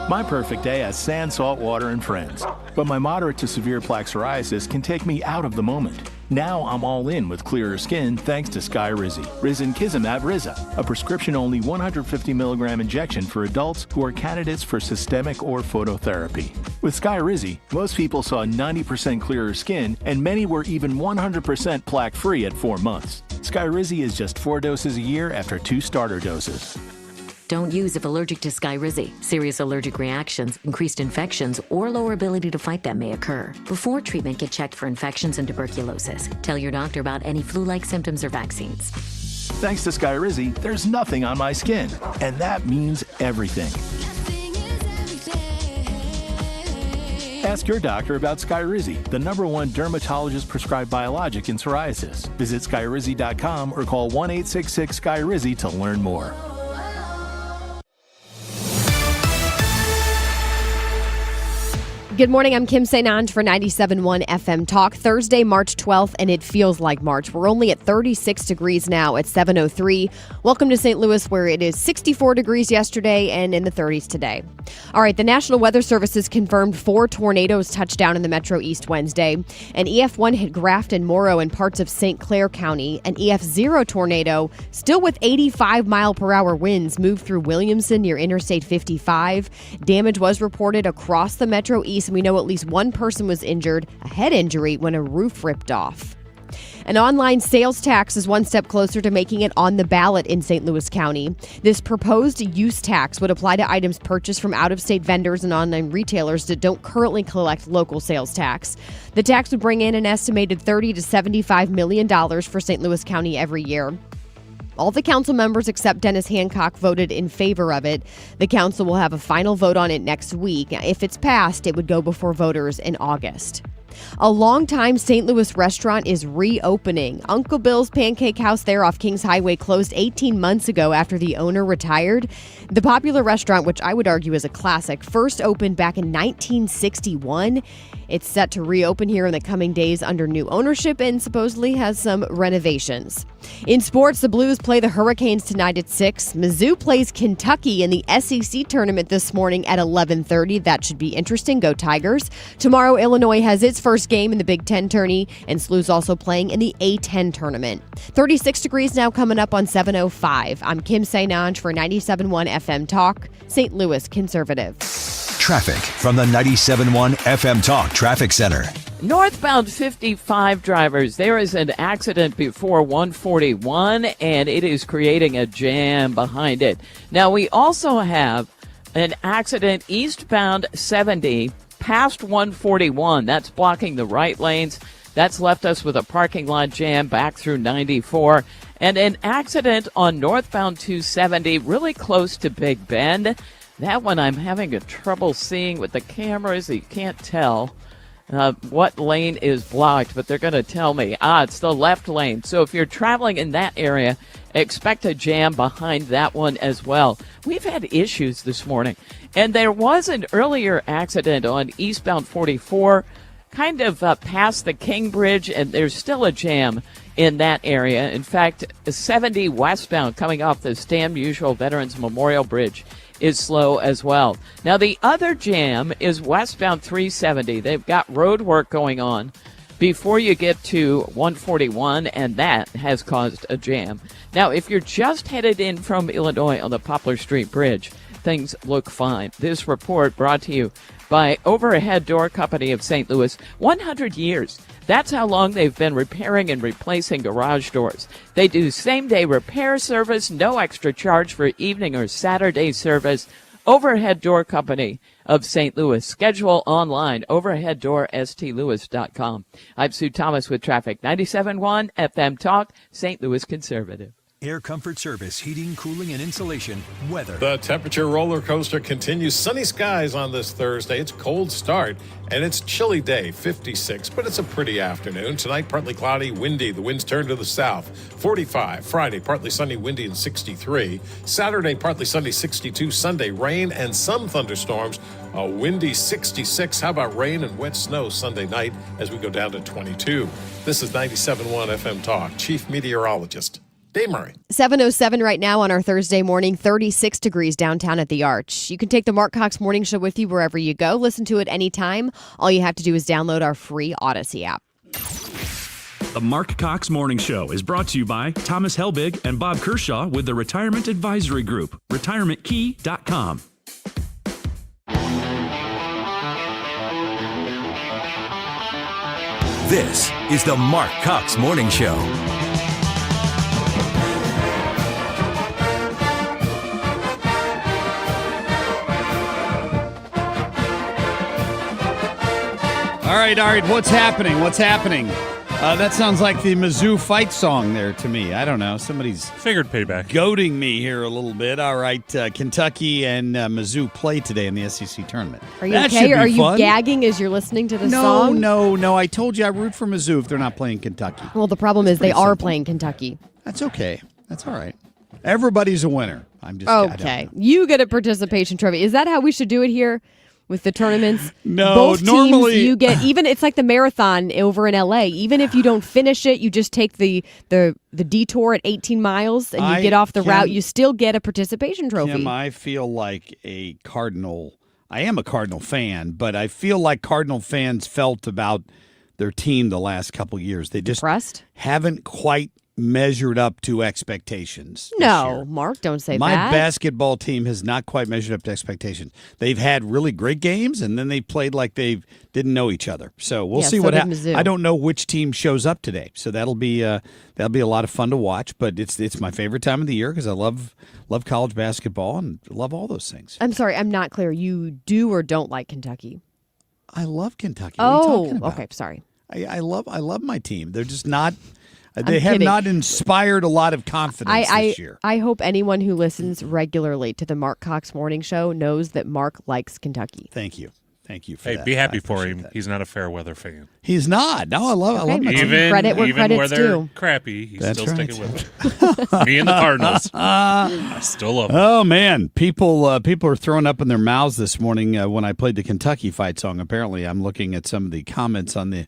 My perfect day has sand, salt water, and friends. But my moderate to severe plaque psoriasis can take me out of the moment. Now I'm all in with clearer skin thanks to Skyrizi. Risankizumab Riza, a prescription-only 150 milligram injection for adults who are candidates for systemic or phototherapy. With Skyrizi, most people saw 90% clearer skin, and many were even 100% plaque-free at 4 months. Skyrizi is just 4 doses a year after 2 starter doses.
Don't use if allergic to Skyrizi. Serious allergic reactions, increased infections, or lower ability to fight them may occur. Before treatment, get checked for infections and tuberculosis. Tell your doctor about any flu-like symptoms or vaccines.
Thanks to Skyrizi, there's nothing on my skin, and that means everything. Ask your doctor about Skyrizi, the #1 dermatologist-prescribed biologic in psoriasis. Visit Skyrizi.com or call 1-866-SKYRIZI to learn more.
Good morning, I'm Kim St. Ange for 97.1 FM Talk. Thursday, March 12th, and it feels like March. We're only at 36 degrees now at 7:03. Welcome to St. Louis, where it is 64 degrees yesterday and in the 30s today. All right, the National Weather Service has confirmed 4 tornadoes touched down in the Metro East Wednesday. An EF1 hit Grafton, Morrow, and parts of St. Clair County. An EF0 tornado, still with 85-mile-per-hour winds, moved through Williamson near Interstate 55. Damage was reported across the Metro East, and we know at least one person was injured, a head injury, when a roof ripped off. An online sales tax is one step closer to making it on the ballot in St. Louis County. This proposed use tax would apply to items purchased from out-of-state vendors and online retailers that don't currently collect local sales tax. The tax would bring in an estimated $30 to $75 million for St. Louis County every year. All the council members except Dennis Hancock voted in favor of it. The council will have a final vote on it next week. If it's passed, it would go before voters in August. A longtime St. Louis restaurant is reopening. Uncle Bill's Pancake House there off Kings Highway closed 18 months ago after the owner retired. The popular restaurant, which I would argue is a classic, first opened back in 1961. It's set to reopen here in the coming days under new ownership and supposedly has some renovations. In sports, the Blues play the Hurricanes tonight at 6. Mizzou plays Kentucky in the SEC tournament this morning at 11:30. That should be interesting. Go Tigers. Tomorrow, Illinois has its first game in the Big Ten tourney, and SLU's also playing in the A10 tournament. 36 degrees now coming up on 7:05. I'm Kim St. Ange for 97.1 FM Talk, St. Louis Conservative.
Traffic from the 97.1 FM Talk Traffic Center.
Northbound 55 drivers, there is an accident before 141, and it is creating a jam behind it. Now, we also have an accident eastbound 70 past 141. That's blocking the right lanes. That's left us with a parking lot jam back through 94. And an accident on northbound 270 really close to Big Bend. That one I'm having a trouble seeing with the cameras. You can't tell what lane is blocked, but they're going to tell me. It's the left lane. So if you're traveling in that area, expect a jam behind that one as well. We've had issues this morning. And there was an earlier accident on eastbound 44, kind of past the King Bridge, and there's still a jam in that area. In fact, 70 westbound coming off the Stan Musial Veterans Memorial Bridge is slow as well. Now, the other jam is westbound 370. They've got road work going on before you get to 141, and that has caused a jam. Now, if you're just headed in from Illinois on the Poplar Street Bridge, things look fine. This report brought to you by Overhead Door Company of St. Louis. 100 years. That's how long they've been repairing and replacing garage doors. They do same-day repair service, no extra charge for evening or Saturday service. Overhead Door Company of St. Louis. Schedule online, overheaddoorstlewis.com. I'm Sue Thomas with traffic. 97.1 FM Talk, St. Louis Conservative.
Air Comfort Service, heating, cooling, and insulation. Weather.
The temperature roller coaster continues. Sunny skies on this Thursday. It's a cold start, and it's a chilly day, 56, but it's a pretty afternoon. Tonight, partly cloudy, windy. The winds turn to the south, 45. Friday, partly sunny, windy, and 63. Saturday, partly sunny, 62. Sunday, rain and some thunderstorms. A windy 66. How about rain and wet snow Sunday night as we go down to 22? This is 97.1 FM Talk. Chief Meteorologist Dave Murray.
7:07 right now on our Thursday morning, 36 degrees downtown at the Arch. You can take the Marc Cox Morning Show with you wherever you go. Listen to it anytime. All you have to do is download our free Odyssey app.
The Marc Cox Morning Show is brought to you by Thomas Helbig and Bob Kershaw with the Retirement Advisory Group, retirementkey.com.
This is the Marc Cox Morning Show.
All right. What's happening? That sounds like the Mizzou fight song there to me. I don't know. Somebody's
figured payback.
Goading me here a little bit. All right. Kentucky and Mizzou play today in the SEC tournament.
Are you
that
okay? Are
fun.
You gagging as you're listening to the song?
No. I told you I root for Mizzou if they're not playing Kentucky.
Well, the problem is they are playing Kentucky.
That's okay. That's all right. Everybody's a winner. I'm just
okay. You get a participation trophy. Is that how we should do it here? With the tournaments,
no.
Both
normally
teams you get. Even it's like the marathon over in LA. Even if you don't finish it, you just take the detour at 18 miles and you get off the route. You still get a participation trophy.
Kim, I feel like a Cardinal. I am a Cardinal fan, but I feel like Cardinal fans felt about their team the last couple years. They just
Depressed?
haven't quite measured up to expectations. this
No,
year.
Mark, don't say
My
that.
basketball team has not quite measured up to expectations. They've had really great games, and then they played like they didn't know each other. So we'll see
so
what
did
happens.
Mizzou.
I don't know which team shows up today, so that'll be a lot of fun to watch. But it's my favorite time of the year because I love college basketball and love all those things.
I'm sorry, I'm not clear. You do or don't like Kentucky?
I love Kentucky. What are you talking about?
Okay, sorry.
I love my team. They're just not. They
I'm
have
kidding.
not inspired a lot of confidence this year.
I hope anyone who listens regularly to the Marc Cox Morning Show knows that Mark likes Kentucky.
Thank you. Thank you for
Hey,
that.
be happy
I
for
appreciate
him.
that.
He's not a fair weather fan.
He's not. No, I love my team.
Credit where
even
credit's
where they're
due.
crappy, he's
That's
still
right.
sticking with it. Me and the Cardinals. I still love them.
Oh man, people are throwing up in their mouths this morning when I played the Kentucky Fight song. Apparently, I'm looking at some of the comments on the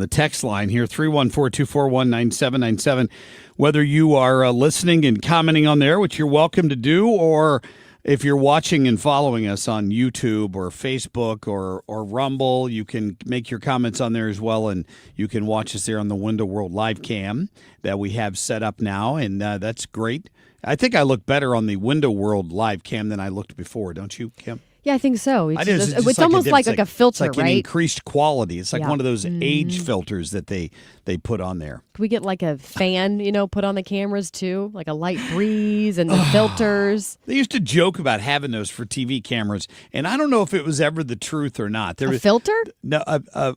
text line here 314-241-9797. Whether you are listening and commenting on there, which you're welcome to do, or if you're watching and following us on YouTube or Facebook or Rumble, you can make your comments on there as well, and you can watch us there on the Window World live cam that we have set up now, and that's great. I think I look better on the Window World live cam than I looked before, don't you, Kim?
Yeah, I think so. It's,
I do.
it's almost like a filter,
it's like
right?
an increased quality. It's like
Yeah.
one of those age filters that they put on there.
Can we get like a fan, put on the cameras too? Like a light breeze and the filters.
They used to joke about having those for TV cameras, and I don't know if it was ever the truth or not. There
A
was
filter?
No,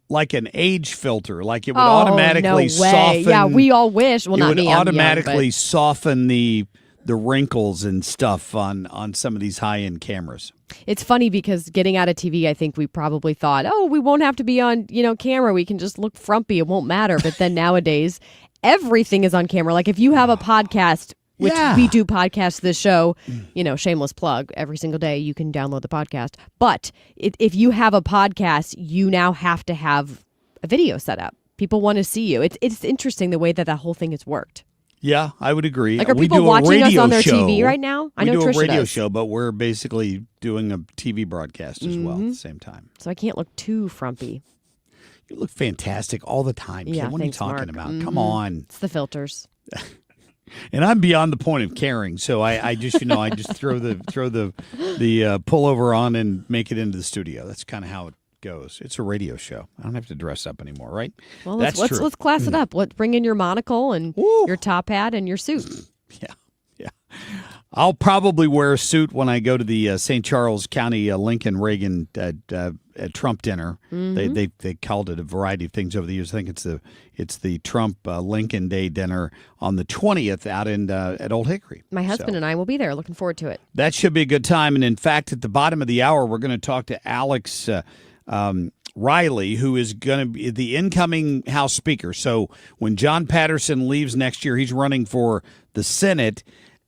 like an age filter, like it would
Oh,
automatically
no way.
soften.
Yeah, we all wish. Well,
it
not
would
me. I'm young,
automatically
but-
soften the wrinkles and stuff on some of these high-end cameras.
It's funny because getting out of TV, I think we probably thought, oh, we won't have to be on, camera. We can just look frumpy. It won't matter. But then nowadays, everything is on camera. Like if you have a podcast, which we do podcast this show, shameless plug, every single day you can download the podcast. But if you have a podcast, you now have to have a video set up. People want to see you. It's interesting the way that whole thing has worked.
Yeah, I would agree.
Like, are
We
people
do a
watching us
radio
on their
show.
TV right now? I know
we do
Trisha
a radio
does.
show, but we're basically doing a TV broadcast as well at the same time.
So I can't look too frumpy.
You look fantastic all the time, Kim.
Yeah,
What are you
thanks,
talking
Mark.
about? Come on.
It's the filters.
And I'm beyond the point of caring, so I just I just throw the pullover on and make it into the studio. That's kind of how it goes. It's a radio show. I don't have to dress up anymore, right?
Well,
That's
let's
true.
class it up. Let's bring in your monocle and your top hat and your suit.
Yeah. I'll probably wear a suit when I go to the St. Charles County Lincoln Reagan Trump dinner.
Mhm.
They called it a variety of things over the years. I think it's the Trump Lincoln Day dinner on the 20th out at Old Hickory.
My husband and I will be there. Looking forward to it.
That should be a good time. And in fact, at the bottom of the hour, we're going to talk to Alex Riley, who is going to be the incoming House Speaker. So when John Patterson leaves next year, he's running for the Senate.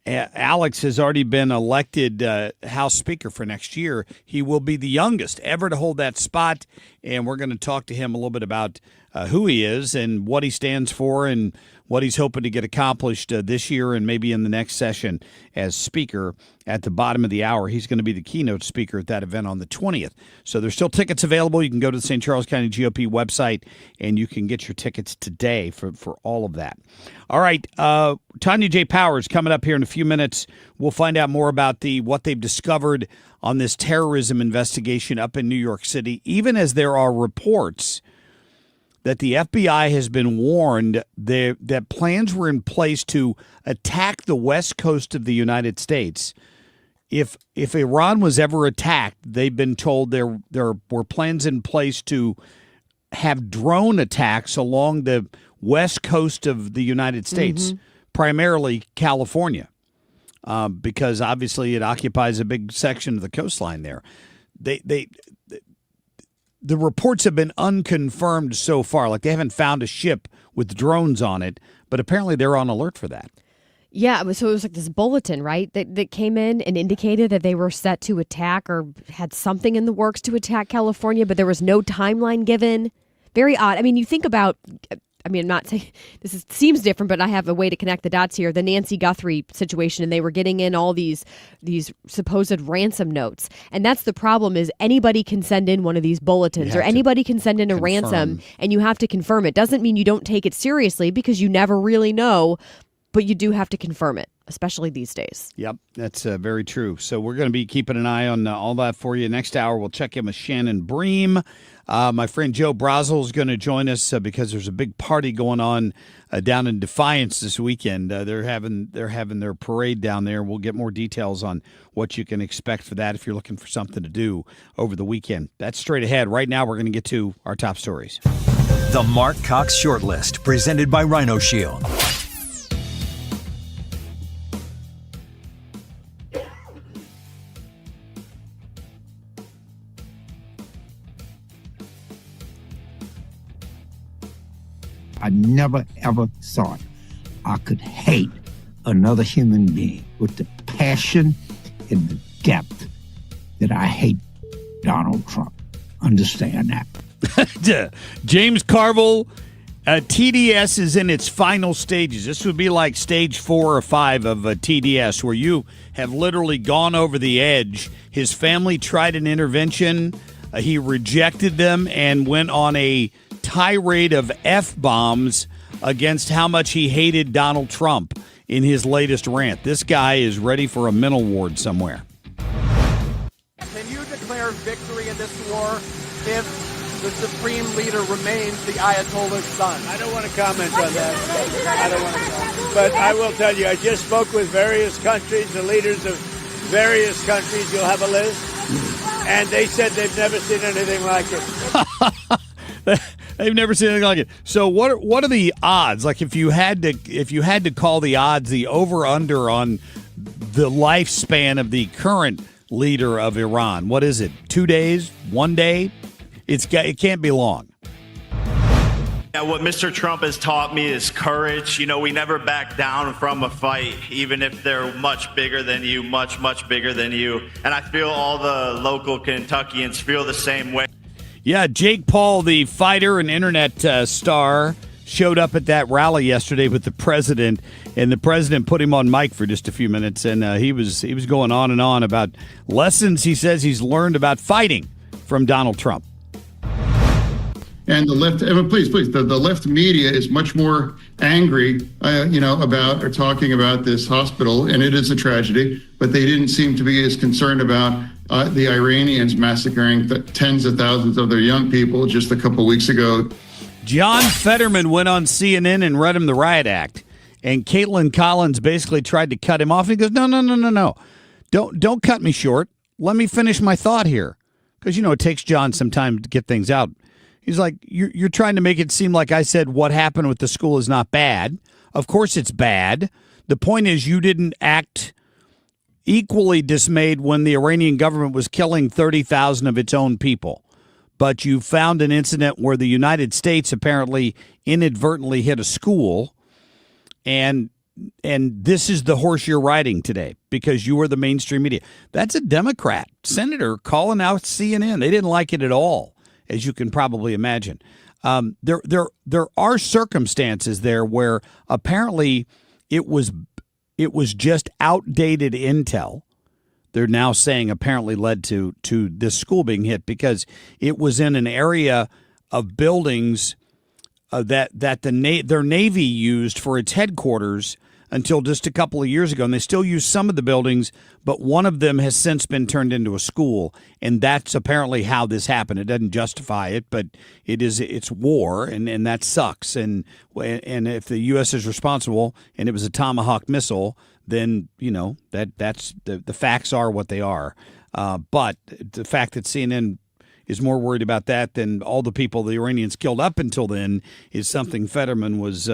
Alex has already been elected House Speaker for next year. He will be the youngest ever to hold that spot, and we're going to talk to him a little bit about who he is and what he stands for and what he's hoping to get accomplished this year and maybe in the next session as Speaker at the bottom of the hour. He's going to be the keynote speaker at that event on the 20th. So there's still tickets available. You can go to the St. Charles County GOP website, and you can get your tickets today for all of that. All right, Tonya J Powers coming up here in a few minutes. We'll find out more about what they've discovered on this terrorism investigation up in New York City, even as there are reports that the FBI has been warned that plans were in place to attack the west coast of the United States. If Iran was ever attacked, they've been told there were plans in place to have drone attacks along the west coast of the United States, primarily California, because obviously it occupies a big section of the coastline there. The reports have been unconfirmed so far. Like they haven't found a ship with drones on it, but apparently they're on alert for that.
Yeah, so it was like this bulletin, right, that came in and indicated that they were set to attack or had something in the works to attack California, but there was no timeline given. Very odd. I mean, you think about I mean, I'm not saying seems different, but I have a way to connect the dots here. The Nancy Guthrie situation, and they were getting in all these supposed ransom notes. And that's the problem is anybody can send in one of these bulletins or anybody can send in a ransom and you have to confirm it. Doesn't mean you don't take it seriously because you never really know, but you do have to confirm it, especially these days.
Yep, that's very true. So we're going to be keeping an eye on all that for you. Next hour, we'll check in with Shannon Bream. My friend Joe Brazel is going to join us because there's a big party going on down in Defiance this weekend. They're having their parade down there. We'll get more details on what you can expect for that if you're looking for something to do over the weekend. That's straight ahead. Right now, we're going to get to our top stories.
The Marc Cox Shortlist, presented by Rhino Shield.
I never, ever thought I could hate another human being with the passion and the depth that I hate Donald Trump. Understand that.
James Carville, TDS is in its final stages. This would be like stage 4 or 5 of TDS, where you have literally gone over the edge. His family tried an intervention. He rejected them and went on a tirade of F-bombs against how much he hated Donald Trump in his latest rant. This guy is ready for a mental ward somewhere.
Can you declare victory in this war if the supreme leader remains the Ayatollah's son?
I don't want to comment on that. I don't want to comment. But I will tell you, I just spoke with various countries, the leaders of various countries. You'll have a list. And they said they've never seen anything like it.
They've never seen anything like it. So what are the odds? Like if you had to call the odds, the over under on the lifespan of the current leader of Iran, what is it? 2 days? 1 day? It can't be long.
Yeah, what Mr. Trump has taught me is courage. You know, we never back down from a fight, even if they're much bigger than you, much, much bigger than you. And I feel all the local Kentuckians feel the same way.
Yeah, Jake Paul, the fighter and internet star, showed up at that rally yesterday with the president, and the president put him on mic for just a few minutes, and he was going on and on about lessons he says he's learned about fighting from Donald Trump.
And the left, please, the left media is much more angry, about or talking about this hospital, and it is a tragedy. But they didn't seem to be as concerned about the Iranians massacring tens of thousands of their young people just a couple weeks ago.
John Fetterman went on CNN and read him the riot act, and Caitlin Collins basically tried to cut him off. He goes, no, don't cut me short. Let me finish my thought here, because it takes John some time to get things out. He's like, you're trying to make it seem like I said what happened with the school is not bad. Of course it's bad. The point is you didn't act equally dismayed when the Iranian government was killing 30,000 of its own people. But you found an incident where the United States apparently inadvertently hit a school, and this is the horse you're riding today because you were the mainstream media. That's a Democrat senator calling out CNN. They didn't like it at all, as you can probably imagine. There are circumstances there where apparently it was just outdated intel. They're now saying apparently led to this school being hit because it was in an area of buildings that their Navy used for its headquarters until just a couple of years ago, and they still use some of the buildings, but one of them has since been turned into a school, and that's apparently how this happened. It doesn't justify it, but it's war, and that sucks. And if the U.S. is responsible, and it was a Tomahawk missile, then that's the facts are what they are. But the fact that CNN is more worried about that than all the people the Iranians killed up until then is something Fetterman was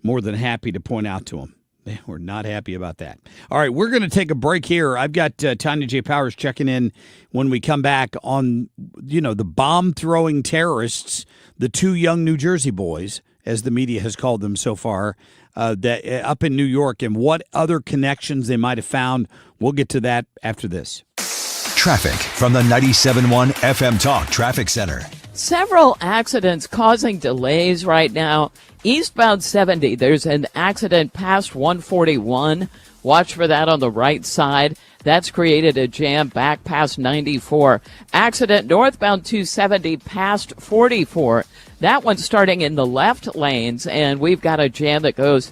more than happy to point out to him. They were not happy about that. All right, we're going to take a break here. I've got Tonya J Powers checking in when we come back on, the bomb-throwing terrorists, the 2 young New Jersey boys, as the media has called them so far, that up in New York, and what other connections they might have found. We'll get to that after this.
Traffic from the 97.1 FM Talk Traffic Center.
Several accidents causing delays right now. Eastbound 70, there's an accident past 141. Watch for that on the right side. That's created a jam back past 94. Accident northbound 270 past 44. That one's starting in the left lanes, and we've got a jam that goes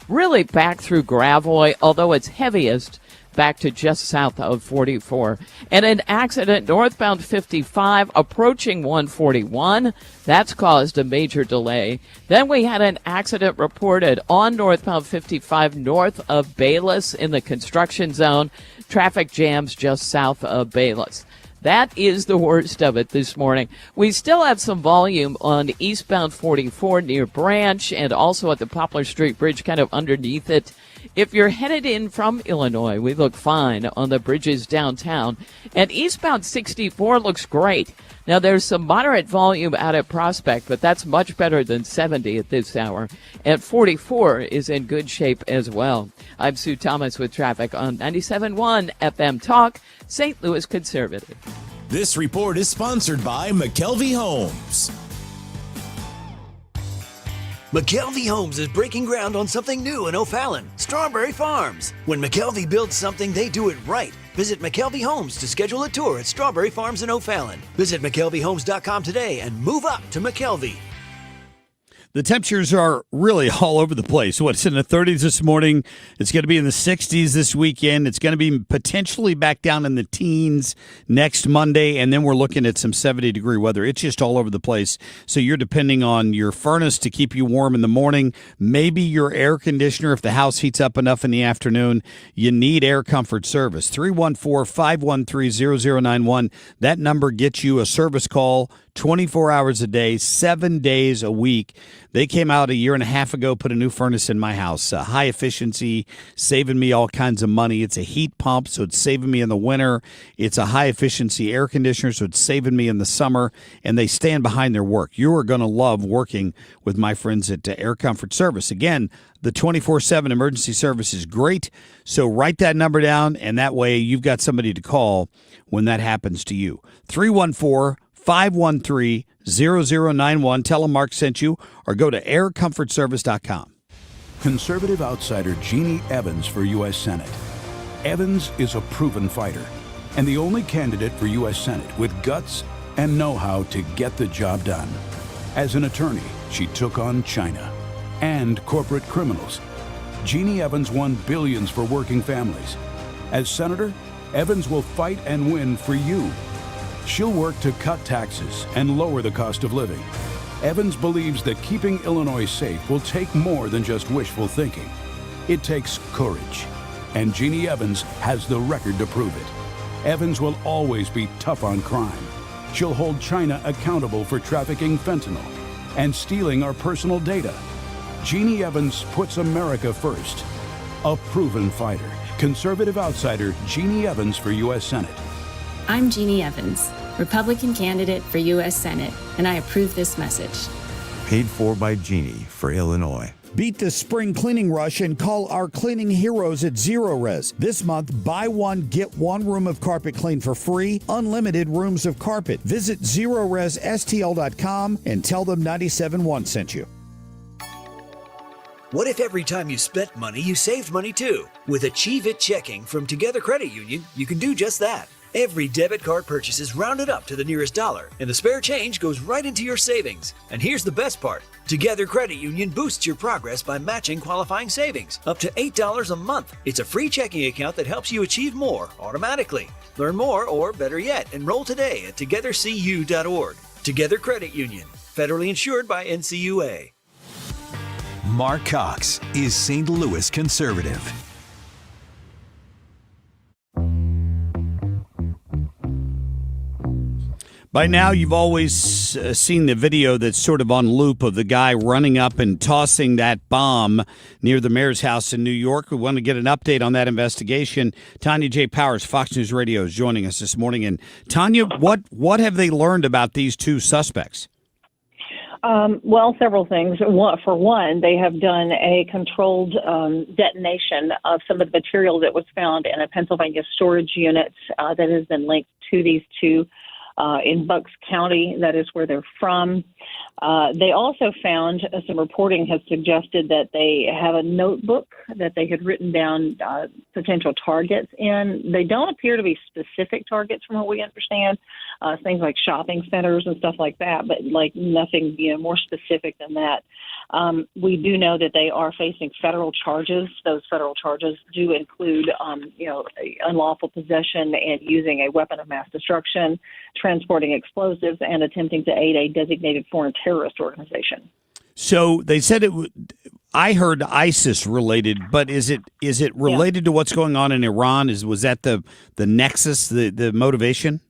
really back through Gravois, although it's heaviest back to just south of 44. And an accident northbound 55 approaching 141. That's caused a major delay. Then we had an accident reported on northbound 55 north of Bayless in the construction zone. Traffic jams just south of Bayless. That is the worst of it this morning. We still have some volume on eastbound 44 near Branch and also at the Poplar Street Bridge kind of underneath it. If you're headed in from Illinois, we look fine on the bridges downtown. And eastbound 64 looks great. Now, there's some moderate volume out at Prospect, but that's much better than 70 at this hour. And 44 is in good shape as well. I'm Sue Thomas with traffic on 97.1 FM Talk, St. Louis Conservative.
This report is sponsored by McKelvey Homes. McKelvey Homes is breaking ground on something new in O'Fallon, Strawberry Farms. When McKelvey builds something, they do it right. Visit McKelvey Homes to schedule a tour at Strawberry Farms in O'Fallon. Visit McKelveyHomes.com today and move up to McKelvey.
The temperatures are really all over the place. It's in the 30s this morning. It's going to be in the 60s this weekend. It's going to be potentially back down in the teens next Monday, and then we're looking at some 70-degree weather. It's just all over the place. So you're depending on your furnace to keep you warm in the morning, maybe your air conditioner if the house heats up enough in the afternoon. You need Air Comfort Service. 314-513-0091. That number gets you a service call 24 hours a day, 7 days a week. They came out a year and a half ago, put a new furnace in my house. High efficiency, saving me all kinds of money. It's a heat pump, so it's saving me in the winter. It's a high efficiency air conditioner, so it's saving me in the summer. And they stand behind their work. You are going to love working with my friends at Air Comfort Service. Again, the 24/7 emergency service is great. So write that number down, and that way you've got somebody to call when that happens to you. 314-513-0091. Tell them Mark sent you, or go to aircomfortservice.com.
Conservative outsider Jeannie Evans for U.S. Senate. Evans is a proven fighter and the only candidate for U.S. Senate with guts and know-how to get the job done. As an attorney, she took on China and corporate criminals. Jeannie Evans won billions for working families. As senator, Evans will fight and win for you. She'll work to cut taxes and lower the cost of living. Evans believes that keeping Illinois safe will take more than just wishful thinking. It takes courage, and Jeannie Evans has the record to prove it. Evans will always be tough on crime. She'll hold China accountable for trafficking fentanyl and stealing our personal data. Jeannie Evans puts America first. A proven fighter, conservative outsider Jeannie Evans for U.S. Senate.
I'm Jeannie Evans, Republican candidate for U.S. Senate, and I approve this message.
Paid for by Jeannie for Illinois.
Beat the spring cleaning rush and call our cleaning heroes at Zero Res. This month, buy one, get one room of carpet cleaned for free, unlimited rooms of carpet. Visit ZeroResSTL.com and tell them 97.1 sent you.
What if every time you spent money, you saved money too? With Achieve It Checking from Together Credit Union, you can do just that. Every debit card purchase is rounded up to the nearest dollar, and the spare change goes right into your savings. And here's the best part. Together Credit Union boosts your progress by matching qualifying savings up to $8 a month. It's a free checking account that helps you achieve more automatically. Learn more, or better yet, enroll today at togethercu.org. Together Credit Union, federally insured by NCUA.
Marc Cox is St. Louis conservative.
By now, you've always seen the video that's sort of on loop of the guy running up and tossing that bomb near the mayor's house in New York. We want to get an update on that investigation. Tonya J Powers, Fox News Radio, is joining us this morning. And Tonya, what have they learned about these two suspects?
Well, several things. For one, they have done a controlled detonation of some of the material that was found in a Pennsylvania storage unit that has been linked to these two in Bucks County. That is where they're from. They also found some reporting has suggested that they have a notebook that they had written down potential targets in. They don't appear to be specific targets from what we understand, things like shopping centers and stuff like that, but like nothing more specific than that. We do know that they are facing federal charges. Those federal charges do include, unlawful possession and using a weapon of mass destruction, transporting explosives, and attempting to aid a designated foreign terrorist organization.
So they said I heard ISIS related, but is it related to what's going on in Iran? Was that the nexus, the motivation?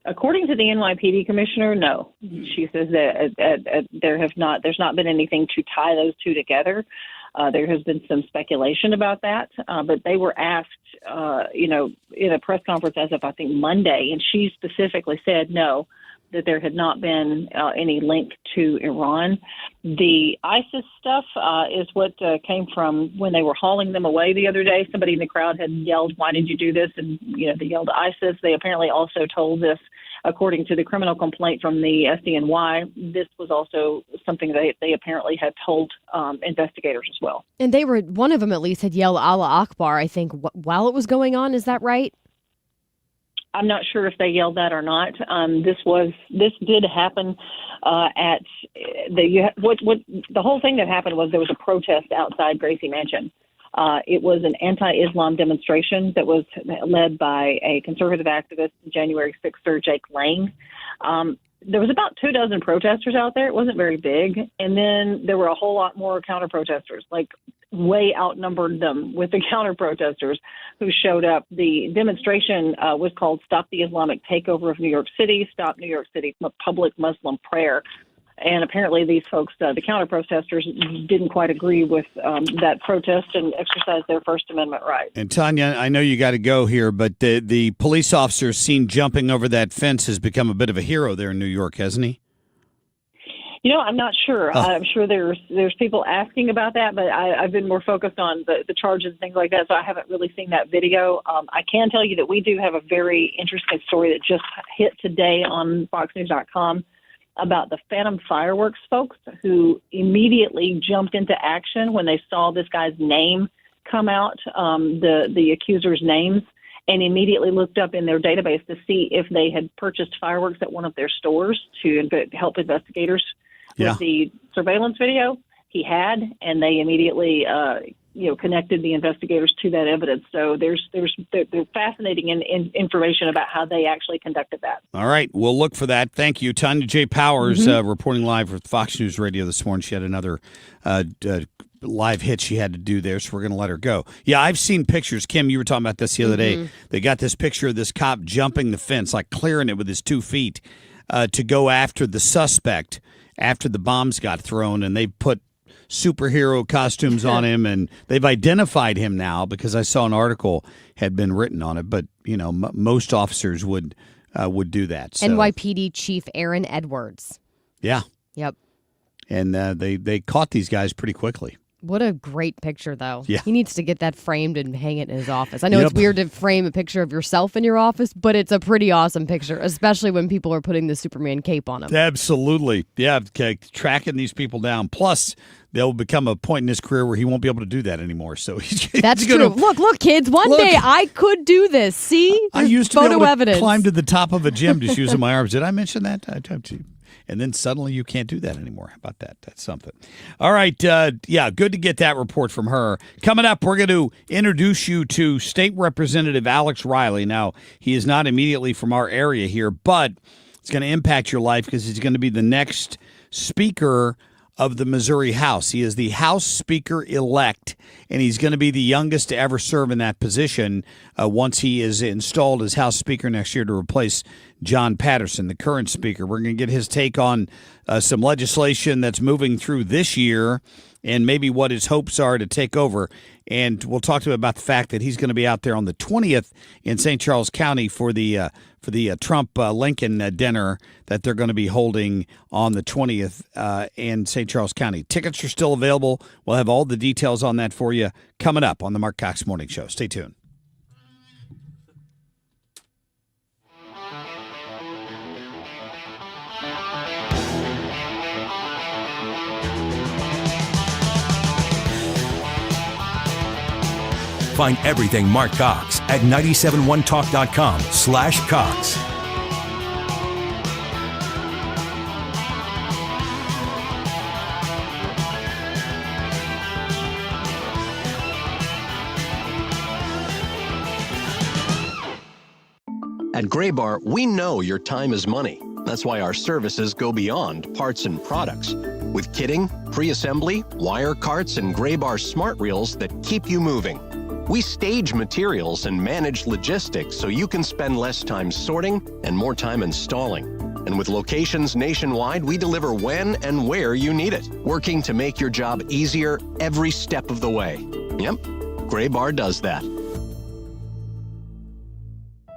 According to the NYPD commissioner, no. She says that there's not been anything to tie those two together. There has been some speculation about that, but they were asked, in a press conference as of, I think, Monday, and she specifically said no, that there had not been any link to Iran. The ISIS stuff is what came from when they were hauling them away the other day. Somebody in the crowd had yelled, "Why did you do this?" And, they yelled ISIS. They apparently also told this, according to the criminal complaint from the SDNY, this was also something they apparently had told investigators as well.
And one of them at least had yelled Allah Akbar, I think, while it was going on. Is that right?
I'm not sure if they yelled that or not. This did happen at the whole thing that happened was there was a protest outside Gracie Mansion. It was an anti-Islam demonstration that was led by a conservative activist, January 6th, Jake Lang. There was about 24 protesters out there. It wasn't very big. And then there were a whole lot more counter-protesters, like way outnumbered them with the counter-protesters who showed up. The demonstration was called Stop the Islamic Takeover of New York City, Stop New York City's Public Muslim Prayer. And apparently these folks, the counter-protesters, didn't quite agree with that protest and exercised their First Amendment right.
And Tonya, I know you got to go here, but the police officer seen jumping over that fence has become a bit of a hero there in New York, hasn't he?
I'm not sure.
Oh.
I'm sure there's people asking about that, but I've been more focused on the charges and things like that, so I haven't really seen that video. I can tell you that we do have a very interesting story that just hit today on FoxNews.com about the Phantom Fireworks folks who immediately jumped into action when they saw this guy's name come out, the accuser's names, and immediately looked up in their database to see if they had purchased fireworks at one of their stores to help investigators with the surveillance video. He had, and they immediately connected the investigators to that evidence. So there's fascinating information about how they actually conducted that.
All right, we'll look for that. Thank you, Tonya J Powers, reporting live with Fox News Radio this morning. She had another live hit she had to do there, so we're going to let her go. Yeah, I've seen pictures. Kim, you were talking about this the other day. They got this picture of this cop jumping the fence, like clearing it with his 2 feet to go after the suspect after the bombs got thrown, and they put superhero costumes on him, and they've identified him now because I saw an article had been written on it. But most officers would do that. So.
NYPD Chief Aaron Edwards.
Yeah.
Yep.
And they caught these guys pretty quickly.
What a great picture, though.
Yeah.
He needs to get that framed and hang it in his office. I know it's weird to frame a picture of yourself in your office, but it's a pretty awesome picture, especially when people are putting the Superman cape on him.
Absolutely. Yeah, tracking these people down. Plus, there'll become a point in his career where he won't be able to do that anymore. So
That's true. Look, kids, one day I could do this. See?
I used to
photo
be able to
evidence.
climb to the top of a gym just using my arms. Did I mention that? And then suddenly you can't do that anymore. How about that? That's something. All right. Good to get that report from her. Coming up, we're going to introduce you to State Representative Alex Riley. Now, he is not immediately from our area here, but it's going to impact your life because he's going to be the next Speaker of the Missouri House. He is the House Speaker-elect, and he's going to be the youngest to ever serve in that position once he is installed as House Speaker next year to replace John Patterson, the current Speaker. We're going to get his take on some legislation that's moving through this year and maybe what his hopes are to take over. And we'll talk to him about the fact that he's going to be out there on the 20th in St. Charles County for the Trump-Lincoln dinner that they're going to be holding on the 20th in St. Charles County. Tickets are still available. We'll have all the details on that for you coming up on the Marc Cox Morning Show. Stay tuned.
Find everything Marc Cox at 971talk.com/Cox.
At Graybar, we know your time is money. That's why our services go beyond parts and products. With kitting, pre-assembly, wire carts, and Graybar smart reels that keep you moving. We stage materials and manage logistics so you can spend less time sorting and more time installing. And with locations nationwide, we deliver when and where you need it, working to make your job easier every step of the way. Yep, Graybar does that.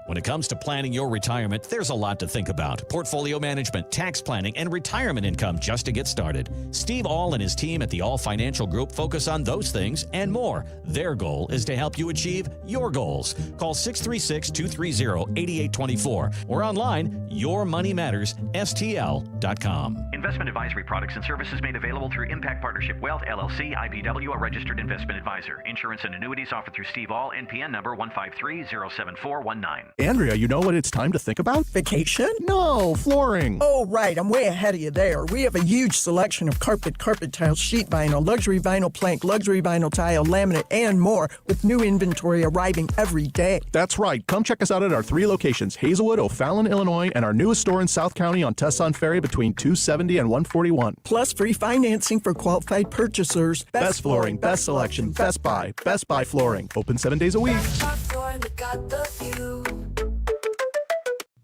When it comes to planning your retirement, there's a lot to think about. Portfolio management, tax planning, and retirement income just to get started. Steve All and his team at the All Financial Group focus on those things and more. Their goal is to help you achieve your goals. Call 636-230-8824 or online, yourmoneymattersstl.com.
Investment advisory products and services made available through Impact Partnership Wealth, LLC, IBW, a registered investment advisor. Insurance and annuities offered through Steve All, NPN number 153-07419.
Andrea, you know what it's time to think about?
Vacation?
No, flooring.
Oh, right. I'm way ahead of you there. We have a huge selection of carpet tile, sheet vinyl, luxury vinyl plank, luxury vinyl tile, laminate, and more, with new inventory arriving every day.
That's right. Come check us out at our 3 locations, Hazelwood, O'Fallon, Illinois, and our newest store in South County on Tesson Ferry between 270 and 141.
Plus free financing for qualified purchasers.
Best flooring, best selection, Best Buy Flooring. Open 7 days a week.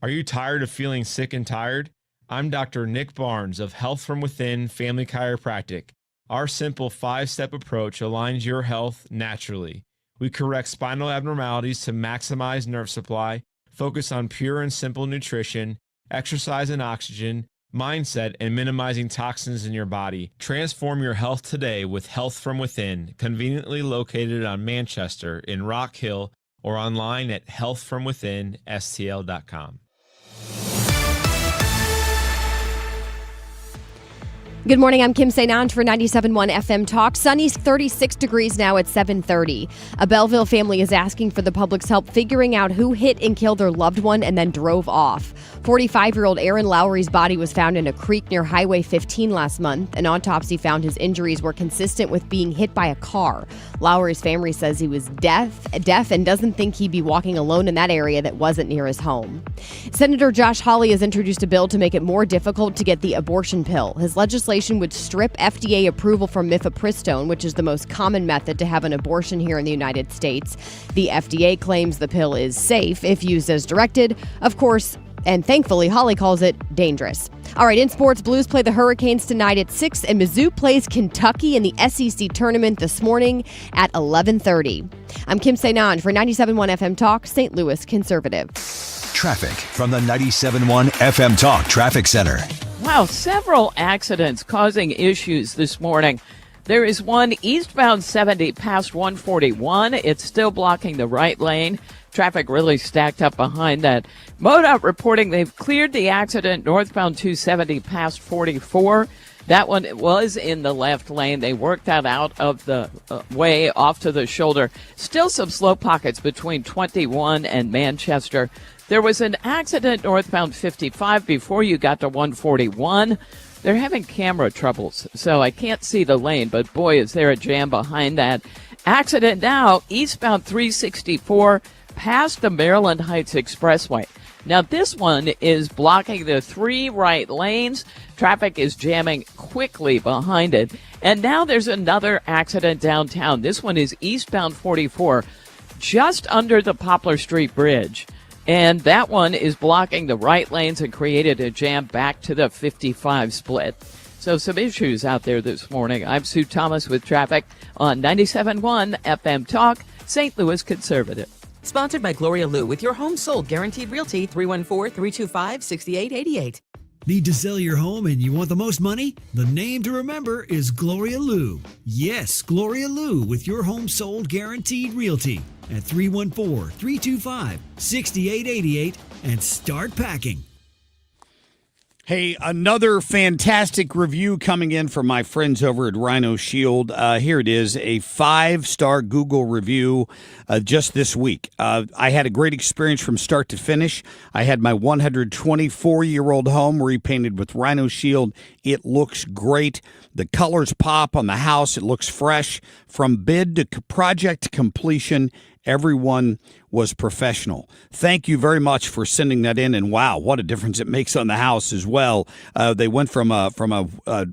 Are you tired of feeling sick and tired? I'm Dr. Nick Barnes of Health From Within Family Chiropractic. Our simple 5-step approach aligns your health naturally. We correct spinal abnormalities to maximize nerve supply, focus on pure and simple nutrition, exercise and oxygen, mindset, and minimizing toxins in your body. Transform your health today with Health From Within, conveniently located on Manchester in Rock Hill or online at healthfromwithinstl.com.
Good morning, I'm Kim St. Ange for 97.1 FM Talk. Sunny, 36 degrees now at 7:30. A Belleville family is asking for the public's help figuring out who hit and killed their loved one and then drove off. 45-year-old Aaron Lowry's body was found in a creek near Highway 15 last month. An autopsy found his injuries were consistent with being hit by a car. Lowry's family says he was deaf and doesn't think he'd be walking alone in that area that wasn't near his home. Senator Josh Hawley has introduced a bill to make it more difficult to get the abortion pill. His legislation would strip FDA approval from mifepristone, which is the most common method to have an abortion here in the United States. The FDA claims the pill is safe if used as directed. Of course, and thankfully, Hawley calls it dangerous. All right, in sports, Blues play the Hurricanes tonight at 6, and Mizzou plays Kentucky in the SEC tournament this morning at 11:30. I'm Kim St. Ange for 97.1 FM Talk, St. Louis Conservative.
Traffic from the 97.1 FM Talk Traffic Center.
Wow, several accidents causing issues this morning. There is one eastbound 70 past 141. It's still blocking the right lane. Traffic really stacked up behind that. MoDOT reporting they've cleared the accident northbound 270 past 44. That one was in the left lane. They worked that out of the way off to the shoulder. Still some slow pockets between 21 and Manchester. There was an accident northbound 55 before you got to 141. They're having camera troubles, so I can't see the lane, but boy, is there a jam behind that. Accident now, eastbound 364 past the Maryland Heights Expressway. Now, this one is blocking the 3 right lanes. Traffic is jamming quickly behind it. And now there's another accident downtown. This one is eastbound 44, just under the Poplar Street Bridge. And that one is blocking the right lanes and created a jam back to the 55 split. So some issues out there this morning. I'm Sue Thomas with traffic on 97.1 FM Talk, St. Louis Conservative.
Sponsored by Gloria Lou with your home sold guaranteed realty 314-325-6888.
Need to sell your home and you want the most money? The name to remember is Gloria Lou. Yes, Gloria Lou with your home sold guaranteed realty at 314-325-6888 and start packing.
Hey, another fantastic review coming in from my friends over at Rhino Shield. Here it is, a 5-star Google review just this week. I had a great experience from start to finish. I had my 124-year-old home repainted with Rhino Shield. It looks great. The colors pop on the house. It looks fresh. From bid to project completion, everyone was professional. Thank you very much for sending that in. And wow, what a difference it makes on the house as well. They went from a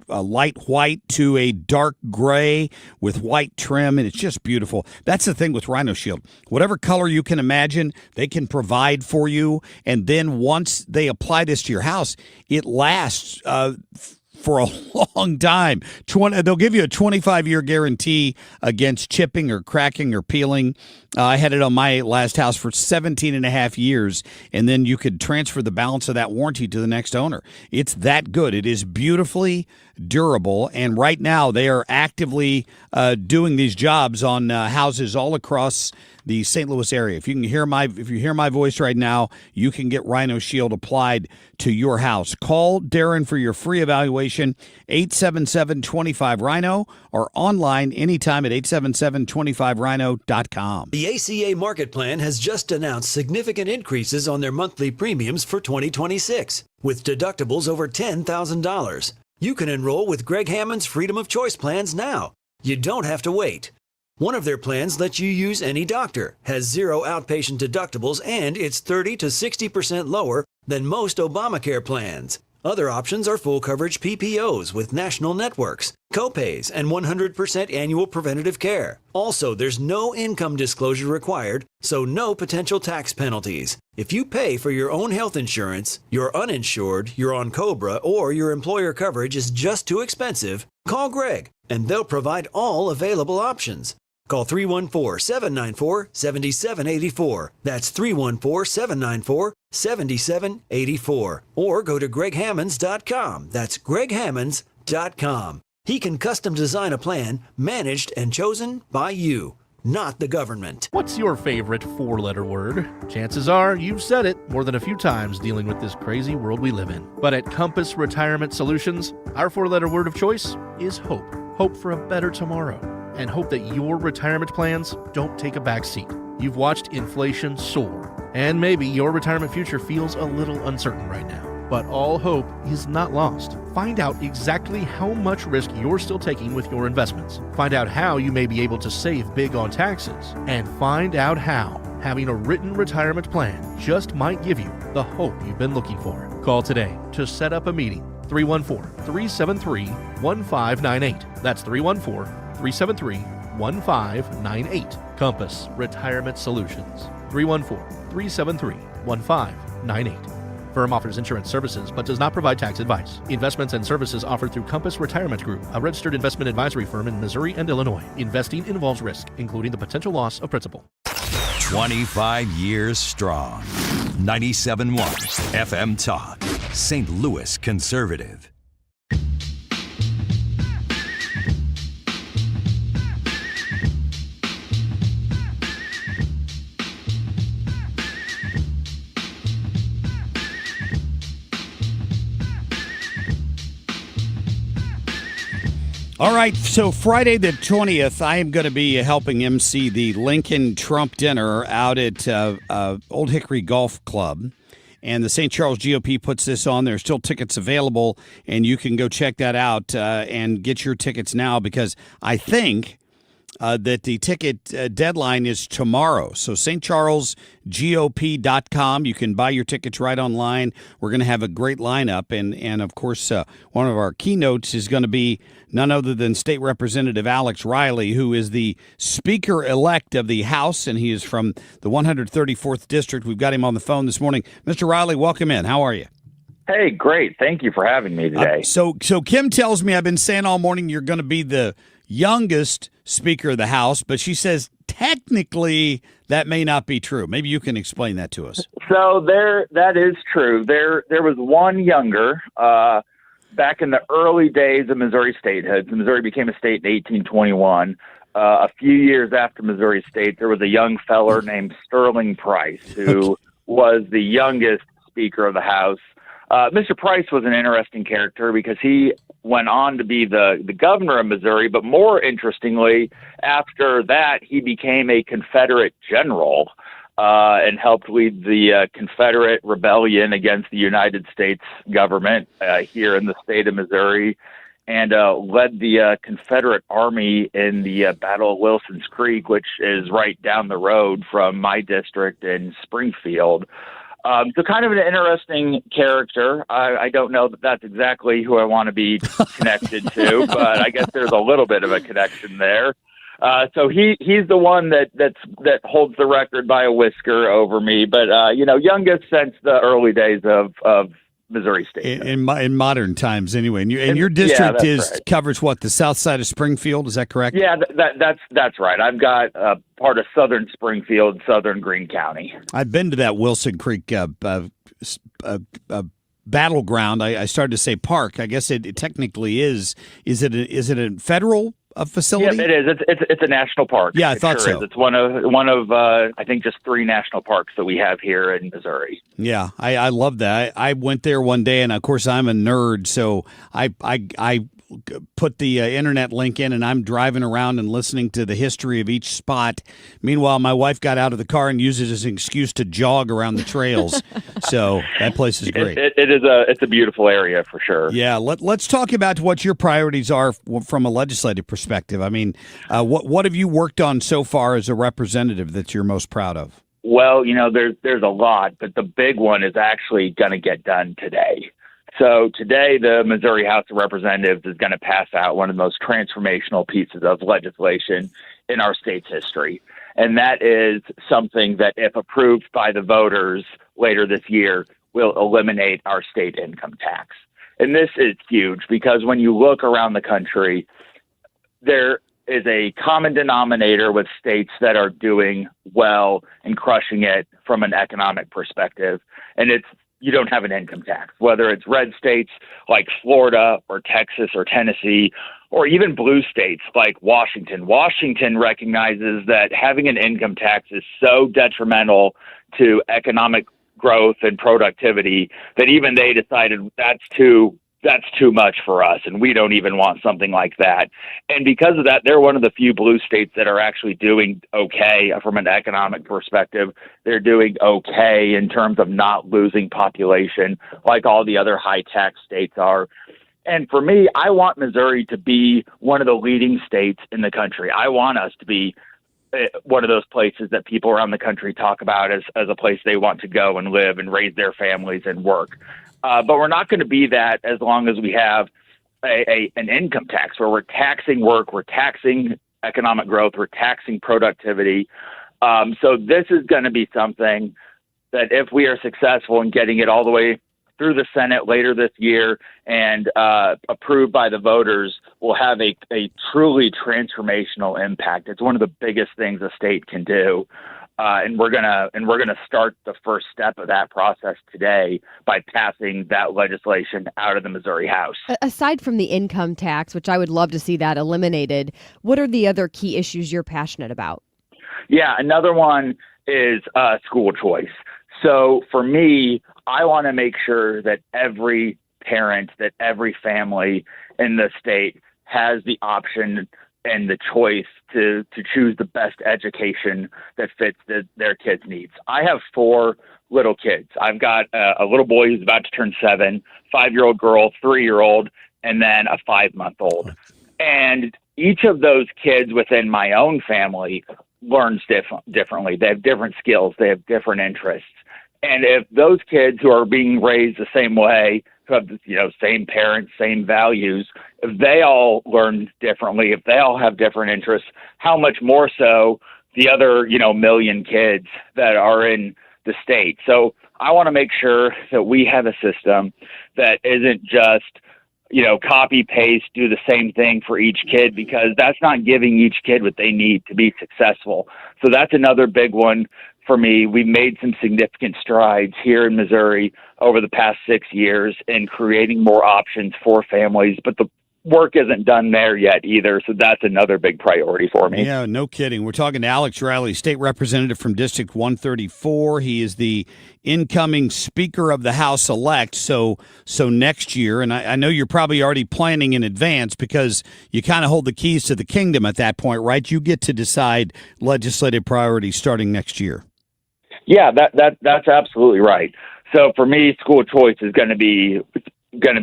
light white to a dark gray with white trim, and it's just beautiful. That's the thing with Rhino Shield. Whatever color you can imagine, they can provide for you. And then once they apply this to your house, it lasts for a long time. They'll give you a 25-year guarantee against chipping or cracking or peeling. I had it on my last house for 17 and a half years, and then you could transfer the balance of that warranty to the next owner. It's that good. It is beautifully durable, and right now they are actively doing these jobs on houses all across the St. Louis area. If you hear my voice right now, you can get Rhino Shield applied to your house. Call Darren for your free evaluation, 877-25-RHINO, or online anytime at 877-25rhino.com.
The ACA Market Plan has just announced significant increases on their monthly premiums for 2026, with deductibles over $10,000. You can enroll with Greg Hammond's Freedom of Choice plans now. You don't have to wait. One of their plans lets you use any doctor, has 0 outpatient deductibles, and it's 30 to 60% lower than most Obamacare plans. Other options are full coverage PPOs with national networks, copays, and 100% annual preventative care. Also, there's no income disclosure required, so no potential tax penalties. If you pay for your own health insurance, you're uninsured, you're on COBRA, or your employer coverage is just too expensive, call Greg, and they'll provide all available options. Call 314-794-7784. That's 314-794-7784. Or go to greghammonds.com. That's greghammonds.com. He can custom design a plan managed and chosen by you, not the government.
What's your favorite 4-letter word? Chances are you've said it more than a few times dealing with this crazy world we live in. But at Compass Retirement Solutions, our 4-letter word of choice is hope. Hope for a better tomorrow. And hope that your retirement plans don't take a back seat. You've watched inflation soar, and maybe your retirement future feels a little uncertain right now. But all hope is not lost. Find out exactly how much risk you're still taking with your investments. Find out how you may be able to save big on taxes. And find out how having a written retirement plan just might give you the hope you've been looking for. Call today to set up a meeting. 314-373-1598. That's 314-373-1598. Compass Retirement Solutions. 314-373-1598. Firm offers insurance services but does not provide tax advice. Investments and services offered through Compass Retirement Group, a registered investment advisory firm in Missouri and Illinois. Investing involves risk, including the potential loss of principal.
25 years strong. 97.1 FM Talk. St. Louis Conservative.
All right, so Friday the 20th, I am going to be helping MC the Lincoln Trump dinner out at Old Hickory Golf Club. And the St. Charles GOP puts this on. There's still tickets available, and you can go check that out and get your tickets now because I think that the ticket deadline is tomorrow. So stcharlesgop.com. You can buy your tickets right online. We're going to have a great lineup. And of course, one of our keynotes is going to be none other than State Representative Alex Riley, who is the Speaker-elect of the House, and he is from the 134th District. We've got him on the phone this morning. Mr. Riley, welcome in. How are you?
Hey, great. Thank you for having me today.
So Kim tells me I've been saying all morning you're going to be the youngest Speaker of the House, but she says technically that may not be true. Maybe you can explain that to us.
So that is true. There was one younger back in the early days of Missouri statehood. Missouri became a state in 1821. A few years after Missouri State, there was a young feller named Sterling Price who was the youngest Speaker of the House. Mr. Price was an interesting character because he went on to be the governor of Missouri, but more interestingly, after that, he became a Confederate general and helped lead the Confederate rebellion against the United States government here in the state of Missouri, and led the Confederate Army in the Battle of Wilson's Creek, which is right down the road from my district in Springfield. So kind of an interesting character. I don't know that that's exactly who I want to be connected to, but I guess there's a little bit of a connection there. So he's the one that holds the record by a whisker over me. But youngest since the early days of Missouri State
in modern times, anyway. And your district
right.
covers what, the south side of Springfield? Is that correct?
Yeah, that's right. I've got part of southern Springfield, southern Greene County.
I've been to that Wilson Creek battleground. I started to say park. I guess it technically is. Is it a federal facility?
Yeah, it is. It's a national park.
Yeah, I thought so.
Is. It's one of I think just 3 national parks that we have here in Missouri.
Yeah, I love that. I went there one day, and of course I'm a nerd, so I put the internet link in, and I'm driving around and listening to the history of each spot. Meanwhile, my wife got out of the car and used it as an excuse to jog around the trails. So that place is great.
It's a beautiful area for sure.
Yeah, let's talk about what your priorities are from a legislative perspective. I mean, what have you worked on so far as a representative that you're most proud of?
Well, there's a lot, but the big one is actually going to get done today. So today, the Missouri House of Representatives is going to pass out one of the most transformational pieces of legislation in our state's history. And that is something that, if approved by the voters later this year, will eliminate our state income tax. And this is huge because when you look around the country, there is a common denominator with states that are doing well and crushing it from an economic perspective. And you don't have an income tax, whether it's red states like Florida or Texas or Tennessee, or even blue states like Washington. Washington recognizes that having an income tax is so detrimental to economic growth and productivity that even they decided that's too much for us, and we don't even want something like that. And because of that, they're one of the few blue states that are actually doing okay from an economic perspective. They're doing okay in terms of not losing population like all the other high tax states are. And for me, I want Missouri to be one of the leading states in the country. I want us to be one of those places that people around the country talk about as a place they want to go and live and raise their families and work. But we're not going to be that as long as we have an income tax where we're taxing work, we're taxing economic growth, we're taxing productivity. So this is going to be something that, if we are successful in getting it all the way through the Senate later this year and approved by the voters, will have a truly transformational impact. It's one of the biggest things a state can do. And we're gonna start the first step of that process today by passing that legislation out of the Missouri House.
Aside from the income tax, which I would love to see that eliminated, what are the other key issues you're passionate about?
Yeah, another one is school choice. So for me, I want to make sure that every parent, that every family in the state has the option and the choice to choose the best education that fits their kids' needs. I have 4 little kids. I've got a little boy who's about to turn 7, 5-year-old girl, 3-year-old, and then a 5-month-old. And each of those kids within my own family learns differently. They have different skills. They have different interests. And if those kids who are being raised the same way, who have same parents, same values, if they all learn differently, if they all have different interests, how much more so the other million kids that are in the state. So I want to make sure that we have a system that isn't just copy paste, do the same thing for each kid, because that's not giving each kid what they need to be successful. So that's another big one for me. We've made some significant strides here in Missouri over the past 6 years in creating more options for families. But work isn't done there yet either, so that's another big priority for me.
Yeah, no kidding. We're talking to Alex Riley, state representative from District 134. He is the incoming Speaker of the House-elect, so next year, and I know you're probably already planning in advance because you kind of hold the keys to the kingdom at that point, right? You get to decide legislative priorities starting next year.
Yeah, that's absolutely right. So for me, school choice is going to be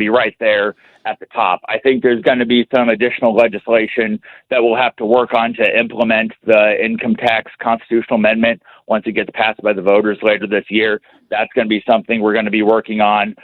right there at the top. I think there's going to be some additional legislation that we'll have to work on to implement the income tax constitutional amendment once it gets passed by the voters later this year. That's going to be something we're going to be working on.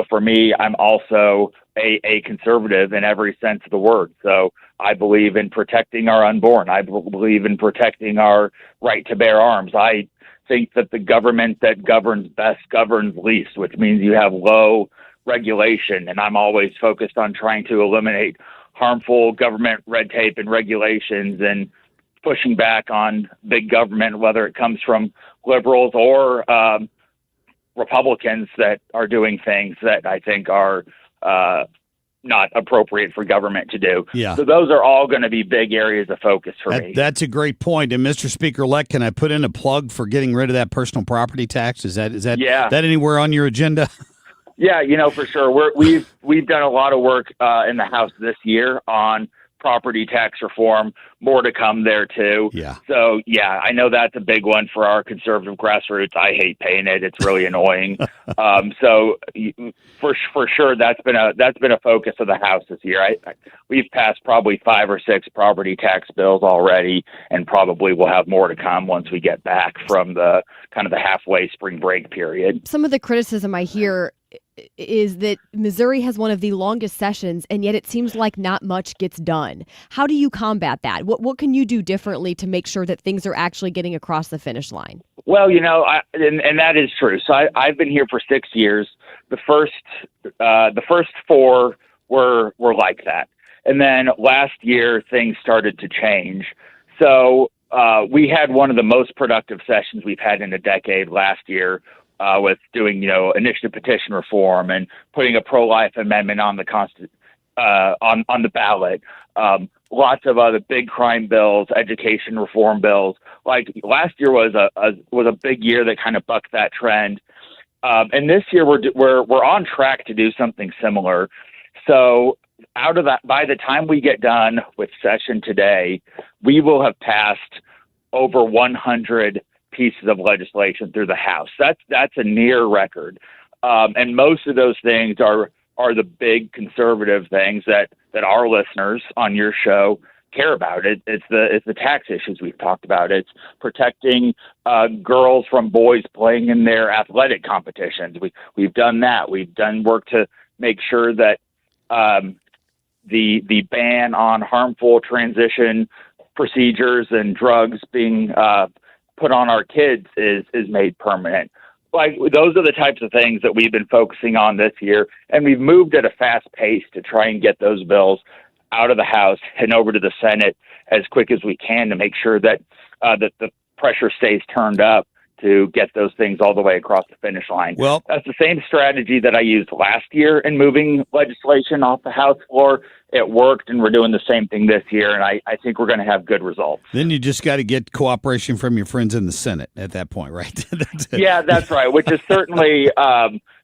For me, I'm also a conservative in every sense of the word. So I believe in protecting our unborn. I believe in protecting our right to bear arms. I think that the government that governs best governs least, which means you have low regulation. And I'm always focused on trying to eliminate harmful government red tape and regulations and pushing back on big government, whether it comes from liberals or Republicans that are doing things that I think are not appropriate for government to do.
Yeah.
So those are all going to be big areas of focus for me.
That's a great point. And Mr. Speaker-elect, can I put in a plug for getting rid of that personal property tax? Is that that anywhere on your agenda?
Yeah, for sure. We've done a lot of work in the House this year on property tax reform. More to come there too.
Yeah.
So I know that's a big one for our conservative grassroots. I hate paying it. It's really annoying. So for sure, that's been a focus of the House this year. We've passed probably 5 or 6 property tax bills already, and probably we'll have more to come once we get back from the kind of the halfway spring break period.
Some of the criticism I hear is that Missouri has one of the longest sessions, and yet it seems like not much gets done. How do you combat that? What can you do differently to make sure that things are actually getting across the finish line?
Well, and that is true. So I've been here for 6 years. The first 4 were like that, and then last year things started to change. So we had one of the most productive sessions we've had in a decade last year. With doing, initiative petition reform and putting a pro-life amendment on the on the ballot. Lots of other big crime bills, education reform bills. Like last year was a big year that kind of bucked that trend. And this year we're on track to do something similar. So out of that, by the time we get done with session today, we will have passed over 100 pieces of legislation through the House. That's a near record. And most of those things are the big conservative things that our listeners on your show care about. It's the tax issues we've talked about. It's protecting girls from boys playing in their athletic competitions. We've done that. We've done work to make sure that the ban on harmful transition procedures and drugs being put on our kids is made permanent. Like those are the types of things that we've been focusing on this year, and we've moved at a fast pace to try and get those bills out of the House and over to the Senate as quick as we can to make sure that that the pressure stays turned up to get those things all the way across the finish line.
Well,
that's the same strategy that I used last year in moving legislation off the House floor. It worked, and we're doing the same thing this year, and I think we're going to have good results.
Then you just got to get cooperation from your friends in the Senate at that point, right?
Yeah, that's right, which is certainly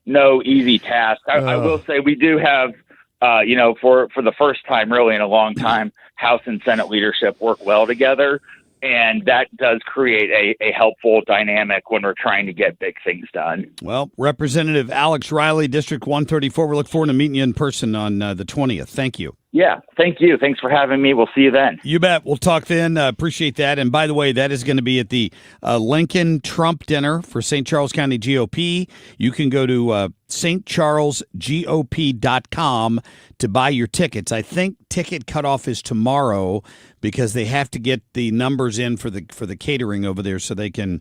no easy task. I will say we do have, for the first time really in a long time, House and Senate leadership work well together. And that does create a helpful dynamic when we're trying to get big things done.
Well, Representative Alex Riley, District 134, we look forward to meeting you in person on the 20th. Thank you.
Yeah, thank you. Thanks for having me. We'll see you then.
You bet. We'll talk then. Appreciate that. And by the way, that is going to be at the Lincoln Trump Dinner for St. Charles County GOP. You can go to stcharlesgop.com to buy your tickets. I think ticket cutoff is tomorrow because they have to get the numbers in for the catering over there so they can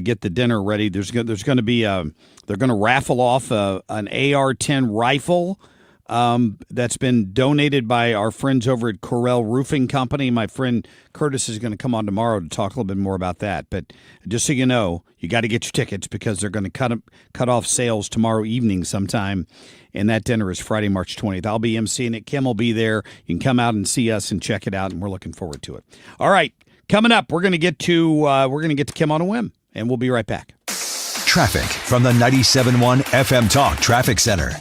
get the dinner ready. There's going to be they're going to raffle off an AR-10 rifle. that's been donated by our friends over at Corel Roofing Company. My friend Curtis is going to come on tomorrow to talk a little bit more about that. But just so you know, you got to get your tickets because they're going to cut off sales tomorrow evening sometime. And that dinner is Friday, March 20th. I'll be emceeing it. Kim will be there. You can come out and see us and check it out, and we're looking forward to it. All right, coming up, we're going to get to Kim on a whim, and we'll be right back.
Traffic from the 97.1 FM Talk Traffic Center.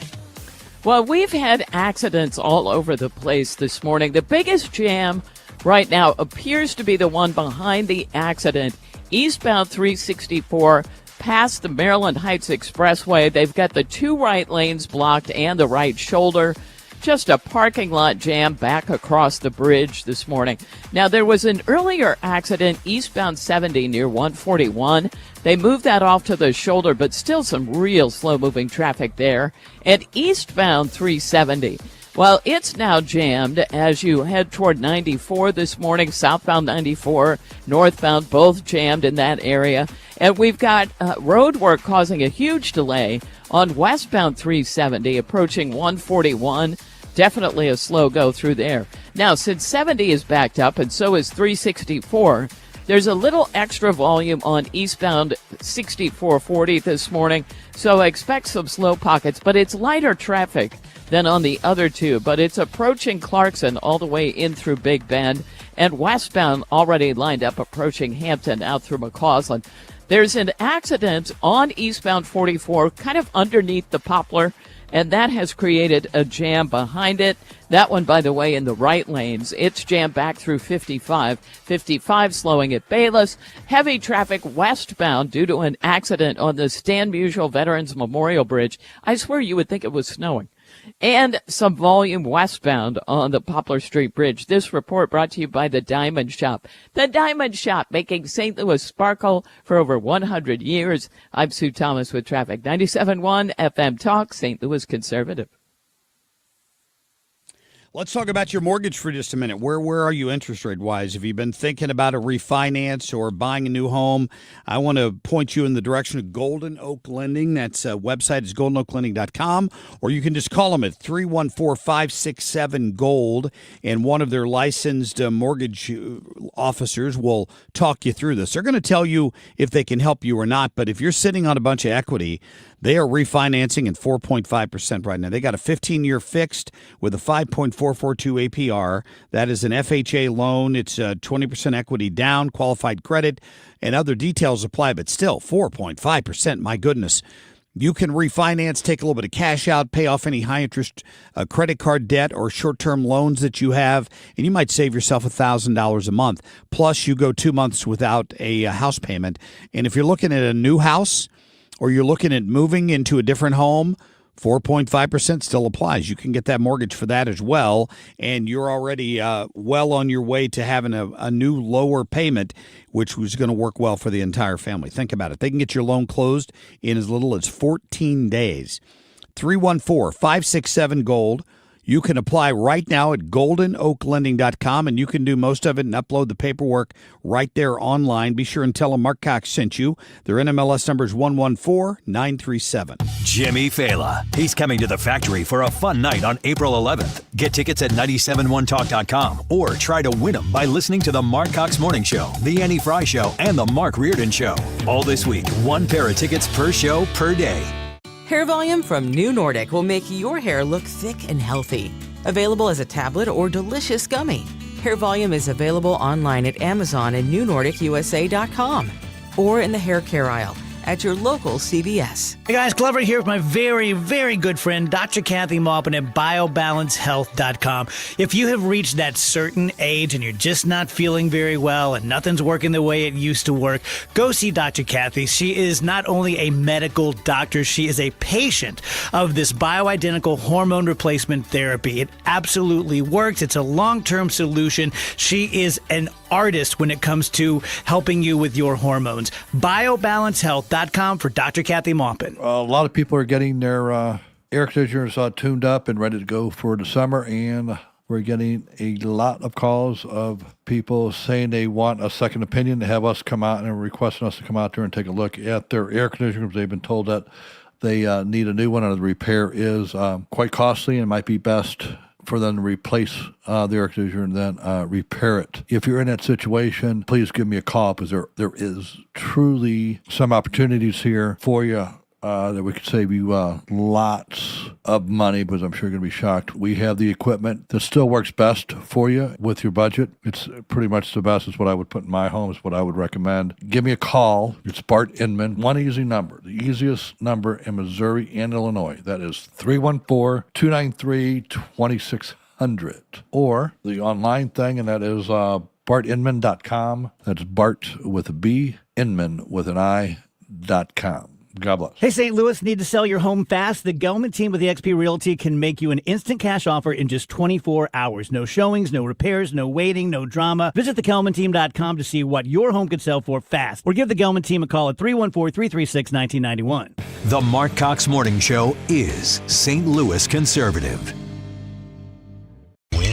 Well, we've had accidents all over the place this morning. The biggest jam right now appears to be the one behind the accident, eastbound 364 past the Maryland Heights Expressway. They've got the two right lanes blocked and the right shoulder. Just a parking lot jam back across the bridge this morning. Now, there was an earlier accident eastbound 70 near 141. They moved that off to the shoulder, but still some real slow-moving traffic there. And eastbound 370, well, it's now jammed as you head toward 94 this morning, southbound 94, northbound, both jammed in that area. And we've got road work causing a huge delay on westbound 370 approaching 141. Definitely a slow go through there. Now, since 70 is backed up and so is 364, there's a little extra volume on eastbound 6440 this morning, so expect some slow pockets, but it's lighter traffic than on the other two, but it's approaching Clarkson all the way in through Big Bend, and westbound already lined up approaching Hampton out through McCausland. There's an accident on eastbound 44 kind of underneath the Poplar, and that has created a jam behind it. That one, by the way, in the right lanes. It's jammed back through 55. 55 slowing at Bayless. Heavy traffic westbound due to an accident on the Stan Musial Veterans Memorial Bridge. I swear you would think it was snowing. And some volume westbound on the Poplar Street Bridge. This report brought to you by the Diamond Shop. The Diamond Shop, making St. Louis sparkle for over 100 years. I'm Sue Thomas with traffic. 97.1 FM Talk, St. Louis Conservative.
Let's talk about your mortgage for just a minute. Where are you interest rate wise? Have you been thinking about a refinance or buying a new home? I want to point you in the direction of Golden Oak Lending. That's website is goldenoaklending.com, or you can just call them at 314-567-GOLD, and one of their licensed mortgage officers will talk you through this. They're going to tell you if they can help you or not, but if you're sitting on a bunch of equity, they are refinancing at 4.5% right now. They got a 15-year fixed with a 5.442 APR. That is an FHA loan. It's 20% equity down, qualified credit, and other details apply, but still 4.5%. My goodness. You can refinance, take a little bit of cash out, pay off any high-interest credit card debt or short-term loans that you have, and you might save yourself $1,000 a month. Plus, you go 2 months without a house payment. And if you're looking at a new house, or you're looking at moving into a different home, 4.5% still applies. You can get that mortgage for that as well, and you're already well on your way to having a new lower payment, which was going to work well for the entire family. Think about it. They can get your loan closed in as little as 14 days. 314-567-GOLD. You can apply right now at goldenoaklending.com, and you can do most of it and upload the paperwork right there online. Be sure and tell them Marc Cox sent you. Their NMLS number is 114937.
Jimmy Fela. He's coming to the factory for a fun night on April 11th. Get tickets at 971talk.com or try to win them by listening to the Marc Cox Morning Show, the Annie Fry Show, and the Mark Reardon Show. All this week, one pair of tickets per show per day.
Hair Volume from New Nordic will make your hair look thick and healthy. Available as a tablet or delicious gummy. Hair Volume is available online at Amazon and newnordicusa.com or in the hair care aisle at your local CVS.
Hey guys, Glover here with my very, very good friend, Dr. Kathy Maupin at BioBalanceHealth.com. If you have reached that certain age and you're just not feeling very well and nothing's working the way it used to work, go see Dr. Kathy. She is not only a medical doctor, she is a patient of this bioidentical hormone replacement therapy. It absolutely works. It's a long-term solution. She is an artist when it comes to helping you with your hormones. BioBalanceHealth.com for Dr. Kathy Maupin.
A lot of people are getting their air conditioners tuned up and ready to go for the summer, and we're getting a lot of calls of people saying they want a second opinion, to have us come out and requesting us to come out there and take a look at their air conditioners. They've been told that they need a new one, and the repair is quite costly, and it might be best for them to replace the air conditioner and then repair it. If you're in that situation, please give me a call, because there is truly some opportunities here for you that we could save you lots of money, because I'm sure you're going to be shocked. We have the equipment that still works best for you with your budget. It's pretty much the best. It's what I would put in my home. It's what I would recommend. Give me a call. It's Bart Inman. One easy number, the easiest number in Missouri and Illinois. That is 314-293-2600. Or the online thing, and that is bartinman.com. That's Bart with a B, Inman with an I.com. God bless.
Hey, St. Louis, need to sell your home fast? The Gelman team with eXp Realty can make you an instant cash offer in just 24 hours. No showings, no repairs, no waiting, no drama. Visit thegelmanteam.com to see what your home could sell for fast. Or give the Gelman team a call at 314-336-1991.
The Marc Cox Morning Show is St. Louis conservative.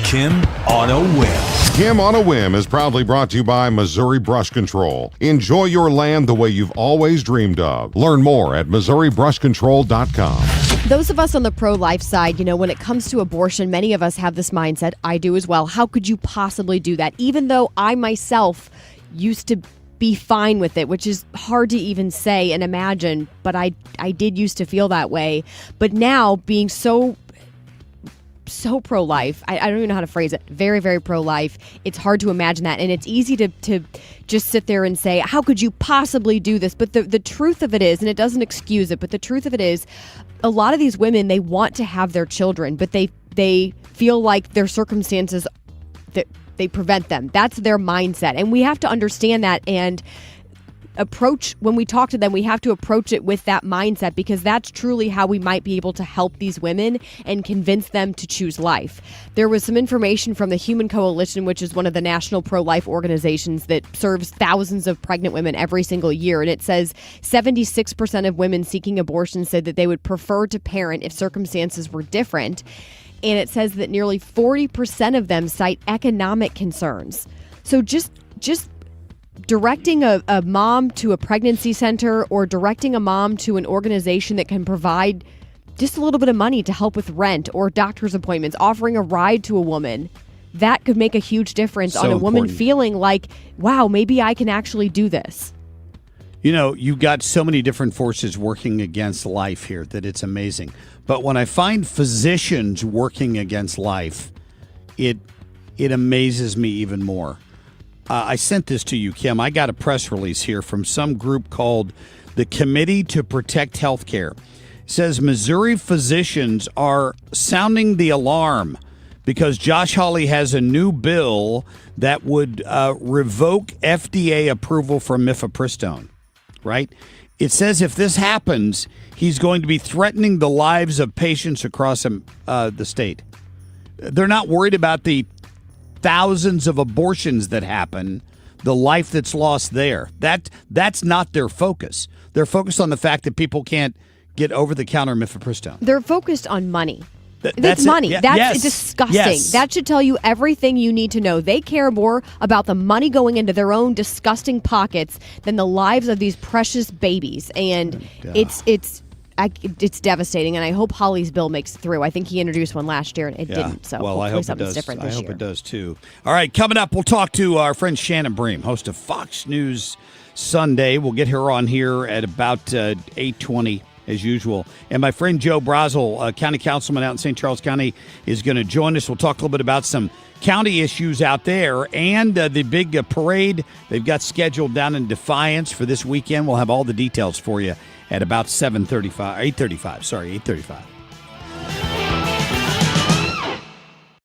Kim on a Whim.
Kim on a Whim is proudly brought to you by Missouri Brush Control. Enjoy your land the way you've always dreamed of. Learn more at MissouriBrushControl.com.
Those of us on the pro-life side, when it comes to abortion, many of us have this mindset. I do as well. How could you possibly do that? Even though I myself used to be fine with it, which is hard to even say and imagine, but I did used to feel that way. But now, being so pro-life, I don't even know how to phrase it, very, very pro-life, it's hard to imagine that. And it's easy to just sit there and say, how could you possibly do this? But the truth of it is, and it doesn't excuse it, but the truth of it is, a lot of these women, they want to have their children, but they feel like their circumstances, that they prevent them. That's their mindset. And we have to understand that, and when we talk to them, we have to approach it with that mindset, because that's truly how we might be able to help these women and convince them to choose life. There was some information from the Human Coalition, which is one of the national pro-life organizations that serves thousands of pregnant women every single year. And it says 76% of women seeking abortion said that they would prefer to parent if circumstances were different. And it says that nearly 40% of them cite economic concerns. So just directing a mom to a pregnancy center, or directing a mom to an organization that can provide just a little bit of money to help with rent or doctor's appointments, offering a ride to a woman, that could make a huge difference on a woman feeling like, wow, maybe I can actually do this.
You've got so many different forces working against life here that it's amazing. But when I find physicians working against life, it amazes me even more. I sent this to you, Kim. I got a press release here from some group called the Committee to Protect Healthcare. It says Missouri physicians are sounding the alarm because Josh Hawley has a new bill that would revoke FDA approval for mifepristone, right? It says if this happens, he's going to be threatening the lives of patients across the state. They're not worried about the thousands of abortions that happen, the life that's lost there. That's not their focus. They're focused on the fact that people can't get over-the-counter mifepristone.
They're focused on money. That's money.
Yeah,
that's disgusting.
Yes.
That should tell you everything you need to know. They care more about the money going into their own disgusting pockets than the lives of these precious babies. And it's devastating, and I hope Hawley's bill makes it through. I think he introduced one last year, and it didn't. So
well, I hope
something's
it does.
different this year.
I hope it does too. All right, coming up, we'll talk to our friend Shannon Bream, host of Fox News Sunday. We'll get her on here at about 8:20 as usual. And my friend Joe Brazel, county councilman out in St. Charles County, is going to join us. We'll talk a little bit about some county issues out there and the big parade they've got scheduled down in Defiance for this weekend. We'll have all the details for you at about 8:35.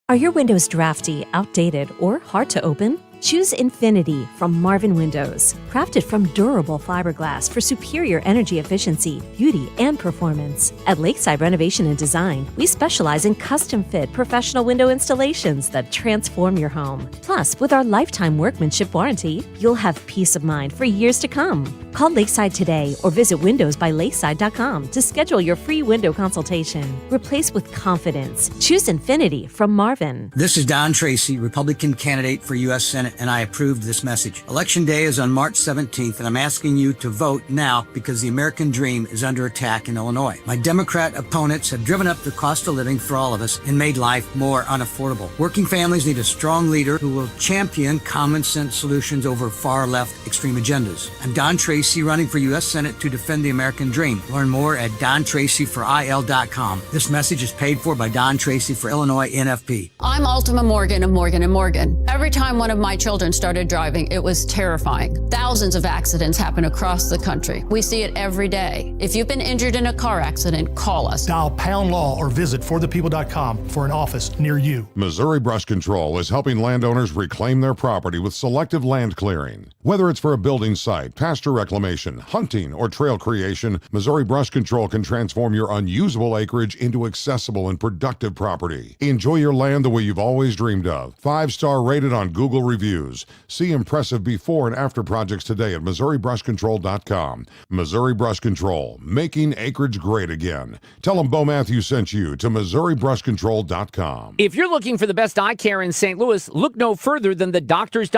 Are your windows drafty, outdated, or hard to open? Choose Infinity from Marvin Windows. Crafted from durable fiberglass for superior energy efficiency, beauty, and performance. At Lakeside Renovation and Design, we specialize in custom-fit professional window installations that transform your home. Plus, with our lifetime workmanship warranty, you'll have peace of mind for years to come. Call Lakeside today or visit windowsbylakeside.com to schedule your free window consultation. Replace with confidence. Choose Infinity from Marvin.
This is Don Tracy, Republican candidate for U.S. Senate.
president, and I approved this message. Election day is on March 17th, and I'm asking you to vote now because the American dream is under attack in Illinois. My Democrat opponents have driven up the cost of living for all of us and made life more unaffordable. Working families need a strong leader who will champion common sense solutions over far-left extreme agendas. I'm Don Tracy, running for U.S. Senate to defend the American dream. Learn more at DonTracyForIL.com. This message is paid for by Don Tracy for Illinois NFP.
I'm Ultima Morgan of Morgan & Morgan. Every time one of my children started driving, it was terrifying. Thousands of accidents happen across the country. We see it every day. If you've been injured in a car accident, call us.
Dial pound law or visit forthepeople.com for an office near you.
Missouri Brush Control is helping landowners reclaim their property with selective land clearing. Whether it's for a building site, pasture reclamation, hunting, or trail creation, Missouri Brush Control can transform your unusable acreage into accessible and productive property. Enjoy your land the way you've always dreamed of. 5-star rated on Google reviews. See impressive before and after projects today at MissouriBrushControl.com. Missouri Brush Control, making acreage great again. Tell them Bo Matthews sent you to MissouriBrushControl.com.
If you're looking for the best eye care in St. Louis, look no further than the doctors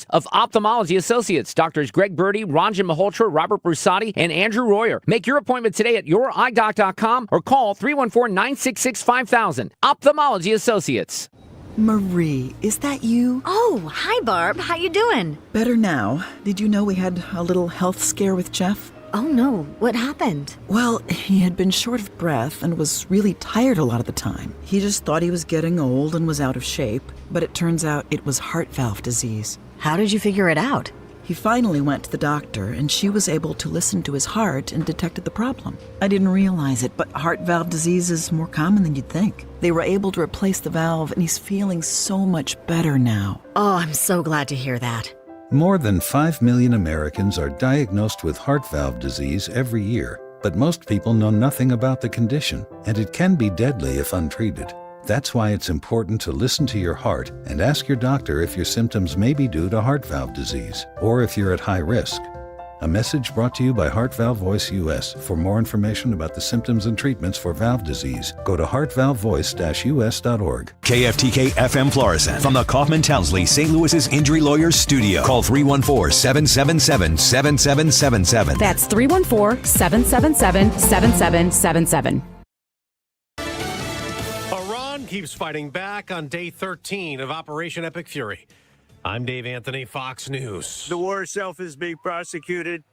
of Ophthalmology Associates. Doctors Greg Birdie, Ranjan Malhotra, Robert Brusati, and Andrew Royer. Make your appointment today at YourEyeDoc.com or call 314-966-5000. Ophthalmology Associates.
Marie, is that you?
Oh, hi, Barb. How you doing?
Better now. Did you know we had a little health scare with Jeff?
Oh, no. What happened?
Well, he had been short of breath and was really tired a lot of the time. He just thought he was getting old and was out of shape, but it turns out it was heart valve disease.
How did you figure it out?
He finally went to the doctor, and she was able to listen to his heart and detected the problem. I didn't realize it, but heart valve disease is more common than you'd think. They were able to replace the valve, and he's feeling so much better now.
Oh, I'm so glad to hear that.
More than 5 million Americans are diagnosed with heart valve disease every year, but most people know nothing about the condition, and it can be deadly if untreated. That's why it's important to listen to your heart and ask your doctor if your symptoms may be due to heart valve disease or if you're at high risk. A message brought to you by Heart Valve Voice US. For more information about the symptoms and treatments for valve disease, go to heartvalvevoice-us.org.
KFTK FM Florissant from the Kaufman Townsley St. Louis's Injury Lawyers Studio. Call 314-777-7777.
That's 314-777-7777.
Keeps fighting back on day 13 of Operation Epic Fury. I'm Dave Anthony, Fox News.
The war itself is being prosecuted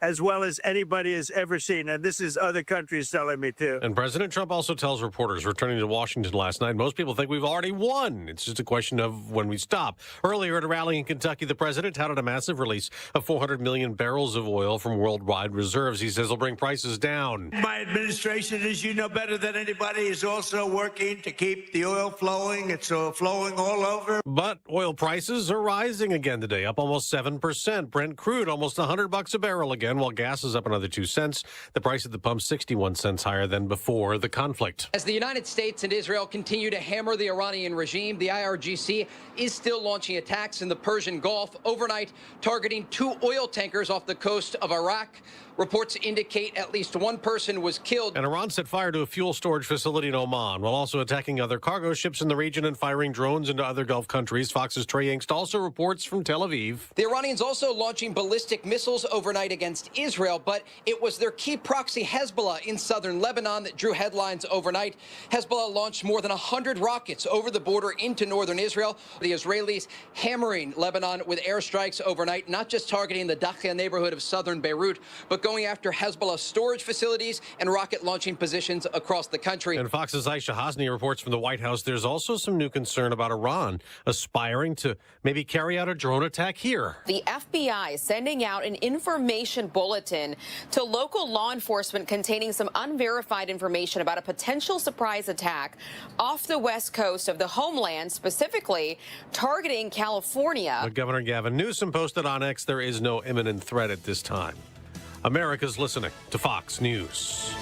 as well as anybody has ever seen. And this is other countries telling me too.
And President Trump also tells reporters returning to Washington last night, most people think we've already won. It's just a question of when we stop. Earlier at a rally in Kentucky, the president touted a massive release of 400 million barrels of oil from worldwide reserves. He says it'll bring prices down.
My administration, as you know better than anybody, is also working to keep the oil flowing. It's flowing all over.
But oil prices are rising again today, up almost 7%. Brent crude almost $100 a barrel again, while gas is up another 2 cents. The price at the pump 61 cents higher than before the conflict.
As the United States and Israel continue to hammer the Iranian regime, the IRGC is still launching attacks in the Persian Gulf overnight, targeting 2 oil tankers off the coast of Iraq. Reports indicate at least 1 person was killed.
And Iran set fire to a fuel storage facility in Oman, while also attacking other cargo ships in the region and firing drones into other Gulf countries. Fox's Trey Yingst also reports from Tel Aviv.
The Iranians also launching ballistic missiles overnight against Israel, but it was their key proxy Hezbollah in southern Lebanon that drew headlines overnight. Hezbollah launched more than 100 rockets over the border into northern Israel. The Israelis hammering Lebanon with airstrikes overnight, not just targeting the Dakhia neighborhood of southern Beirut, but going after Hezbollah storage facilities and rocket launching positions across the country.
And Fox's Aisha Hasni reports from the White House there's also some new concern about Iran aspiring to maybe carry out a drone attack here.
The FBI is sending out an information bulletin to local law enforcement containing some unverified information about a potential surprise attack off the west coast of the homeland, specifically targeting California.
But Governor Gavin Newsom posted on X there is no imminent threat at this time. America's listening to Fox News.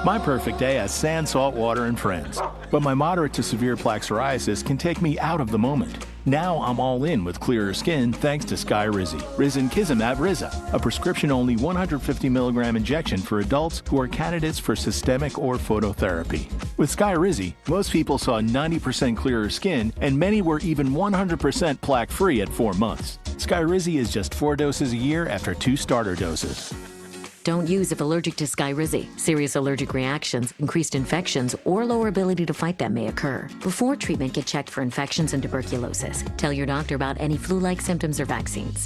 My perfect day has sand, salt water, and friends. But my moderate to severe plaque psoriasis can take me out of the moment. Now I'm all in with clearer skin thanks to Skyrizi. Risankizumab Riza, a prescription-only 150 milligram injection for adults who are candidates for systemic or phototherapy. With Skyrizi, most people saw 90% clearer skin, and many were even 100% plaque-free at 4 months. Skyrizi is just 4 doses a year after 2 starter doses.
Don't use if allergic to Skyrizi. Serious allergic reactions, increased infections, or lower ability to fight them may occur. Before treatment, get checked for infections and tuberculosis. Tell your doctor about any flu-like symptoms or vaccines.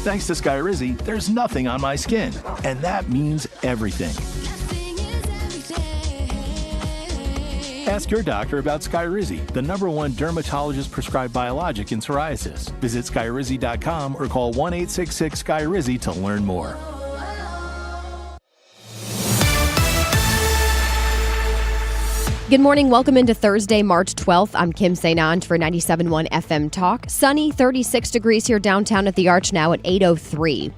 Thanks to Skyrizi, there's nothing on my skin, and that means everything. Ask your doctor about Skyrizi, the #1 dermatologist-prescribed biologic in psoriasis. Visit Skyrizi.com or call 1-866-SKYRIZI to learn more.
Good morning. Welcome into Thursday, March 12th. I'm Kim Sainant for 97.1 FM Talk. Sunny, 36 degrees here downtown at the Arch now at 8:03.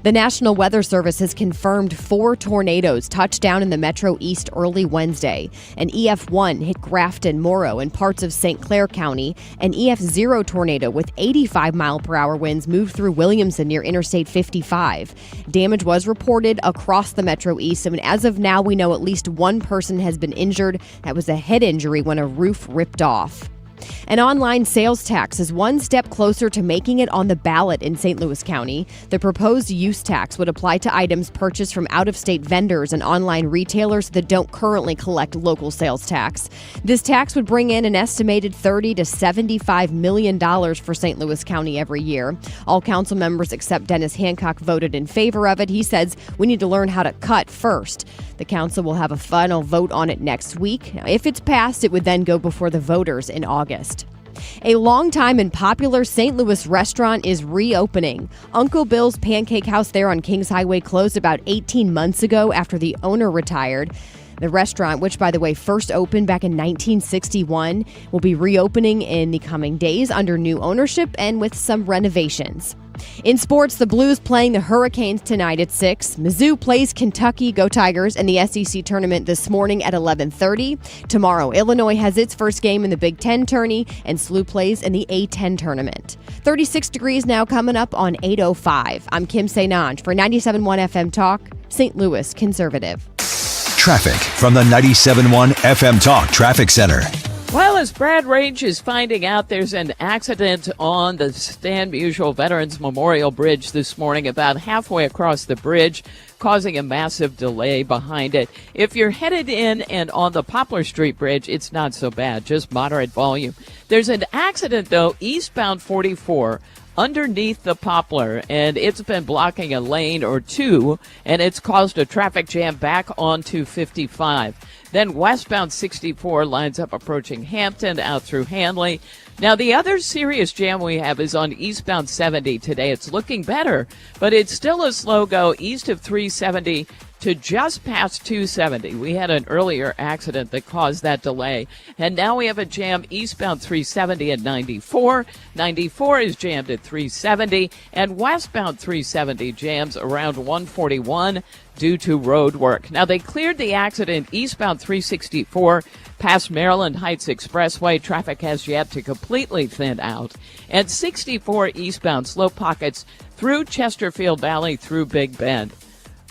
The National Weather Service has confirmed 4 tornadoes touched down in the Metro East early Wednesday. An EF1 hit Grafton, Morrow, and parts of St. Clair County. An EF0 tornado with 85-mile-per-hour winds moved through Williamson near Interstate 55. Damage was reported across the Metro East, and as of now, we know at least one person has been injured. That was a head injury when a roof ripped off. An online sales tax is one step closer to making it on the ballot in St. Louis County. The proposed use tax would apply to items purchased from out-of-state vendors and online retailers that don't currently collect local sales tax. This tax would bring in an estimated $30 to $75 million for St. Louis County every year. All council members except Dennis Hancock voted in favor of it. He says we need to learn how to cut first. The council will have a final vote on it next week. Now, if it's passed, it would then go before the voters in August. A longtime and popular St. Louis restaurant is reopening. Uncle Bill's Pancake House there on Kings Highway closed about 18 months ago after the owner retired. The restaurant, which, by the way, first opened back in 1961, will be reopening in the coming days under new ownership and with some renovations. In sports, the Blues playing the Hurricanes tonight at 6. Mizzou plays Kentucky, go Tigers, in the SEC tournament this morning at 11:30. Tomorrow, Illinois has its first game in the Big Ten tourney, and SLU plays in the A10 tournament. 36 degrees now coming up on 8:05. I'm Kim Sainant for 97.1 FM Talk, St. Louis Conservative.
Traffic from the 97.1 FM Talk Traffic Center.
Well, as Brad Range is finding out, there's an accident on the Stan Musial Veterans Memorial Bridge this morning, about halfway across the bridge, causing a massive delay behind it. If you're headed in and on the Poplar Street Bridge, it's not so bad, just moderate volume. There's an accident, though, eastbound 44 underneath the Poplar, and it's been blocking a lane or two, and it's caused a traffic jam back onto 55. Then westbound 64 lines up approaching Hampton out through Hanley. Now, the other serious jam we have is on eastbound 70 today. It's looking better, but it's still a slow go east of 370 to just past 270. We had an earlier accident that caused that delay. And now we have a jam eastbound 370 at 94. 94 is jammed at 370. And westbound 370 jams around 141 due to road work. Now, they cleared the accident eastbound 364 past Maryland Heights Expressway. Traffic has yet to completely thin out. And 64 eastbound slow pockets through Chesterfield Valley through Big Bend.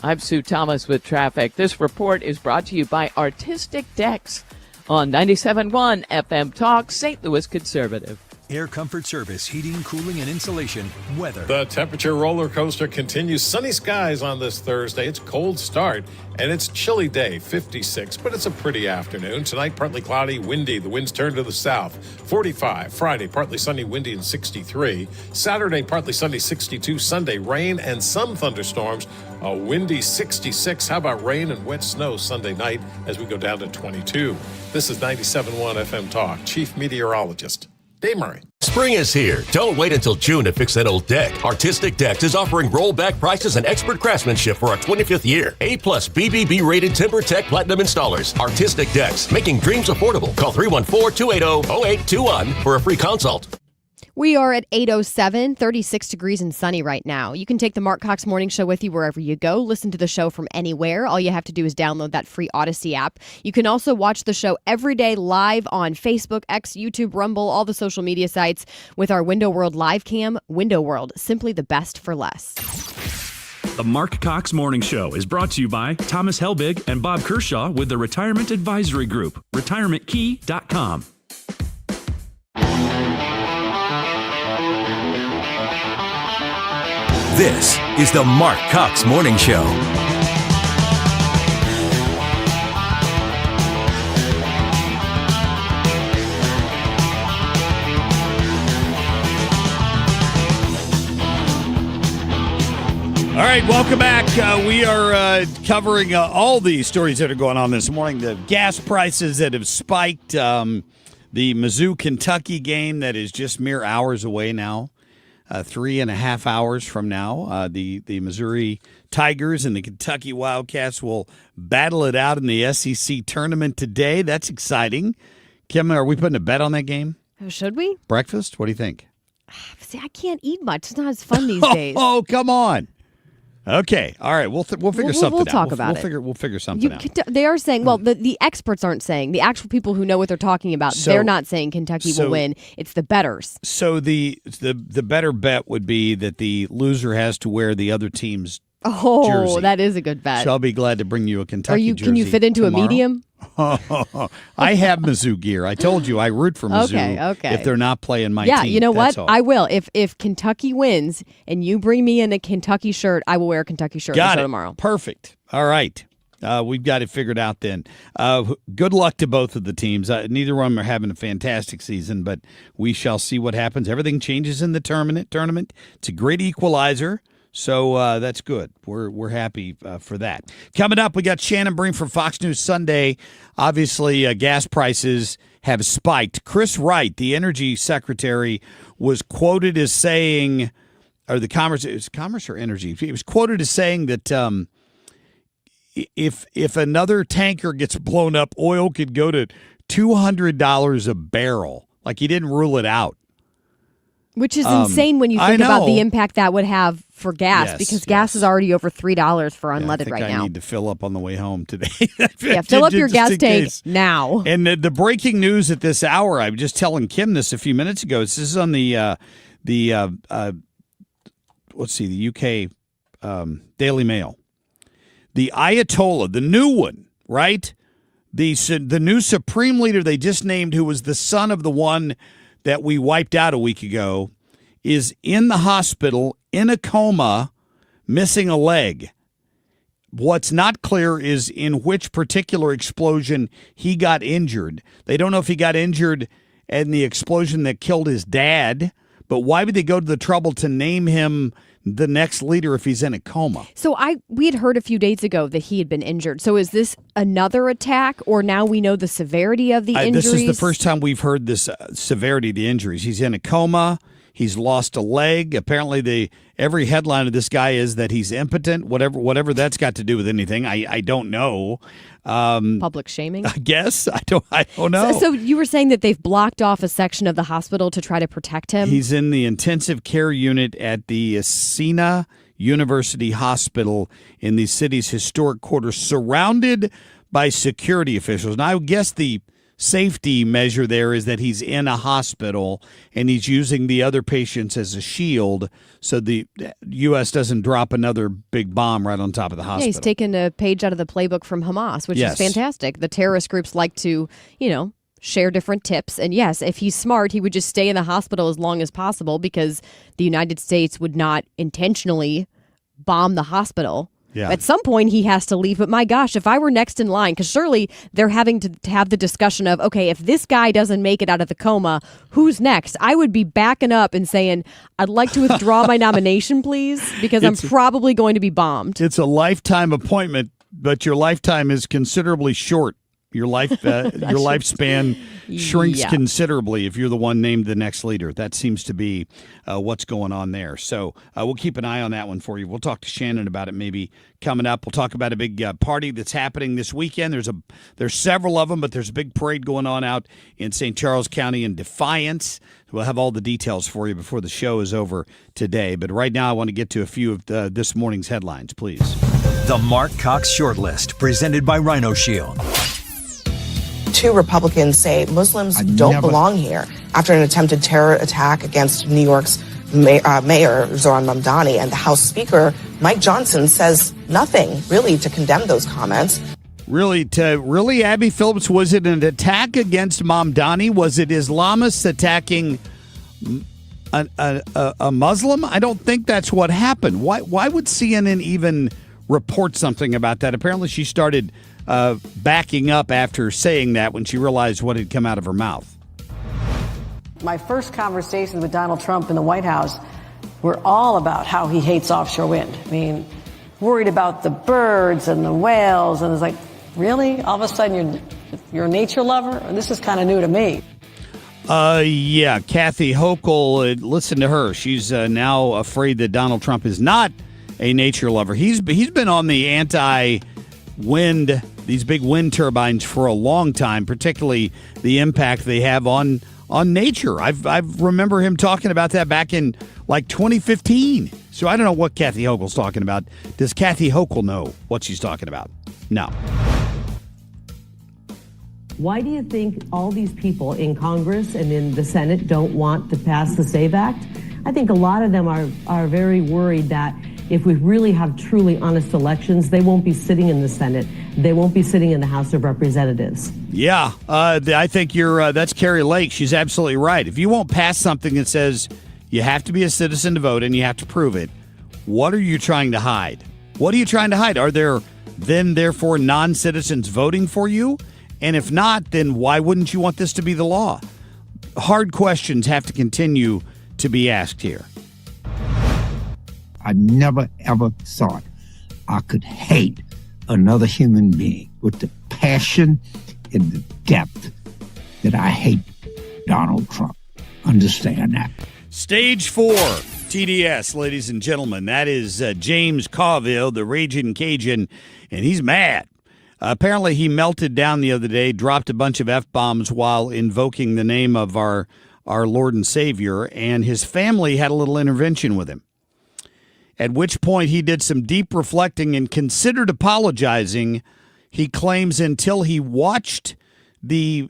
I'm Sue Thomas with traffic. This report is brought to you by Artistic Decks on 97.1 FM Talk, St. Louis Conservative.
Air Comfort Service, heating, cooling, and insulation. Weather.
The temperature roller coaster continues. Sunny skies on this Thursday. It's a cold start, and it's a chilly day, 56, but it's a pretty afternoon. Tonight, partly cloudy, windy. The winds turn to the south, 45. Friday, partly sunny, windy, and 63. Saturday, partly sunny, 62. Sunday, rain and some thunderstorms. A windy 66. How about rain and wet snow Sunday night as we go down to 22? This is 97.1 FM Talk. Chief Meteorologist Dave Murray.
Spring is here. Don't wait until June to fix that old deck. Artistic Decks is offering rollback prices and expert craftsmanship for our 25th year. A-plus BBB rated TimberTech Platinum installers. Artistic Decks, making dreams affordable. Call 314-280-0821 for a free consult.
We are at 8:07, 36 degrees and sunny right now. You can take the Marc Cox Morning Show with you wherever you go. Listen to the show from anywhere. All you have to do is download that free Odyssey app. You can also watch the show every day live on Facebook, X, YouTube, Rumble, all the social media sites with our Window World live cam. Window World, simply the best for less.
The Marc Cox Morning Show is brought to you by Thomas Helbig and Bob Kershaw with the Retirement Advisory Group, retirementkey.com.
This is the Marc Cox Morning Show.
All right, welcome back. We are covering all the stories that are going on this morning. The gas prices that have spiked, the Mizzou, Kentucky game that is just mere hours away now. 3.5 hours from now, the Missouri Tigers and the Kentucky Wildcats will battle it out in the SEC tournament today. That's exciting. Kim, are we putting a bet on that game?
Should we?
Breakfast? What do you think?
See, I can't eat much. It's not as fun these days.
Oh, come on. Okay. All right. We'll figure something out.
We'll talk about it.
We'll figure something out.
They are saying, well, the experts aren't saying. The actual people who know what they're talking about, they're not saying Kentucky will win. It's the bettors.
So the better bet would be that the loser has to wear the other team's jersey.
That is a good bet.
So I'll be glad to bring you a Kentucky jersey.
Can you fit into
tomorrow.
a medium?
I have Mizzou gear. I told you I root for Mizzou.
Okay.
If they're not playing my team.
Yeah, you know what?
All.
I will. If Kentucky wins and you bring me in a Kentucky shirt, I will wear a Kentucky shirt tomorrow.
Perfect. All right. We've got it figured out then. Good luck to both of the teams. Neither one of them are having a fantastic season, but we shall see what happens. Everything changes in the tournament. It's a great equalizer. So that's good. We're happy for that. Coming up, we got Shannon Bream from Fox News Sunday. Obviously, gas prices have spiked. Chris Wright, the energy secretary, was quoted as saying, or the commerce or energy? He was quoted as saying that if another tanker gets blown up, oil could go to $200 a barrel. Like he didn't rule it out.
Which is insane when you think about the impact that would have for gas, because gas is already over $3 for unleaded right now.
I need to fill up on the way home today.
Fill up your gas tank now.
And the breaking news at this hour, I was just telling Kim this a few minutes ago. This is on the UK Daily Mail. The Ayatollah, the new one, right? The new supreme leader they just named, who was the son of the one that we wiped out a week ago, is in the hospital in a coma, missing a leg. What's not clear is in which particular explosion he got injured. They don't know if he got injured in the explosion that killed his dad, but why would they go to the trouble to name him the next leader if he's in a coma?
So we had heard a few days ago that he had been injured. So is this another attack, or now we know the severity of the injuries?
This is the first time we've heard this severity of the injuries. He's in a coma. He's lost a leg. Apparently, every headline of this guy is that he's impotent. Whatever that's got to do with anything, I don't know.
Public shaming,
I guess. I don't know.
So you were saying that they've blocked off a section of the hospital to try to protect him?
He's in the intensive care unit at the Siena University Hospital in the city's historic quarter, surrounded by security officials. Now, I guess the safety measure there is that he's in a hospital and he's using the other patients as a shield so the U.S. doesn't drop another big bomb right on top of the hospital.
Yeah, he's taken a page out of the playbook from Hamas, which is fantastic. The terrorist groups like to, share different tips. And yes, if he's smart, he would just stay in the hospital as long as possible, because the United States would not intentionally bomb the hospital.
Yeah.
At some point, he has to leave. But my gosh, if I were next in line, because surely they're having to have the discussion of, okay, if this guy doesn't make it out of the coma, who's next? I would be backing up and saying, I'd like to withdraw my nomination, please, because I'm probably going to be bombed.
It's a lifetime appointment, but your lifetime is considerably short Your lifespan shrinks considerably if you're the one named the next leader. That seems to be what's going on there. So we'll keep an eye on that one for you. We'll talk to Shannon about it maybe coming up. We'll talk about a big party that's happening this weekend. There's several of them, but there's a big parade going on out in St. Charles County in Defiance. We'll have all the details for you before the show is over today. But right now I want to get to a few of this morning's headlines, please.
The Marc Cox Shortlist, presented by Rhino Shield.
2 Republicans say Muslims don't belong here after an attempted terror attack against New York's Mayor Zohran Mamdani, and the House Speaker Mike Johnson says nothing really to condemn those comments.
Really, Abby Phillips, was it an attack against Mamdani? Was it Islamists attacking a Muslim? I don't think that's what happened. Why would CNN even report something about that? Apparently she started backing up after saying that when she realized what had come out of her mouth.
My first conversations with Donald Trump in the White House were all about how he hates offshore wind. I mean, worried about the birds and the whales, and it's like, really? All of a sudden you're a nature lover? This is kind of new to me.
Yeah, Kathy Hochul, listen to her. She's now afraid that Donald Trump is not a nature lover. He's been on the anti-wind, these big wind turbines for a long time, particularly the impact they have on nature. I remember him talking about that back in like 2015. So I don't know what Kathy Hochul's talking about. Does Kathy Hochul know what she's talking about? No.
Why do you think all these people in Congress and in the Senate don't want to pass the SAVE Act? I think a lot of them are very worried that if we really have truly honest elections, they won't be sitting in the Senate. They won't be sitting in the House of Representatives.
Yeah, I think that's Carrie Lake. She's absolutely right. If you won't pass something that says you have to be a citizen to vote and you have to prove it, what are you trying to hide? What are you trying to hide? Are there then therefore non-citizens voting for you? And if not, then why wouldn't you want this to be the law? Hard questions have to continue to be asked here.
I never, ever thought I could hate another human being with the passion and the depth that I hate Donald Trump. Understand that.
Stage 4, TDS, ladies and gentlemen. That is James Carville, the Raging Cajun, and he's mad. Apparently, he melted down the other day, dropped a bunch of F-bombs while invoking the name of our Lord and Savior, and his family had a little intervention with him. At which point he did some deep reflecting and considered apologizing, he claims, until he watched the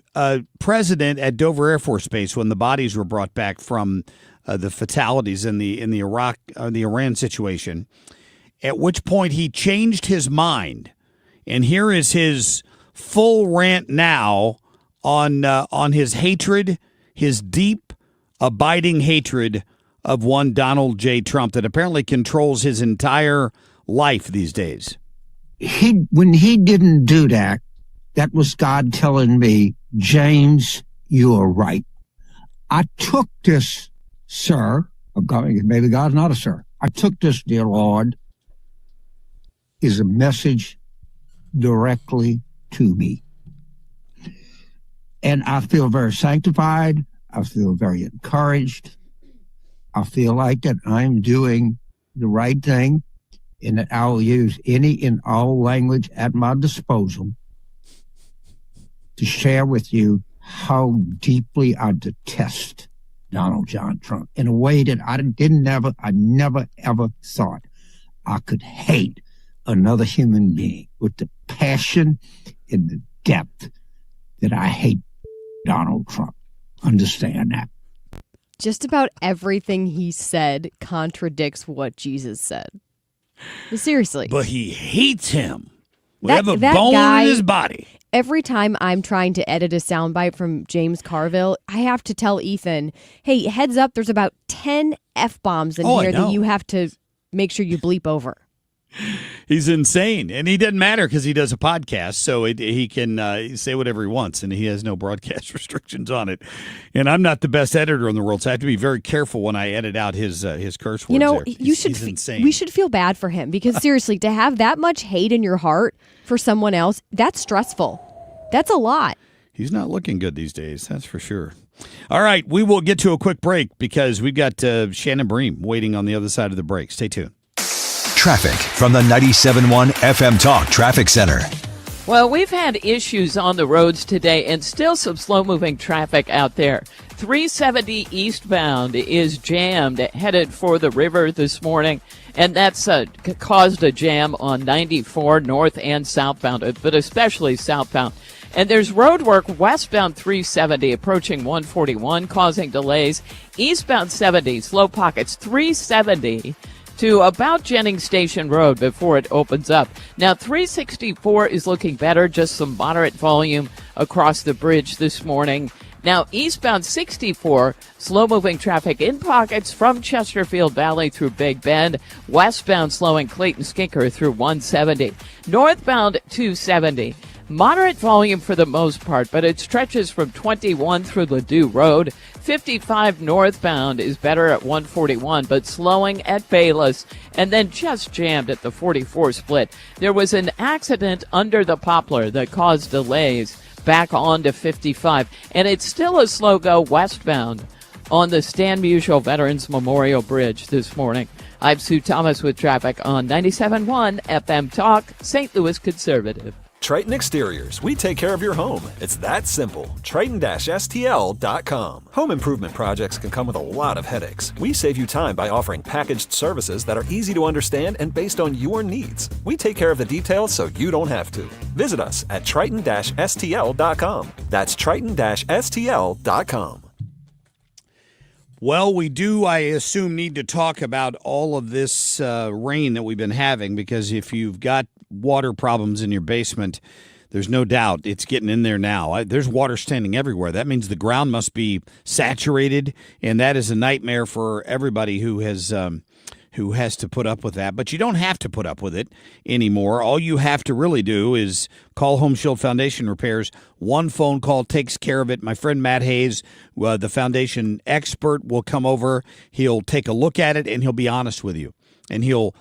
president at Dover Air Force Base when the bodies were brought back from the fatalities in the Iran situation. At which point he changed his mind. And here is his full rant now on his hatred, his deep, abiding hatred of one Donald J. Trump that apparently controls his entire life these days.
When he didn't do that, that was God telling me, James, you are right. I took this, sir, maybe God's not a sir. I took this, dear Lord, is a message directly to me. And I feel very sanctified. I feel very encouraged. I feel like that I'm doing the right thing and that I will use any and all language at my disposal to share with you how deeply I detest Donald John Trump in a way that I never ever thought I could hate another human being with the passion and the depth that I hate Donald Trump. Understand that.
Just about everything he said contradicts what Jesus said. Seriously.
But he hates him. We have a bone
guy,
in his body.
Every time I'm trying to edit a soundbite from James Carville, I have to tell Ethan, hey, heads up, there's about 10 F-bombs in here that you have to make sure you bleep over.
He's insane, and he doesn't matter because he does a podcast, so he can say whatever he wants, and he has no broadcast restrictions on it. And I'm not the best editor in the world, so I have to be very careful when I edit out his curse words.
You know,
there.
he's insane. We should feel bad for him because seriously, to have that much hate in your heart for someone else, that's stressful. That's a lot.
He's not looking good these days, that's for sure. All right, we will get to a quick break because we've got Shannon Bream waiting on the other side of the break. Stay tuned.
Traffic from the 97.1 FM Talk Traffic Center.
Well, we've had issues on the roads today and still some slow-moving traffic out there. 370 eastbound is jammed, headed for the river this morning, and that's caused a jam on 94 north and southbound, but especially southbound. And there's road work westbound 370 approaching 141, causing delays. Eastbound 70, slow pockets, 370 to about Jennings Station Road before it opens up. Now, 364 is looking better, just some moderate volume across the bridge this morning. Now, eastbound 64, slow-moving traffic in pockets from Chesterfield Valley through Big Bend. Westbound slowing Clayton-Skinker through 170. Northbound 270. Moderate volume for the most part, but it stretches from 21 through Ladue Road. 55 northbound is better at 141, but slowing at Bayless, and then just jammed at the 44 split. There was an accident under the Poplar that caused delays back on to 55, and it's still a slow go westbound on the Stan Musial Veterans Memorial Bridge this morning. I'm Sue Thomas with traffic on 97.1 FM Talk, St. Louis Conservative.
Triton Exteriors. We take care of your home. It's that simple. Triton-STL.com. Home improvement projects can come with a lot of headaches. We save you time by offering packaged services that are easy to understand and based on your needs. We take care of the details so you don't have to. Visit us at Triton-STL.com. That's Triton-STL.com.
Well, we do, I assume, need to talk about all of this rain that we've been having, because if you've got water problems in your basement, there's no doubt it's getting in there now. There's water standing everywhere. That means the ground must be saturated, and that is a nightmare for everybody who has to put up with that. But you don't have to put up with it anymore. All you have to really do is call Home Shield Foundation Repairs. One phone call takes care of it. My friend Matt Hayes, the foundation expert, will come over. He'll take a look at it, and he'll be honest with you. And he'll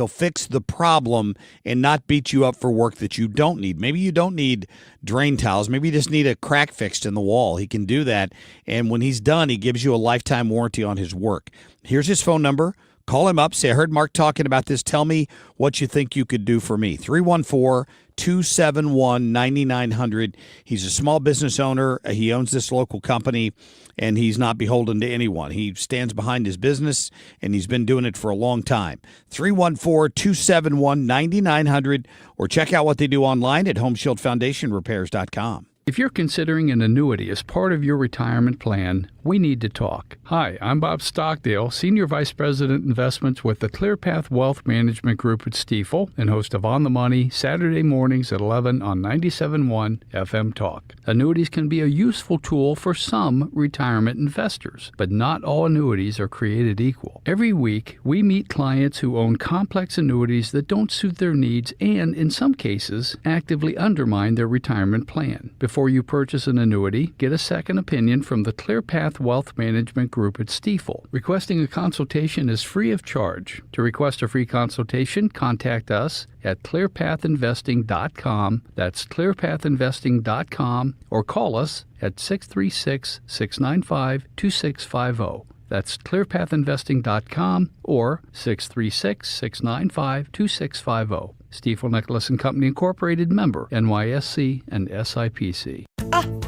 fix the problem and not beat you up for work that you don't need. Maybe you don't need drain tiles. Maybe you just need a crack fixed in the wall. He can do that. And when he's done, he gives you a lifetime warranty on his work. Here's his phone number. Call him up. Say, I heard Mark talking about this. Tell me what you think you could do for me. 314-271-9900. He's a small business owner. He owns this local company, and he's not beholden to anyone. He stands behind his business, and he's been doing it for a long time. 314-271-9900, or check out what they do online at HomeshieldFoundationRepairs.com.
If you're considering an annuity as part of your retirement plan, we need to talk. Hi, I'm Bob Stockdale, Senior Vice President Investments with the ClearPath Wealth Management Group at Stifel, and host of On the Money, Saturday mornings at 11 on 97.1 FM Talk. Annuities can be a useful tool for some retirement investors, but not all annuities are created equal. Every week, we meet clients who own complex annuities that don't suit their needs and, in some cases, actively undermine their retirement plan. Before you purchase an annuity, get a second opinion from the ClearPath Wealth Management Group at Stifel. Requesting a consultation is free of charge. To request a free consultation, contact us at clearpathinvesting.com. That's clearpathinvesting.com, or call us at 636-695-2650. That's clearpathinvesting.com or 636-695-2650. Stifel Nicholas & Company Incorporated, member NYSE and SIPC.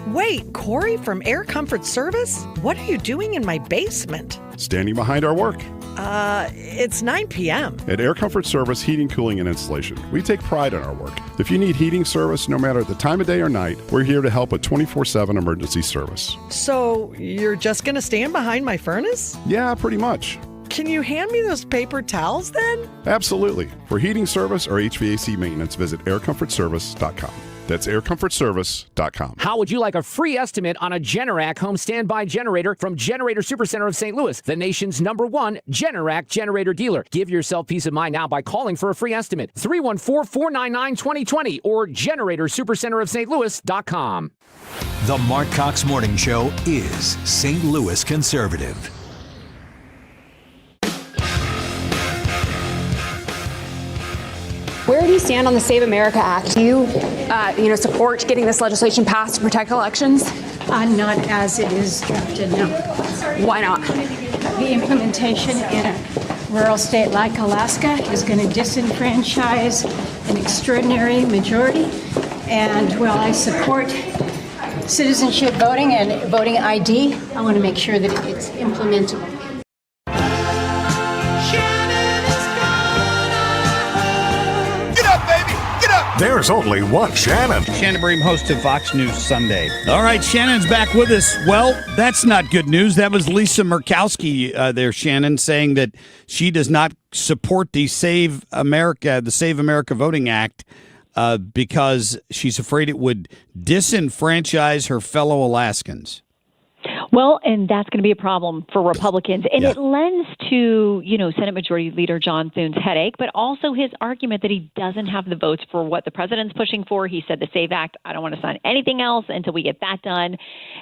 Wait, Corey from Air Comfort Service? What are you doing in my basement?
Standing behind our work.
It's 9 p.m.
At Air Comfort Service Heating, Cooling, and Installation, we take pride in our work. If you need heating service, no matter the time of day or night, we're here to help with 24/7 emergency service.
So you're just going to stand behind my furnace?
Yeah, pretty much.
Can you hand me those paper towels then?
Absolutely. For heating service or HVAC maintenance, visit aircomfortservice.com. That's aircomfortservice.com.
How would you like a free estimate on a Generac home standby generator from Generator Supercenter of St. Louis, the nation's #1 Generac generator dealer? Give yourself peace of mind now by calling for a free estimate. 314-499-2020 or GeneratorSupercenterofSt.Louis.com.
The Marc Cox Morning Show is St. Louis Conservative.
Where do you stand on the Save America Act? Do you, support getting this legislation passed to protect elections?
Not as it is drafted, no.
Why not?
The implementation in a rural state like Alaska is going to disenfranchise an extraordinary majority. And while I support citizenship voting and voting ID, I want to make sure that it's implementable.
There's only one Shannon.
Shannon Bream, host of Fox News Sunday. All right, Shannon's back with us. Well, that's not good news. That was Lisa Murkowski there, Shannon, saying that she does not support the Save America Voting Act because she's afraid it would disenfranchise her fellow Alaskans.
Well, and that's going to be a problem for Republicans. And it lends to, Senate Majority Leader John Thune's headache, but also his argument that he doesn't have the votes for what the president's pushing for. He said the SAVE Act, I don't want to sign anything else until we get that done.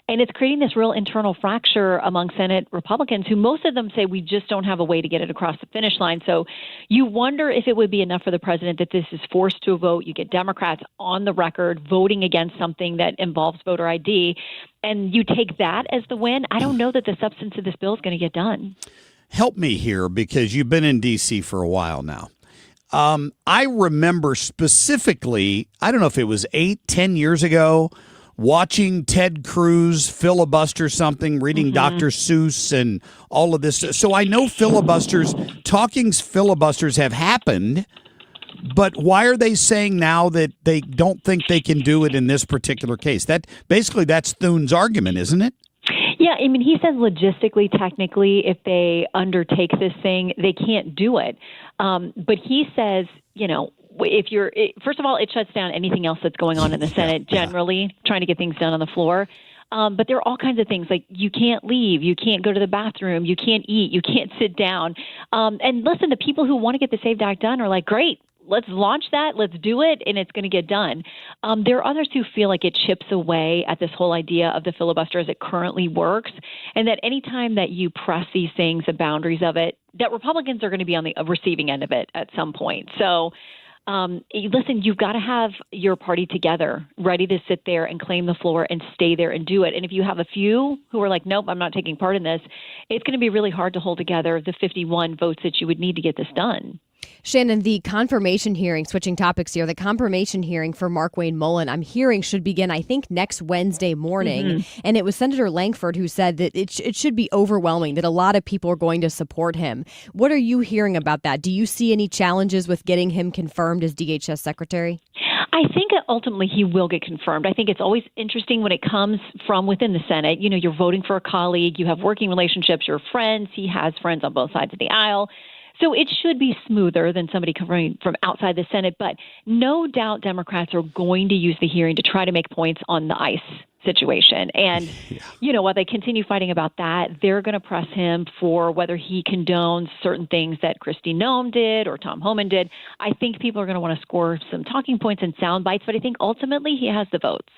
And it's creating this real internal fracture among Senate Republicans who most of them say we just don't have a way to get it across the finish line. So you wonder if it would be enough for the president that this is forced to a vote. You get Democrats on the record voting against something that involves voter ID. And you take that as the win. I don't know that the substance of this bill is going to get done.
Help me here because you've been in D.C. for a while now. I remember specifically, I don't know if it was 8-10 years ago, watching Ted Cruz filibuster something, reading Dr. Seuss and all of this. So I know filibusters have happened. But why are they saying now that they don't think they can do it in this particular case? That's Thune's argument, isn't it?
Yeah, I mean, he says logistically, technically, if they undertake this thing, they can't do it. But he says, first of all, it shuts down anything else that's going on in the Senate generally, trying to get things done on the floor. But there are all kinds of things like you can't leave, you can't go to the bathroom, you can't eat, you can't sit down. And listen, the people who want to get the SAVE Act done are like, great. Let's launch that. Let's do it. And it's going to get done. There are others who feel like it chips away at this whole idea of the filibuster as it currently works. And that anytime that you press these things, the boundaries of it, that Republicans are going to be on the receiving end of it at some point. So listen, you've got to have your party together, ready to sit there and claim the floor and stay there and do it. And if you have a few who are like, nope, I'm not taking part in this, it's going to be really hard to hold together the 51 votes that you would need to get this done.
Shannon, the confirmation hearing, switching topics here, the confirmation hearing for Mark Wayne Mullen, I'm hearing should begin, I think, next Wednesday morning. And it was Senator Langford who said that it should be overwhelming, that a lot of people are going to support him. What are you hearing about that? Do you see any challenges with getting him confirmed as DHS secretary?
I think ultimately he will get confirmed. I think it's always interesting when it comes from within the Senate. You're voting for a colleague, you have working relationships, you're friends. He has friends on both sides of the aisle. So it should be smoother than somebody coming from outside the Senate. But no doubt Democrats are going to use the hearing to try to make points on the ICE situation. And, while they continue fighting about that, they're going to press him for whether he condones certain things that Kristi Noem did or Tom Homan did. I think people are going to want to score some talking points and sound bites, but I think ultimately he has the votes.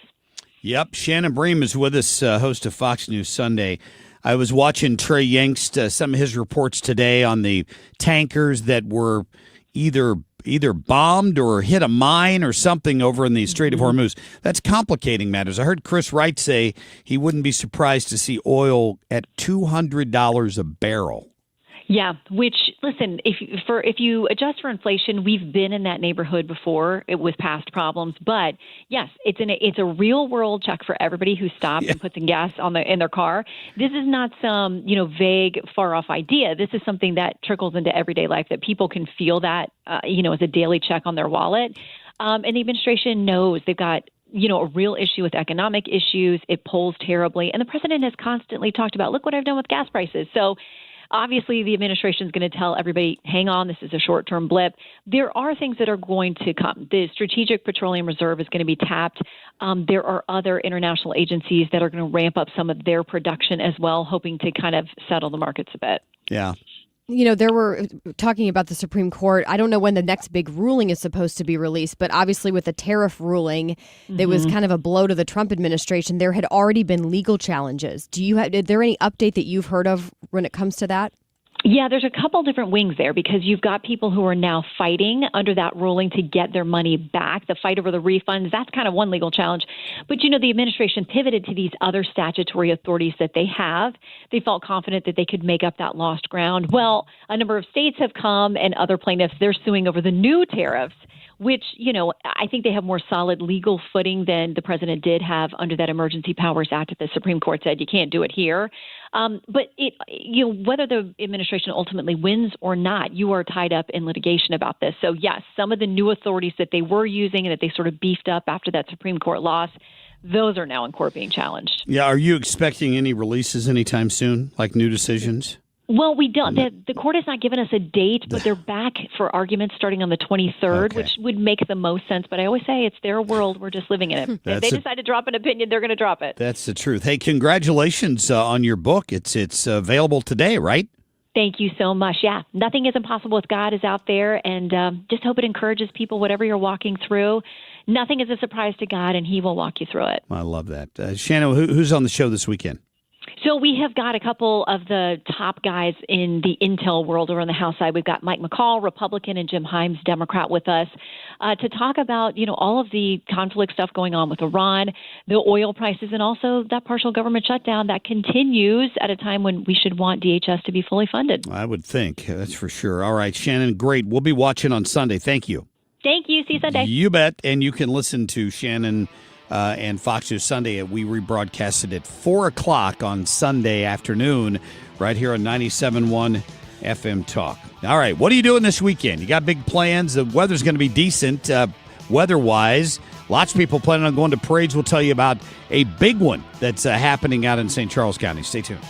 Yep. Shannon Bream is with us, host of Fox News Sunday. I was watching Trey Yangst, some of his reports today on the tankers that were either bombed or hit a mine or something over in the Strait of Hormuz. That's complicating matters. I heard Chris Wright say he wouldn't be surprised to see oil at $200 a barrel.
Yeah, which, listen, if you adjust for inflation, we've been in that neighborhood before with past problems. But yes, it's a real world check for everybody who stops and puts in gas in their car. This is not some vague, far off idea. This is something that trickles into everyday life that people can feel that as a daily check on their wallet. And the administration knows they've got a real issue with economic issues. It polls terribly, and the president has constantly talked about, look what I've done with gas prices. So. Obviously, the administration is going to tell everybody, hang on, this is a short-term blip. There are things that are going to come. The Strategic Petroleum Reserve is going to be tapped. There are other international agencies that are going to ramp up some of their production as well, hoping to kind of settle the markets a bit.
Yeah.
There were talking about the Supreme Court. I don't know when the next big ruling is supposed to be released, but obviously with the tariff ruling, that was kind of a blow to the Trump administration. There had already been legal challenges. Is there any update that you've heard of when it comes to that?
Yeah, there's a couple different wings there because you've got people who are now fighting under that ruling to get their money back. The fight over the refunds, that's kind of one legal challenge. But, the administration pivoted to these other statutory authorities that they have. They felt confident that they could make up that lost ground. Well, a number of states have come and other plaintiffs, they're suing over the new tariffs, which, I think they have more solid legal footing than the president did have under that Emergency Powers Act that the Supreme Court said you can't do it here. But whether the administration ultimately wins or not, you are tied up in litigation about this. So, yes, some of the new authorities that they were using and that they sort of beefed up after that Supreme Court loss, those are now in court being challenged.
Yeah. Are you expecting any releases anytime soon, like new decisions?
Well, we don't. The court has not given us a date, but they're back for arguments starting on the 23rd, which would make the most sense. But I always say it's their world. We're just living in it. If they decide to drop an opinion, they're going to drop it.
That's the truth. Hey, congratulations on your book. It's available today, right?
Thank you so much. Yeah, Nothing is Impossible with God is out there, and just hope it encourages people, whatever you're walking through. Nothing is a surprise to God, and he will walk you through it.
I love that. Shannon, who's on the show this weekend?
So we have got a couple of the top guys in the intel world over on the House side. We've got Mike McCall, Republican, and Jim Himes, Democrat, with us to talk about, all of the conflict stuff going on with Iran, the oil prices, and also that partial government shutdown that continues at a time when we should want DHS to be fully funded.
I would think. That's for sure. All right, Shannon, great. We'll be watching on Sunday. Thank you.
Thank you. See you Sunday.
You bet. And you can listen to Shannon and Fox News Sunday. We rebroadcasted at 4 o'clock on Sunday afternoon right here on 97.1 FM Talk. All right, what are you doing this weekend? You got big plans. The weather's going to be decent weather-wise. Lots of people planning on going to parades. We'll tell you about a big one that's happening out in St. Charles County. Stay tuned.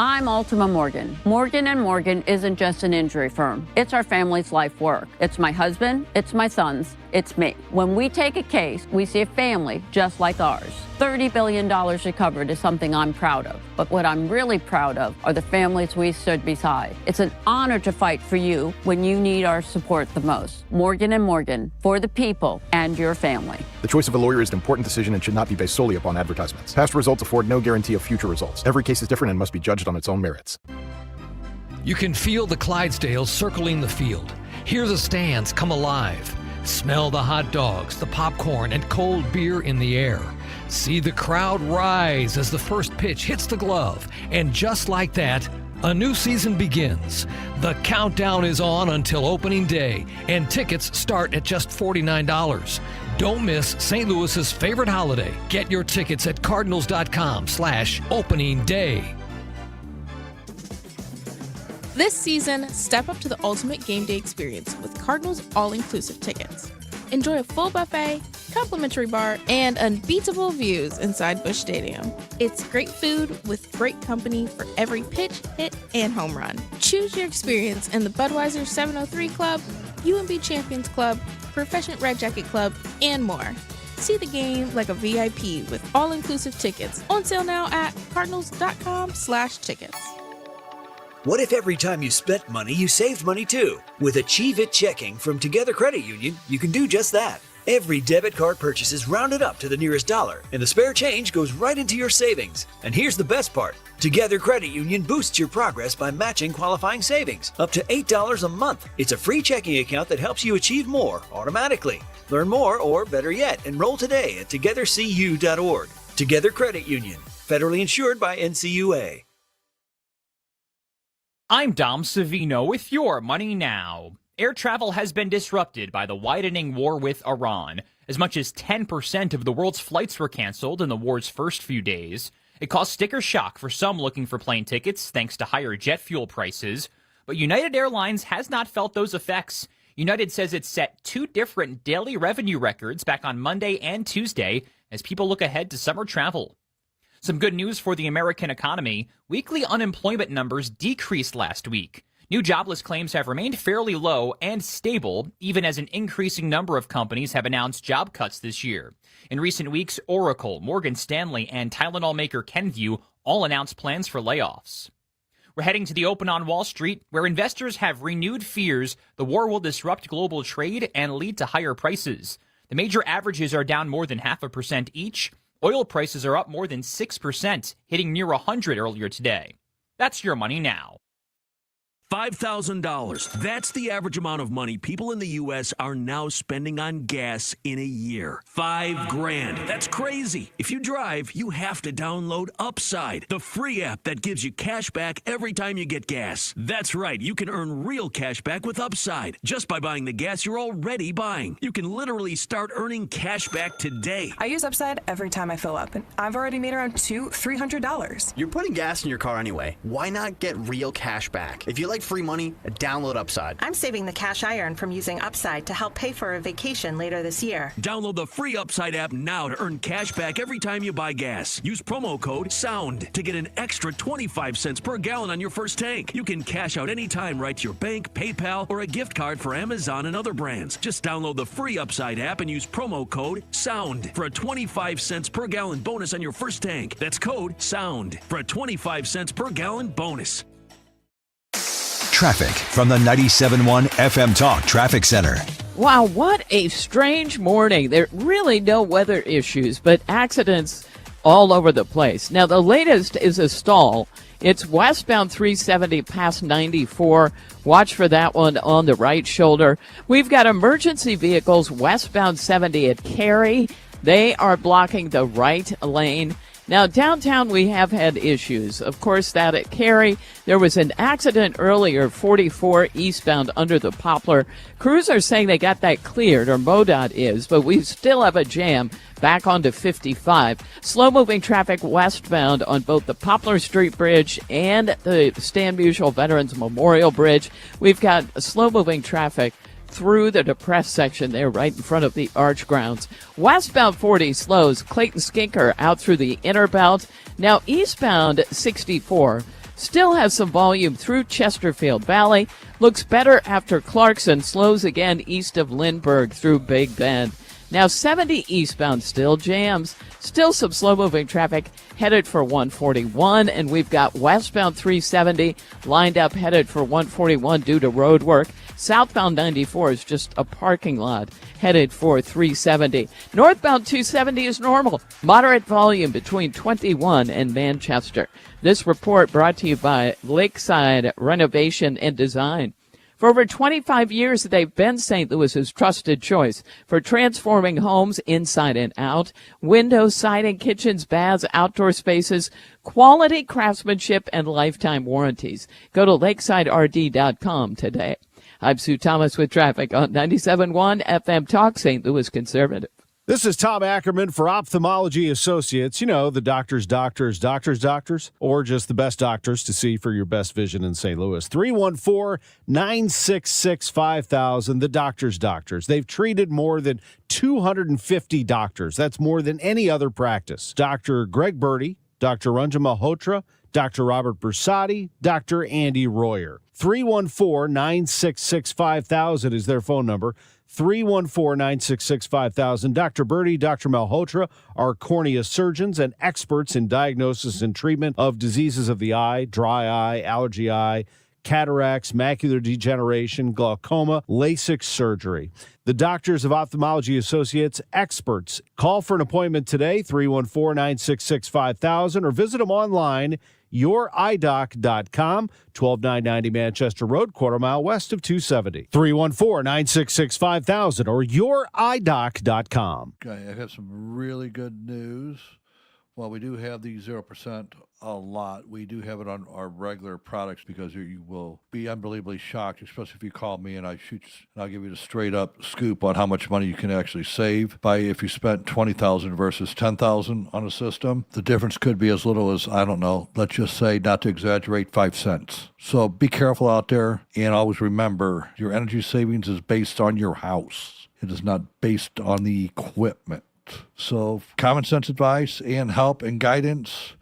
I'm Ultima Morgan. Morgan & Morgan isn't just an injury firm. It's our family's life work. It's my husband, it's my sons, it's me. When we take a case, we see a family just like ours. $30 billion recovered is something I'm proud of. But what I'm really proud of are the families we stood beside. It's an honor to fight for you when you need our support the most. Morgan & Morgan, for the people and your family.
The choice of a lawyer is an important decision and should not be based solely upon advertisements. Past results afford no guarantee of future results. Every case is different and must be judged on its own merits.
You can feel the Clydesdales circling the field. Hear the stands come alive. Smell the hot dogs, the popcorn, and cold beer in the air. See the crowd rise as the first pitch hits the glove. And just like that, a new season begins. The countdown is on until opening day, and tickets start at just $49. Don't miss St. Louis's favorite holiday. Get your tickets at cardinals.com/opening day.
This season, step up to the ultimate game day experience with Cardinals all-inclusive tickets. Enjoy a full buffet, complimentary bar, and unbeatable views inside Busch Stadium. It's great food with great company for every pitch, hit, and home run. Choose your experience in the Budweiser 703 Club, UMB Champions Club, Proficient Red Jacket Club, and more. See the game like a VIP with all-inclusive tickets. On sale now at cardinals.com/tickets.
What if every time you spent money, you saved money too? With Achieve It Checking from Together Credit Union, you can do just that. Every debit card purchase is rounded up to the nearest dollar, and the spare change goes right into your savings. And here's the best part. Together Credit Union boosts your progress by matching qualifying savings, up to $8 a month. It's a free checking account that helps you achieve more automatically. Learn more, or better yet, enroll today at togethercu.org. Together Credit Union, federally insured by NCUA.
I'm Dom Savino with your Money Now. Air travel has been disrupted by the widening war with Iran. As much as 10% of the world's flights were canceled in the war's first few days. It caused sticker shock for some looking for plane tickets thanks to higher jet fuel prices. But United Airlines has not felt those effects. United says it set 2 different daily revenue records back on Monday and Tuesday as people look ahead to summer travel. Some good news for the American economy. Weekly unemployment numbers decreased last week. New jobless claims have remained fairly low and stable, even as an increasing number of companies have announced job cuts this year. In recent weeks, Oracle, Morgan Stanley, and Tylenol maker Kenvue all announced plans for layoffs. We're heading to the open on Wall Street, where investors have renewed fears the war will disrupt global trade and lead to higher prices. The major averages are down more than 0.5% each. Oil prices are up more than 6%, hitting near 100 earlier today. That's your money now.
$5,000. That's the average amount of money people in the U.S. are now spending on gas in a year. $5,000. That's crazy. If you drive, you have to download Upside, the free app that gives you cash back every time you get gas. That's right. You can earn real cash back with Upside just by buying the gas you're already buying. You can literally start earning cash back today.
I use Upside every time I fill up, and I've already made around $200-$300.
You're putting gas in your car anyway. Why not get real cash back? If you like free money, download Upside.
I'm saving the cash I earn from using Upside to help pay for a vacation later this year.
Download the free Upside app now to earn cash back every time you buy gas. Use promo code SOUND to get an extra 25 cents per gallon on your first tank. You can cash out anytime right to your bank, PayPal, or a gift card for Amazon and other brands. Just download the free Upside app and use promo code SOUND for a 25 cents per gallon bonus on your first tank. That's code SOUND for a 25 cents per gallon bonus.
Traffic from the 97.1 FM Talk Traffic Center.
Wow, what a strange morning. There are really no weather issues, but accidents all over the place. Now, the latest is a stall. It's westbound 370 past 94. Watch for that one on the right shoulder. We've got emergency vehicles westbound 70 at Cary. They are blocking the right lane. Now, downtown, we have had issues. Of course, that at Cary, there was an accident earlier, 44 eastbound under the Poplar. Crews are saying they got that cleared, or MoDOT is, but we still have a jam back onto 55. Slow-moving traffic westbound on both the Poplar Street Bridge and the Stan Musial Veterans Memorial Bridge. We've got slow-moving traffic through the depressed section there right in front of the arch grounds. Westbound 40 slows Clayton Skinker out through the inner belt. Now eastbound 64 still has some volume through Chesterfield Valley. Looks better after Clarkson, slows again east of Lindbergh through Big Bend. Now 70 eastbound still jams. Still some slow-moving traffic headed for 141, and we've got westbound 370 lined up headed for 141 due to road work. Southbound 94 is just a parking lot headed for 370. Northbound 270 is normal. Moderate volume between 21 and Manchester. This report brought to you by Lakeside Renovation and Design. For over 25 years, they've been St. Louis's trusted choice for transforming homes inside and out. Windows, siding, kitchens, baths, outdoor spaces, quality craftsmanship, and lifetime warranties. Go to lakesiderd.com today. I'm Sue Thomas with traffic on 97.1 FM Talk, St. Louis Conservative.
This is Tom Ackerman for Ophthalmology Associates. You know, the doctors, or just the best doctors to see for your best vision in St. Louis. 314-966-5000, the doctors. They've treated more than 250 doctors. That's more than any other practice. Dr. Greg Birdie, Dr. Ranjan Malhotra, Dr. Robert Brussati, Dr. Andy Royer. 314-966-5000 is their phone number. 314-966-5000. Dr. Birdie, Dr. Malhotra are cornea surgeons and experts in diagnosis and treatment of diseases of the eye, dry eye, allergy eye, cataracts, macular degeneration, glaucoma, LASIK surgery. The Doctors of Ophthalmology Associates, experts. Call for an appointment today, 314-966-5000, or visit them online, youridoc.com, 12990 Manchester Road, quarter mile west of 270. 314-966-5000 or youridoc.com.
Okay, I have some really good news. Well, we do have the 0% a lot. We do have it on our regular products because you will be unbelievably shocked, especially if you call me and I'll give you the straight up scoop on how much money you can actually save by if you spent $20,000 versus $10,000 on a system. The difference could be as little as, I don't know, let's just say, not to exaggerate, 5 cents. So be careful out there and always remember your energy savings is based on your house. It is not based on the equipment. So common sense advice and help and guidance.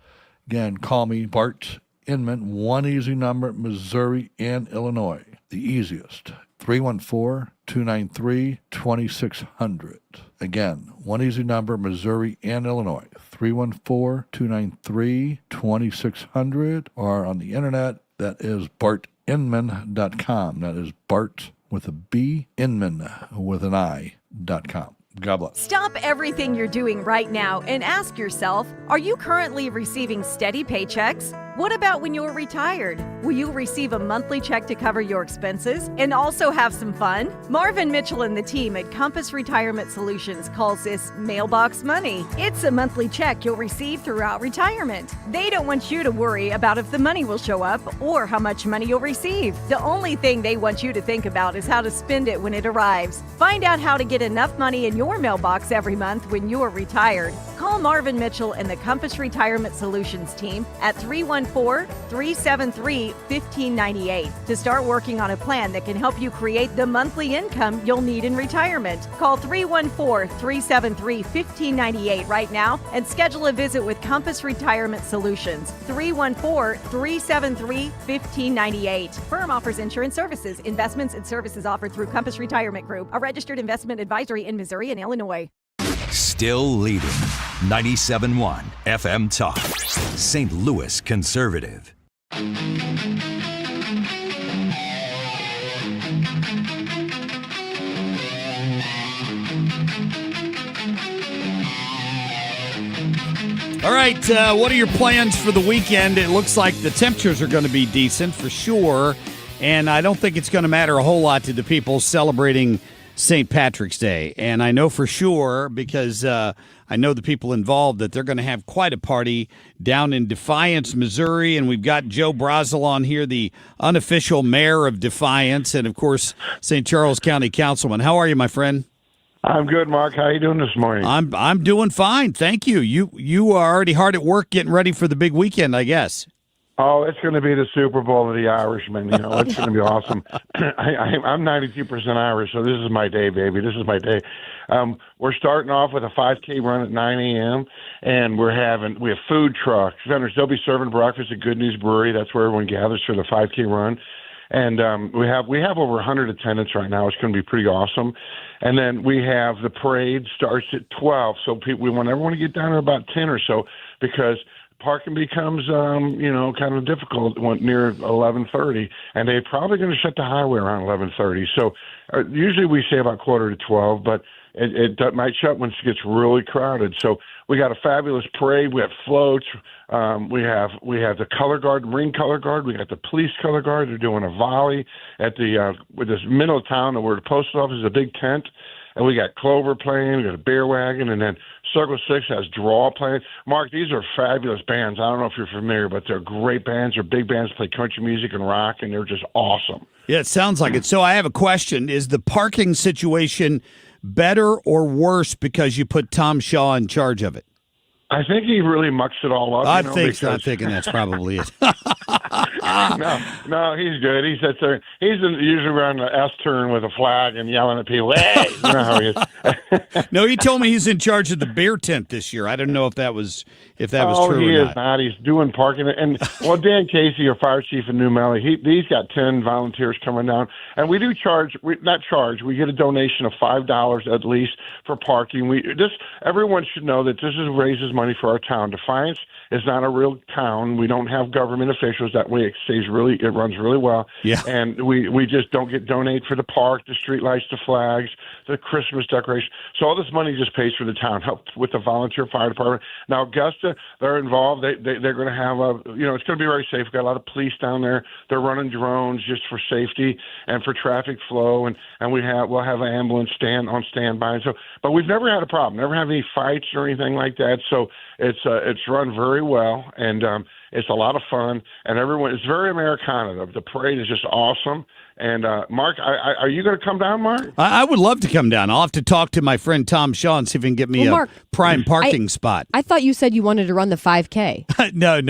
Again, call me, Bart Inman, one easy number, Missouri and Illinois. The easiest, 314-293-2600. Again, one easy number, Missouri and Illinois, 314-293-2600. Or on the internet, that is bartinman.com. That is Bart with a B, Inman with an I.com. God bless.
Stop everything you're doing right now and ask yourself, are you currently receiving steady paychecks? What about when you're retired? Will you receive a monthly check to cover your expenses and also have some fun? Marvin Mitchell and the team at Compass Retirement Solutions calls this mailbox money. It's a monthly check you'll receive throughout retirement. They don't want you to worry about if the money will show up or how much money you'll receive. The only thing they want you to think about is how to spend it when it arrives. Find out how to get enough money in your mailbox every month when you're retired. Call Marvin Mitchell and the Compass Retirement Solutions team at 314-373-1598 to start working on a plan that can help you create the monthly income you'll need in retirement. Call 314-373-1598 right now and schedule a visit with Compass Retirement Solutions. 314-373-1598. Firm offers insurance services, investments, and services offered through Compass Retirement Group, a registered investment advisory in Missouri and Illinois.
Still leading 97.1 FM Talk. St. Louis Conservative.
All right, what are your plans for the weekend? It looks like the temperatures are going to be decent for sure, and I don't think it's going to matter a whole lot to the people celebrating St. Patrick's Day. And I know for sure, because I know the people involved, that they're going to have quite a party down in Defiance, Missouri. And we've got Joe Brazel on here, the unofficial mayor of Defiance, and, of course, St. Charles County Councilman. How are you, my friend?
I'm good, Mark. How are you doing this morning?
I'm doing fine, thank you. You are already hard at work getting ready for the big weekend, I guess.
Oh, it's going to be the Super Bowl of the Irishmen. You know, it's going to be awesome. I'm 92% Irish, so this is my day, baby. This is my day. We're starting off with a 5K run at 9 a.m., and we have food trucks. Vendors, they'll be serving breakfast at Good News Brewery. That's where everyone gathers for the 5K run. And we have over 100 attendants right now. It's going to be pretty awesome. And then we have the parade starts at 12. So we want everyone to get down there about 10 or so, because parking becomes, kind of difficult near 11:30, and they're probably going to shut the highway around 11:30. So usually we say about quarter to 12, but it might shut when it gets really crowded. So we got a fabulous parade. We have floats. We have the color guard, Marine color guard. We got the police color guard. They're doing a volley at with this middle of town where the post office is a big tent. And we got Clover playing, we got a Bear Wagon, and then Circle 6 has Draw playing. Mark, these are fabulous bands. I don't know if you're familiar, but they're great bands. They're big bands, play country music and rock, and they're just awesome.
Yeah, it sounds like it. So I have a question. Is the parking situation better or worse because you put Tom Shaw in charge of it?
I think he really mucks it all up.
I'm thinking that's probably it.
No, he's good. He sits there. He's usually around the S turn with a flag and yelling at people. Hey, you know how he is.
No, he told me he's in charge of the beer tent this year. I didn't know if that was true or not.
Oh, he is not. He's doing parking. And Dan Casey, our fire chief in New Melle, he's got 10 volunteers coming down. And we do we get a donation of $5 at least for parking. Everyone should know that this raises money for our town. Defiance is not a real town. We don't have government officials. That way it runs really well.
Yeah.
And we just don't donate for the park, the street lights, the flags, the Christmas decoration. So all this money just pays for the town, help with the volunteer fire department. Now Augusta, they're involved. They're going to have it's going to be very safe. We've got a lot of police down there. They're running drones just for safety and for traffic flow. And we'll have an ambulance on standby. But we've never had a problem. Never had any fights or anything like that. So it's run very well, and it's a lot of fun, and it's very Americana. The parade is just awesome. And Mark, are you going to come down, Mark?
I would love to come down. I'll have to talk to my friend Tom Shaw and see if he can get me a
Mark,
prime parking spot.
I thought you said you wanted to run the 5K.
No, I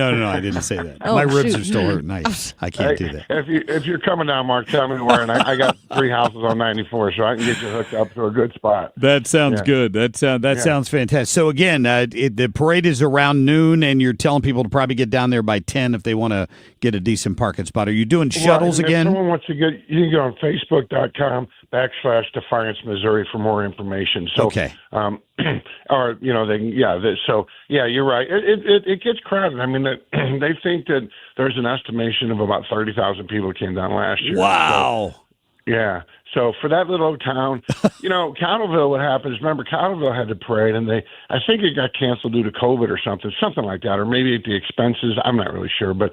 didn't say that. My ribs are still hurting. I can't do that.
If you're coming down, Mark, tell me where. And I got 3 houses on 94, so I can get you hooked up to a good spot.
That sounds good. That sounds fantastic. So again, the parade is around noon, and you're telling people to probably get down there by 10 if they want to get a decent parking spot. Are you doing shuttles again?
If someone wants to you can go on Facebook.com/Defiance, Missouri for more information. So,
okay.
You're right. It gets crowded. I mean, they think that there's an estimation of about 30,000 people came down last year.
Wow.
So, Yeah. So for that little town, Cowderville, what happens, remember, Cowderville had the parade, and I think it got canceled due to COVID or something like that, or maybe at the expenses. I'm not really sure. But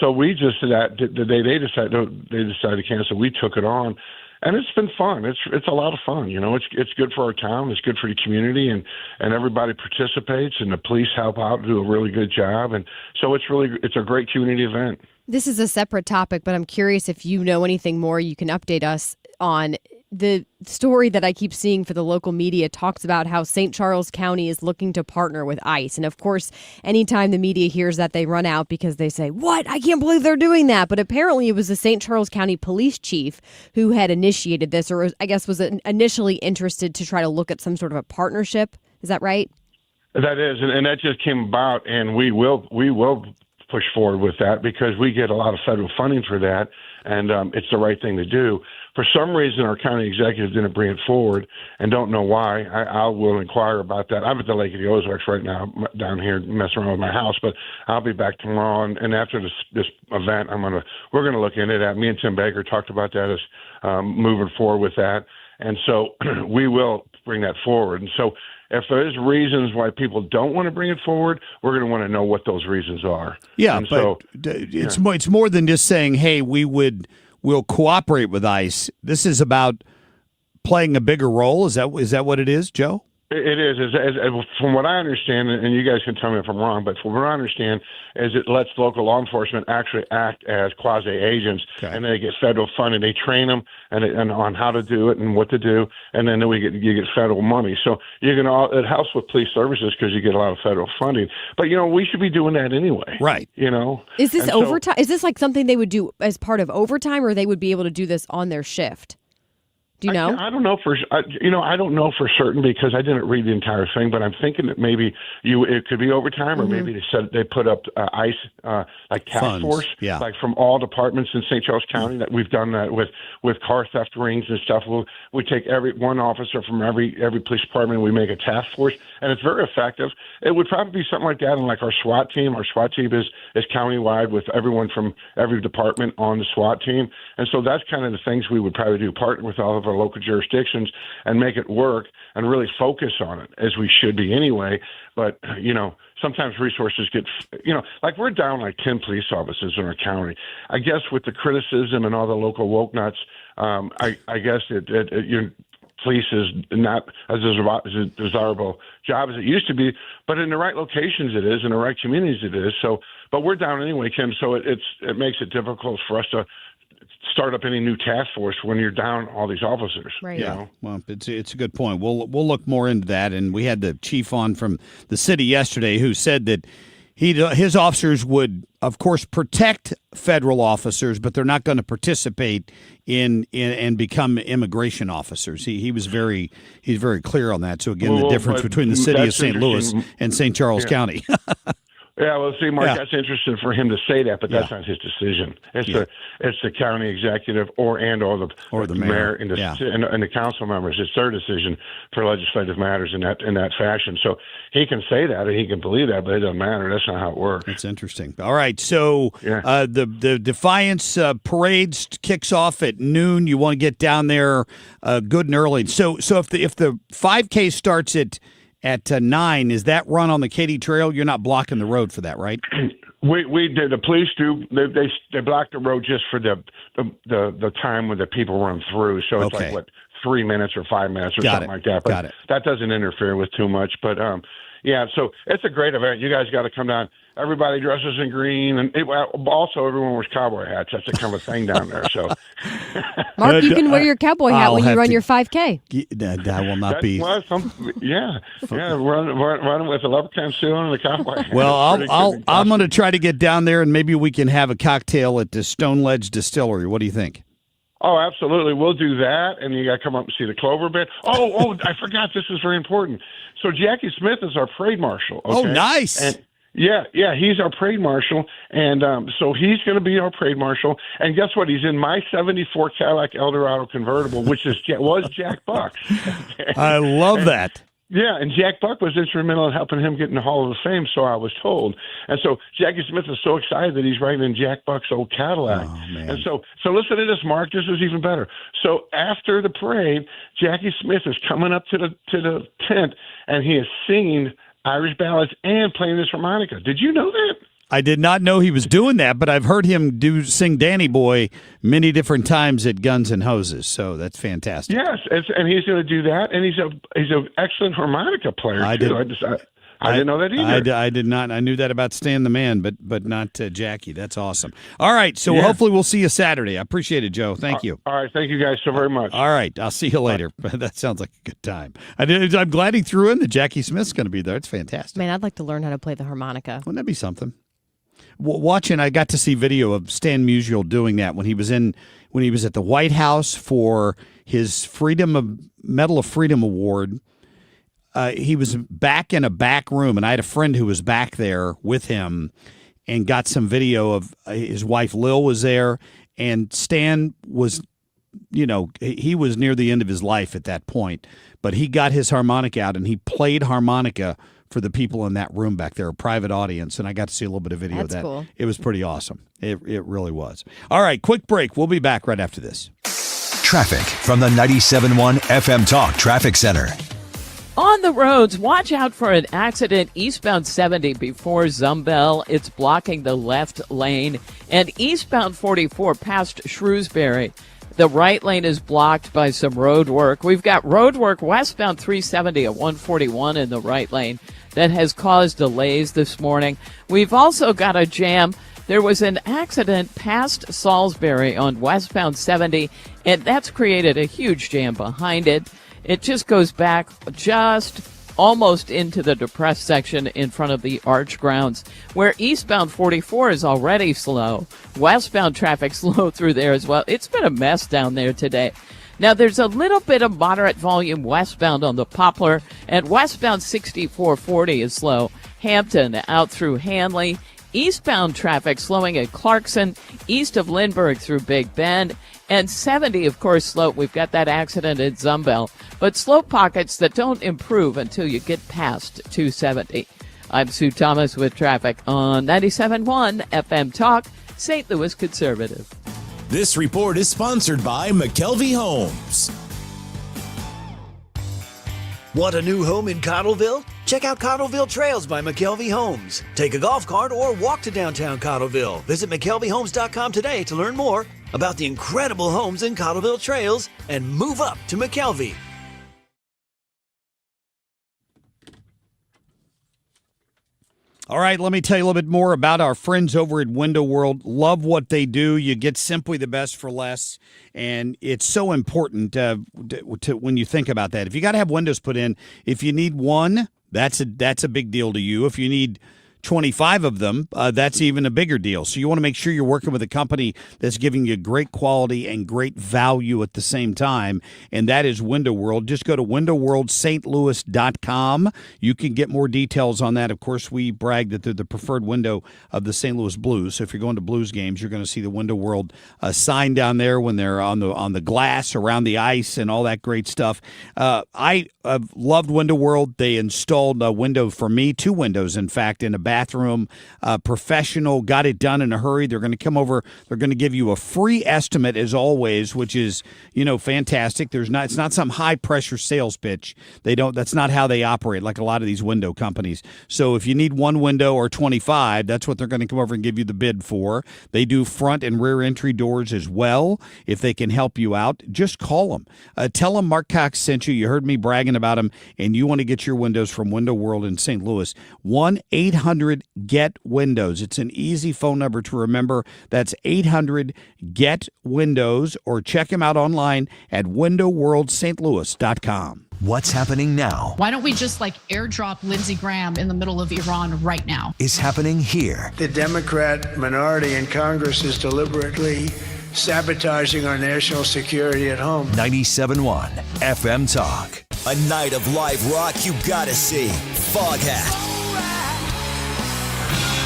so we just, the day they decided to cancel, we took it on. And it's been fun. It's a lot of fun. It's good for our town. It's good for the community, and everybody participates, and the police help out, do a really good job. And so it's a great community event.
This is a separate topic, but I'm curious if you know anything more. You can update us on the story that I keep seeing for the local media. Talks about how St. Charles County is looking to partner with ICE. And of course, anytime the media hears that, they run out because they say, what? I can't believe they're doing that. But apparently it was the St. Charles County police chief who had initiated this, or I guess was initially interested to try to look at some sort of a partnership. Is that right?
That is. And that just came about, and we will push forward with that because we get a lot of federal funding for that, and it's the right thing to do. For some reason, our county executive didn't bring it forward, and don't know why. I will inquire about that. I'm at the Lake of the Ozarks right now, down here messing around with my house, but I'll be back tomorrow. And after this event, we're gonna look into that. Me and Tim Baker talked about that as moving forward with that, and so we will bring that forward. And so, if there's reasons why people don't want to bring it forward, we're going to want to know what those reasons are.
Yeah,
and
but it's more than just saying, "Hey, we'll cooperate with ICE." This is about playing a bigger role. Is that what it is, Joe?
It is. From what I understand, and you guys can tell me if I'm wrong, but from what I understand is it lets local law enforcement actually act as quasi-agents, and they get federal funding. They train them and on how to do it and what to do, and then you get federal money. So it helps with police services because you get a lot of federal funding. But we should be doing that anyway,
right?
Is this overtime? Is this like something they would do as part of overtime, or they would be able to do this on their shift? Do you know?
I don't know I don't know for certain because I didn't read the entire thing, but I'm thinking that maybe it could be overtime, or maybe they put up ICE like task
funds,
force,
yeah,
like from all departments in St. Charles County. That we've done that with car theft rings and stuff. We take one officer from every police department, and we make a task force, and it's very effective. It would probably be something like that in like our SWAT team. Our SWAT team is countywide with everyone from every department on the SWAT team, and so that's kind of the things we would probably do, partner with all of our local jurisdictions and make it work and really focus on it, as we should be anyway. But sometimes resources get like we're down like 10 police officers in our county. I guess with the criticism and all the local woke nuts, I guess your police is not as a desirable job as it used to be, but in the right locations it is, in the right communities it is. So, but we're down anyway, Kim, so it makes it difficult for us to start up any new task force when you're down all these officers.
Right.
Yeah. Well, it's a good point. We'll look more into that. And we had the chief on from the city yesterday who said that his officers would, of course, protect federal officers, but they're not going to participate in and become immigration officers. He's very clear on that. So again, the difference between the city of St. Louis and St. Charles County.
Yeah, well, see, Mark, that's interesting for him to say that, but that's not his decision. It's the county executive or the mayor and the council members. It's their decision for legislative matters in that fashion. So he can say that and he can believe that, but it doesn't matter. That's not how it works.
That's interesting. All right, so the Defiance parade kicks off at noon. You want to get down there good and early. So if the 5K starts at 9, is that run on the Katy Trail? You're not blocking the road for that, right?
We did. The police do. They block the road just for the time when the people run through. So it's like 3 minutes or 5 minutes or something like that. But that doesn't interfere with too much. But so it's a great event. You guys got to come down. Everybody dresses in green, and also everyone wears cowboy hats. That's a kind of a thing down there. So,
Mark, you can wear your cowboy hat when you run your 5K.
That will not be.
Run with a leprechaun suit and a cowboy hat.
Well, I'm going to try to get down there, and maybe we can have a cocktail at the Stone Ledge Distillery. What do you think?
Oh, absolutely. We'll do that, and you got to come up and see the Clover Band. Oh, I forgot. This is very important. So Jackie Smith is our parade marshal. Okay?
Oh, nice.
And yeah, he's our parade marshal, and so he's going to be our parade marshal. And guess what? He's in my '74 Cadillac Eldorado convertible, which was Jack Buck's.
I love that.
Yeah, and Jack Buck was instrumental in helping him get in the Hall of Fame, so I was told. And so Jackie Smith is so excited that he's riding in Jack Buck's old Cadillac.
Oh, man.
And so listen to this, Mark. This is even better. So after the parade, Jackie Smith is coming up to the tent, and he is singing Irish ballads and playing his harmonica. Did you know that?
I did not know he was doing that, but I've heard him sing Danny Boy many different times at Guns N' Hoses, so that's fantastic.
Yes, and he's going to do that, and he's an excellent harmonica player, too. I didn't know that either.
I did not. I knew that about Stan the Man, but not Jackie. That's awesome. All right, so hopefully we'll see you Saturday. I appreciate it, Joe. Thank you.
All right, thank you guys so very much.
All right, I'll see you later. That sounds like a good time. I'm glad he threw in that Jackie Smith's going to be there. It's fantastic.
Man, I'd like to learn how to play the harmonica.
Wouldn't that be something? Watching, I got to see video of Stan Musial doing that when he was at the White House for his Medal of Freedom Award. He was back in a back room, and I had a friend who was back there with him and got some video of his wife Lil was there, and Stan was, he was near the end of his life at that point, but he got his harmonica out and he played harmonica for the people in that room back there, a private audience, and I got to see a little bit of video of that.
Cool.
It was pretty awesome. It really was. All right, quick break. We'll be back right after this.
Traffic from the 97.1 FM Talk Traffic Center.
On the roads, watch out for an accident eastbound 70 before Zumbel. It's blocking the left lane. And eastbound 44 past Shrewsbury. The right lane is blocked by some road work. We've got road work westbound 370 at 141 in the right lane that has caused delays this morning. We've also got a jam. There was an accident past Salisbury on westbound 70, and that's created a huge jam behind it. It just goes back just almost into the depressed section in front of the Arch grounds, where eastbound 44 is already slow. Westbound traffic slow through there as well. It's been a mess down there today. Now, there's a little bit of moderate volume westbound on the Poplar, and westbound 6440 is slow. Hampton out through Hanley. Eastbound traffic slowing at Clarkson, east of Lindbergh through Big Bend, and 70, of course, slow. We've got that accident at Zumbel, but slow pockets that don't improve until you get past 270. I'm Sue Thomas with traffic on 97.1 FM Talk, St. Louis Conservative.
This report is sponsored by McKelvey Homes.
Want a new home in Cottleville? Check out Cottleville Trails by McKelvey Homes. Take a golf cart or walk to downtown Cottleville. Visit McKelveyHomes.com today to learn more about the incredible homes in Cottleville Trails and move up to McKelvey.
All right, let me tell you a little bit more about our friends over at Window World. Love what they do. You get simply the best for less, and it's so important to when you think about that. If you got to have windows put in, if you need one, that's a big deal to you. If you need 25 of them, that's even a bigger deal. So you want to make sure you're working with a company that's giving you great quality and great value at the same time, and that is Window World. Just go to windowworldstlouis.com. You can get more details on that. Of course, we brag that they're the preferred window of the St. Louis Blues. So if you're going to Blues games, you're going to see the Window World sign down there when they're on the glass, around the ice, and all that great stuff. I loved Window World. They installed a window for me, 2 windows, in fact, in a bathroom, professional, got it done in a hurry. They're going to come over. They're going to give you a free estimate as always, which is, fantastic. It's not some high pressure sales pitch. That's not how they operate like a lot of these window companies. So if you need 1 window or 25, that's what they're going to come over and give you the bid for. They do front and rear entry doors as well. If they can help you out, just call them. Tell them Marc Cox sent you. You heard me bragging about them, and you want to get your windows from Window World in St. Louis. 1-800-GET-WINDOWS. It's an easy phone number to remember. That's 800-GET-WINDOWS, or check them out online at windowworldstlouis.com.
What's happening now
Why don't we just airdrop Lindsey Graham in the middle of Iran right now?
is happening here.
The Democrat minority in Congress is deliberately sabotaging our national security at home.
97.1 FM Talk.
A night of live rock you gotta see. Foghat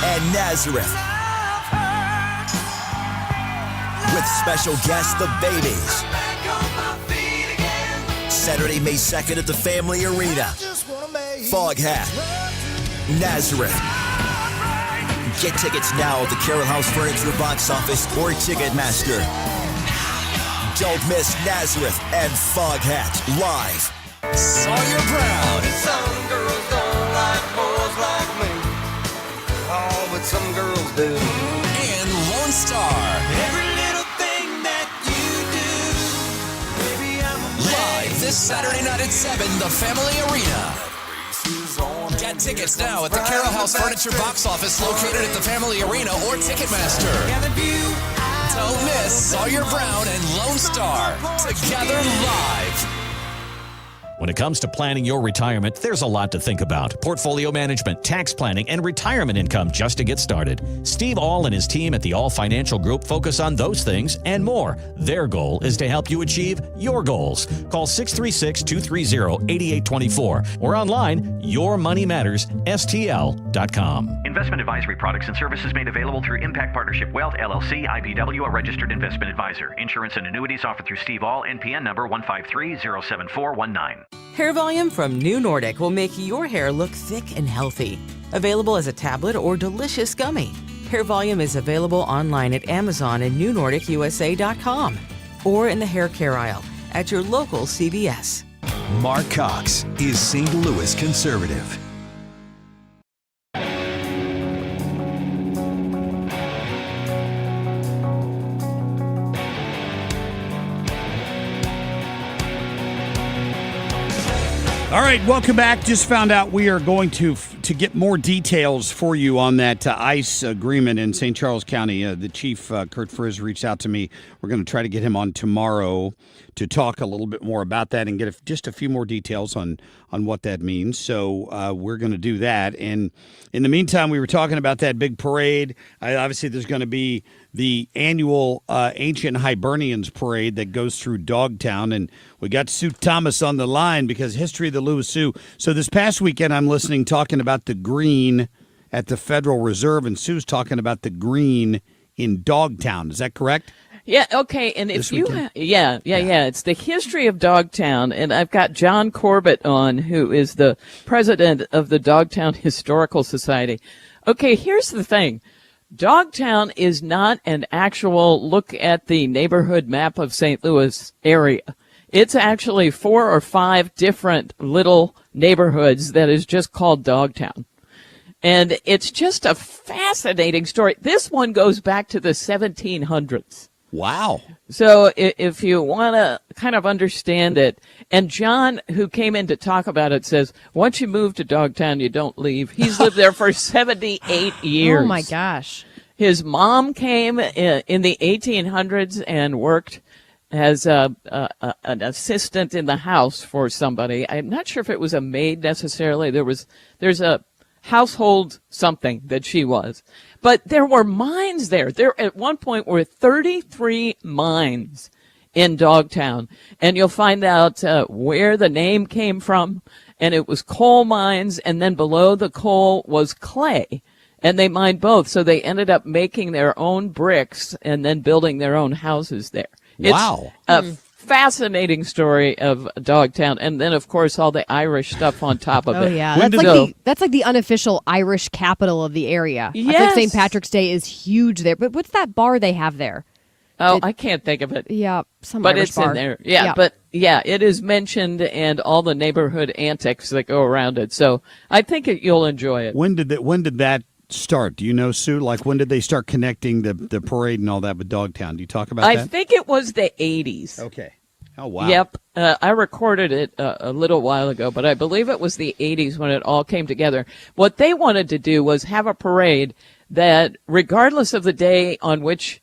and Nazareth. With special guest The Babies. Saturday, May 2nd at the Family Arena.
Foghat, Nazareth. Get tickets now at the Carroll House Furniture box office or Ticketmaster. Don't miss Nazareth and Foghat live. Sawyer Brown.
Some girls don't like boys like me. Oh, but some girls do.
And Lone Star.
Every little thing that you do, baby, I'm a
Live this Saturday night at 7, the Family Arena. Get tickets now at the Carroll House Furniture box office located at the Family Arena or Ticketmaster. Don't miss Sawyer Brown and Lone Star together live.
When it comes to planning your retirement, there's a lot to think about. Portfolio management, tax planning, and retirement income just to get started. Steve All and his team at the All Financial Group focus on those things and more. Their goal is to help you achieve your goals. Call 636-230-8824 or online, yourmoneymattersstl.com.
Investment advisory products and services made available through Impact Partnership Wealth, LLC, IBW, a registered investment advisor. Insurance and annuities offered through Steve All, NPN number 153-07419.
Hair Volume from New Nordic will make your hair look thick and healthy. Available as a tablet or delicious gummy. Hair Volume is available online at Amazon and newnordicusa.com or in the hair care aisle at your local CVS.
Marc Cox is St. Louis conservative.
All right, welcome back. Just found out we are going to get more details for you on that ICE agreement in St. Charles County. The chief, Kurt Frizz, reached out to me. We're going to try to get him on tomorrow to talk a little bit more about that and get just a few more details on what that means. So we're going to do that. And in the meantime, we were talking about that big parade. Obviously, there's going to be the annual Ancient Hibernians Parade that goes through Dogtown. And we got Sue Thomas on the line because History of the Louis Sioux. So this past weekend, I'm talking about the green at the Federal Reserve, and Sue's talking about the green in Dogtown. Is that correct?
Yeah, okay, and if you yeah, it's the history of Dogtown, and I've got John Corbett on, who is the president of the Dogtown Historical Society. Okay, here's the thing. Dogtown is not an actual look at the neighborhood map of St. Louis area. It's actually 4 or 5 different little neighborhoods that is just called Dogtown. And it's just a fascinating story. This one goes back to the 1700s.
Wow.
So if you want to kind of understand it, and John, who came in to talk about it, says, once you move to Dogtown, you don't leave. He's lived there for 78 years.
Oh, my gosh.
His mom came in the 1800s and worked as an assistant in the house for somebody. I'm not sure if it was a maid necessarily. There's a household something that she was. But there were mines there. There at one point were 33 mines in Dogtown. And you'll find out where the name came from. And it was coal mines, and then below the coal was clay. And they mined both. So they ended up making their own bricks and then building their own houses there.
Wow.
It's a fascinating story of Dogtown. And then, of course, all the Irish stuff on top of it.
Oh, yeah. That's like the unofficial Irish capital of the area. I
Yes.
think St. Patrick's Day is huge there. But what's that bar they have there?
Oh, I can't think of it.
Yeah, some
but
Irish
it's
bar.
in there. Yeah, but yeah, it is mentioned and all the neighborhood antics that go around it. So I think you'll enjoy it.
When did that start? Do you know, Sue? Like, when did they start connecting the parade and all that with Dogtown? Do you talk about that?
I think it was the 80s.
Okay. Oh, wow.
Yep. I recorded it a little while ago, but I believe it was the 80s when it all came together. What they wanted to do was have a parade that, regardless of the day on which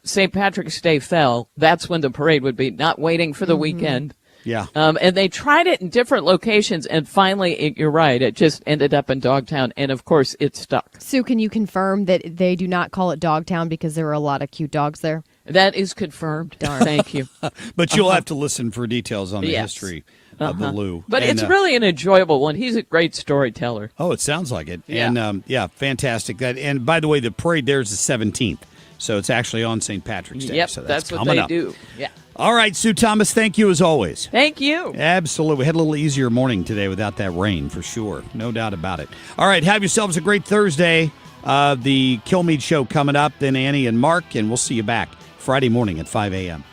St. Patrick's Day fell, that's when the parade would be, not waiting for the weekend.
Yeah.
And they tried it in different locations, and finally, you're right, it just ended up in Dogtown, and of course, it stuck.
Sue, can you confirm that they do not call it Dogtown because there are a lot of cute dogs there?
That is confirmed.
Darn.
Thank you.
But you'll have to listen for details on the history of the Lou.
But
And,
it's really an enjoyable one. He's a great storyteller.
Oh, it sounds like it.
Yeah.
And, fantastic. And by the way, the parade there is the 17th. So it's actually on St. Patrick's Day.
Yep,
so
that's what
coming
they
up.
do. Yeah.
All right, Sue Thomas, thank you as always.
Thank you.
Absolutely. We had a little easier morning today without that rain, for sure. No doubt about it. All right, have yourselves a great Thursday. The Kilmeade Show coming up, then Annie and Mark, and we'll see you back Friday morning at 5 a.m.